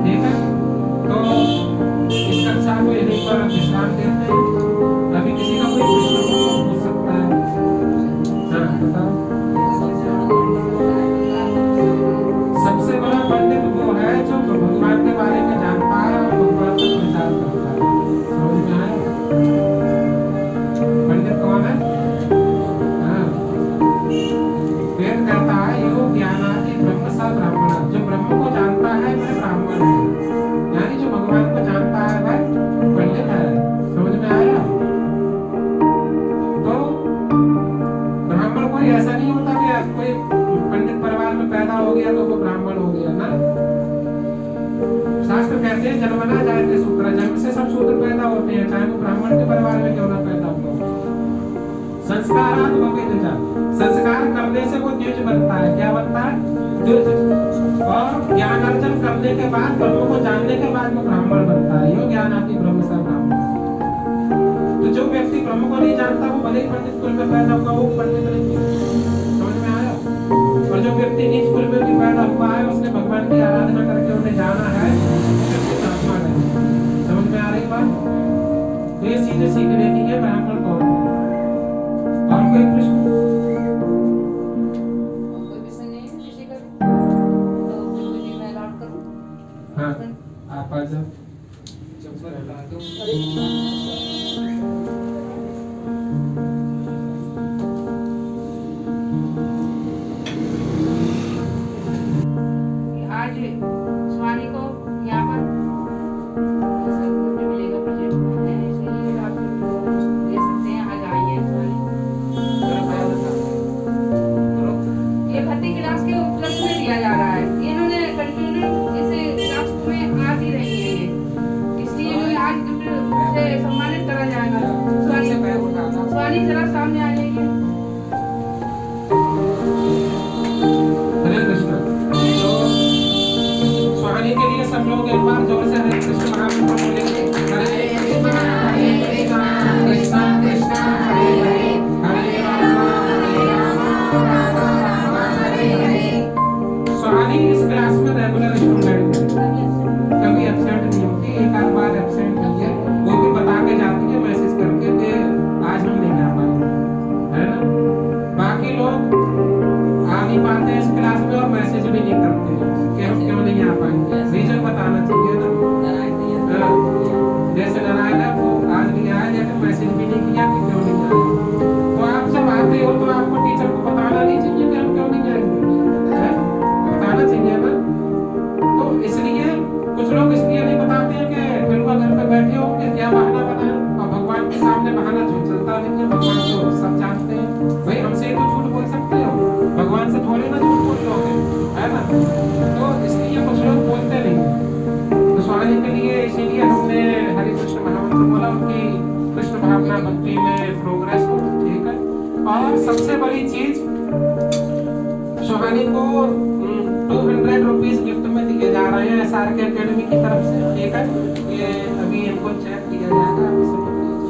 ठीक है। तो इस कक्षा को यहीं पर विश्राम देते हैं। अभी किसी का कोई प्रश्न पूछ सकता है? हाँ बताओ। सबसे बड़ा पंडित वो है जो भगवान के बारे में जानता है और भगवान का प्रचार करता है, समझ में आया? पंडित कौन है? हाँ, वेद कहता है यो ज्ञानादि ब्रह्म सा ब्राह्मण, जो ब्रह्म को जानता है वह ब्राह्मण है, यानी जो भगवान को जानता है वह पंडित है, समझ में आया? तो ब्राह्मण कोई ऐसा नहीं होता कि कोई पंडित परिवार में पैदा हो गया तो वो ब्राह्मण हो गया ना। शास्त्र कहते हैं जन्मना जायते शूद्र, जन्म से सब शूद्र पैदा होते हैं, चाहे वो ब्राह्मण के परिवार में क्यों ना पैदा हुआ। संस्कारात्मक द्विजा, संस्कार करने से वो द्विज बनता है। क्या बनता है? द्विज। और ज्ञान अर्जन करने के बाद, ब्रह्म को जानने के बाद वो ब्राह्मण बनता है। यो ज्ञानाति ब्रह्म सा ब्राह्मण। तो जो व्यक्ति ब्रह्म को नहीं जानता वो भले ही पंडित कुल में पैदा हुआ, वो पंडित नहीं है, समझ में आया? और जो व्यक्ति नीच कुल में भी पैदा हुआ है, उसने भगवान की आराधना करके उन्हें जाना है, ब्राह्मण है, समझ में आ रही बात? तो ये चीजें सीखने की है ब्राह्मण कौन है। और कोई प्रश्न? कोई प्रश्न नहीं है किसी का? तो बिल्कुल मैं लौट करूं? हाँ आप आ जाओ। आज स्वामी को यहाँ पर मिलेगा प्रोजेक्ट है, इसलिए आप ले सकते हैं। आज आइए स्वामी। ये भर्ती क्लास के उपलक्ष्य में दिया जा रहा है, इन्होंने कंटिन्यू इस क्लास में आ ही रही है, इसलिए इन्हें आज से सम्मानित करा जाएगा। स्वामी जरा सामने आ जाइए। हरे कृष्ण। तो स्वामी के लिए सब लोग एक बार जोर से हरे कृष्ण महामंत्र बोलेंगे। हरे कृष्ण कृष्ण कृष्ण हरे हरे, हरे राम हरे हरे। स्वामी इस क्लास में रेगुलर स्टूडेंट है, कभी एब्सेंट नहीं होती, एक आध बार एब्सेंट होती है, वो भी बता के जाती है मैसेज करके कि आज हम नहीं आ पाए, है ना। बाकी लोग आ नहीं पाते हैं इस क्लास में और मैसेज भी नहीं करते कि हम क्यों नहीं आ पाएंगे, रीजन बताना चाहिए ना। जैसे नारायण है वो आज नहीं आया, लेकिन मैसेज भी नहीं किया कि क्यों नहीं आया। तो आप जब आते हो तो आपको टीचर को बताना नहीं चाहिए कि हम क्यों नहीं आएंगे, बताना चाहिए ना। तो इसलिए कुछ लोग इसलिए नहीं बताते हैं कि बिल्कुल घर पे बैठे हो कि क्या बहाना बनाए, और भगवान के सामने बहाना चलता नहीं है, भगवान तो सब जानते हैं। भाई हमसे तो झूठ बोल सकते हो, भगवान से थोड़ी ना झूठ बोल लोगे, है ना। तो इसलिए कुछ लोग बोलते नहीं। तो स्वामी के लिए इसीलिए हमने हरे कृष्ण महामंत्र बोला, उनकी कृष्ण भावना भक्ति में प्रोग्रेस हो, ठीक है। और सबसे बड़ी चीज स्वामी को 200 रुपीज गिफ्ट में दिए जा रहे हैं SRK एकेडमी की तरफ से, ठीक है। ये अभी इनको चेक किया जाएगा, अभी समझ लीजिए।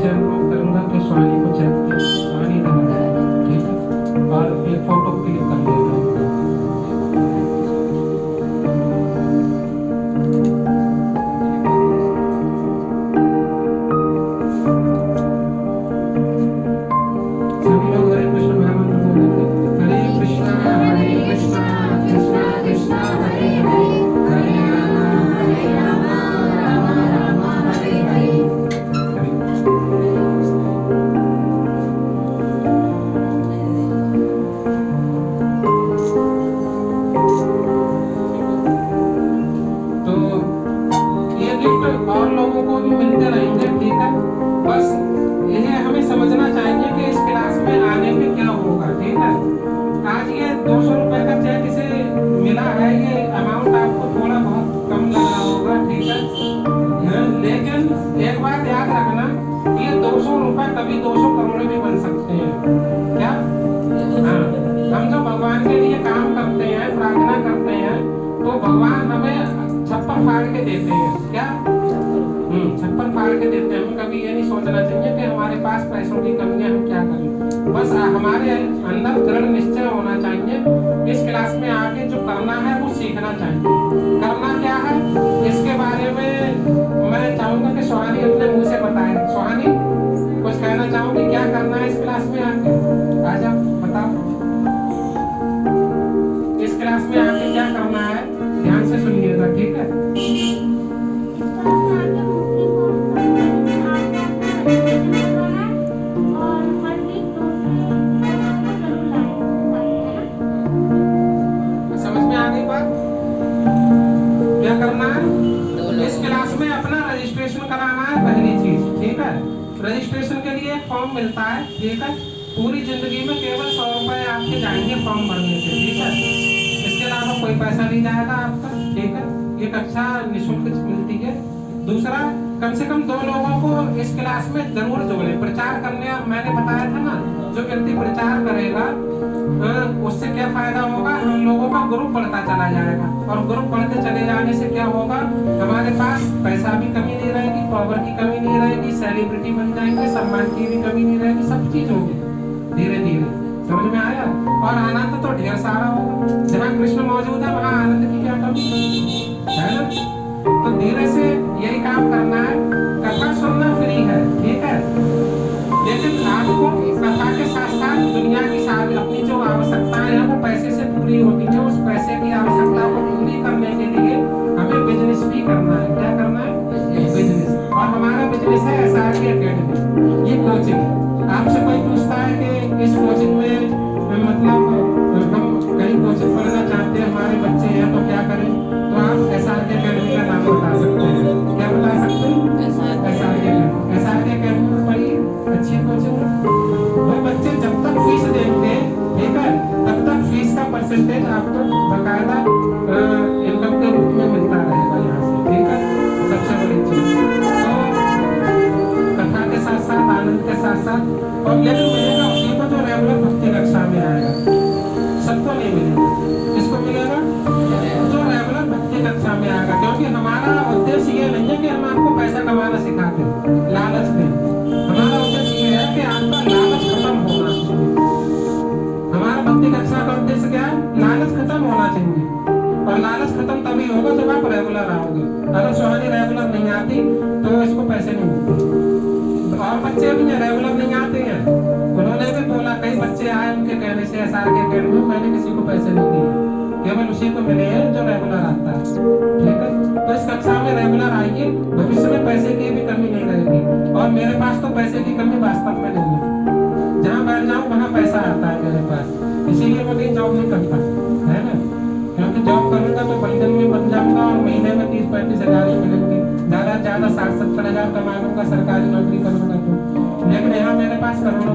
शेयर करूंगा तो सुहानी को चेक किया, सुहानी रहेगा, ठीक है, और एक फोटो क्लिक कर लेगा। सभी लोग हरे कृष्ण महामंत्र बोलेंगे। हरे कृष्णा कृष्णा कृष्णा हरे हरे, हरे राम राम राम हरे हरे। तो ये गिफ्ट और लोगों को भी मिलते रहेंगे, ठीक है। बस यह हमें समझना चाहिए कि इस क्लास में आने पे क्या होगा, ठीक है। आज ये 200 रुपए का चेक इसे मिला है, ये अमाउंट आपको थोड़ा बहुत कम लग रहा होगा, ठीक है, लेकिन एक बात याद रखना, ये 200 रुपए कभी 200 करोड़ भी बन सकते हैं। क्या? हाँ, हम जो भगवान के लिए काम करते हैं, प्रार्थना करते हैं, तो भगवान हमें छप्पर फाड़ के देते हैं। क्या? छप्पर फाड़ के देते हैं। हमें कभी ये नहीं सोचना चाहिए कि हमारे पास पैसों की कमी है, हम क्या करें। बस हमारे अंदर दृढ़ निश्चय होना चाहिए। इस क्लास में आके जो करना है वो सीखना चाहिए। करना क्या है इसके बारे में मैं चाहूंगा कि सुहानी अपने मुंह से बताए। सुहानी, कुछ कहना चाहूंगी, क्या करना है इस क्लास में आके? आजा बताओ, इस क्लास में आके क्या करना है, ध्यान से सुनिएगा, ठीक है। समझ में आ गई बात? क्या करना है इस क्लास में? अपना रजिस्ट्रेशन कराना है, पहली चीज, ठीक है। रजिस्ट्रेशन के लिए एक फॉर्म मिलता है, ठीक है। पूरी जिंदगी में केवल 100 रुपए आपके जाएंगे फॉर्म भरने से, ठीक है। इसके अलावा कोई पैसा नहीं जाएगा आपका, ठीक है। ये कक्षा निःशुल्क मिलती है। दूसरा, कम से कम 2 लोगों को इस क्लास में जरूर जोड़े। प्रचार करने, मैंने बताया था ना, जो व्यक्ति प्रचार करेगा उससे क्या फायदा होगा, हम लोगों का ग्रुप बढ़ता चला जाएगा, और ग्रुप बढ़ते चले जाने से क्या होगा, हमारे पास पैसा भी कमी नहीं रहेगी, पावर की कमी नहीं रहेगी, सेलिब्रिटी बन जाएंगे, सम्मान की भी कमी नहीं रहेगी, सब चीज होगी धीरे धीरे। समझ में आया? और आनंद तो ढेर सारा होगा। जहाँ कृष्ण मौजूद है वहाँ आनंद की क्या कमी है ना। तो धीरे से यही काम करना है। कथा सुनना फ्री है, ठीक है, लेकिन आपको कथा के साथ साथ दुनिया की सारी अपनी जो आवश्यकताएं हैं वो पैसे से पूरी होती है। उस पैसे की आवश्यकता को पूरी करने के लिए हमें बिजनेस भी करना है। क्या करना है? बिजनेस। और हमारा बिजनेस है SRK एकेडमी, ये कोचिंग। आपसे कोई पूछता है कि इस कोचिंग में मतलब हम कहीं कोचिंग पढ़ना चाहते हैं, हमारे बच्चे हैं, तो क्या करें? तो आप SRK एकेडमी का नाम बता सकते हैं। क्या बता सकते हैं? SRK एकेडमी में पढ़िए, अच्छी कोचिंग है। वो बच्चे जब तक फीस देंगे, ठीक है, तब तक फीस का परसेंटेज आपको बकायदा इनकम के रूप में मिलता रहेगा यहाँ से, ठीक है। सबसे बड़ी चीज तो कथा के साथ साथ, आनंद के साथ साथ, और लेकिन मिलेगा उसी को जो रेगुलर भक्ति कक्षा में आएगा। सबको नहीं मिलेगा। किसको मिलेगा? जो रेगुलर भक्ति कक्षा में आएगा। क्योंकि हमारा उद्देश्य ये नहीं है कि हम आपको पैसा कमाना सिखाते हैं, लालच दें। हमारा उद्देश्य ये है कि आपका लालच खत्म होना चाहिए। हमारा भक्ति कक्षा का उद्देश्य क्या है? लालच खत्म होना चाहिए। और लालच खत्म तभी होगा जब आप रेगुलर आओगे। अगर सुहानी रेगुलर नहीं आती तो इसको पैसे नहीं मिलते। और बच्चे भी रेगुलर नहीं आते हैं, उन्होंने भी बोला, कई बच्चे आए उनके कहने से SRK एकेडमी में, मैंने किसी को पैसे नहीं दिए, केवल उसी को मिले हैं जो रेगुलर आता है, ठीक है। तो इस कक्षा में रेगुलर आइए, भविष्य में पैसे की भी कमी नहीं रहेगी। और मेरे पास तो पैसे की कमी वास्तव में नहीं है। जहाँ बैठ जाऊँ वहाँ पैसा आता है मेरे पास, इसीलिए मैं कहीं जॉब नहीं करता, है ना। क्योंकि जॉब करूंगा तो बंधन में बन जाऊंगा और महीने में 30-35 हजार ही मिलेंगे। ज्यादा 60-70 हजार कमा लूंगा सरकारी नौकरी करूंगा तो। लेकिन यहाँ मेरे पास करोड़ों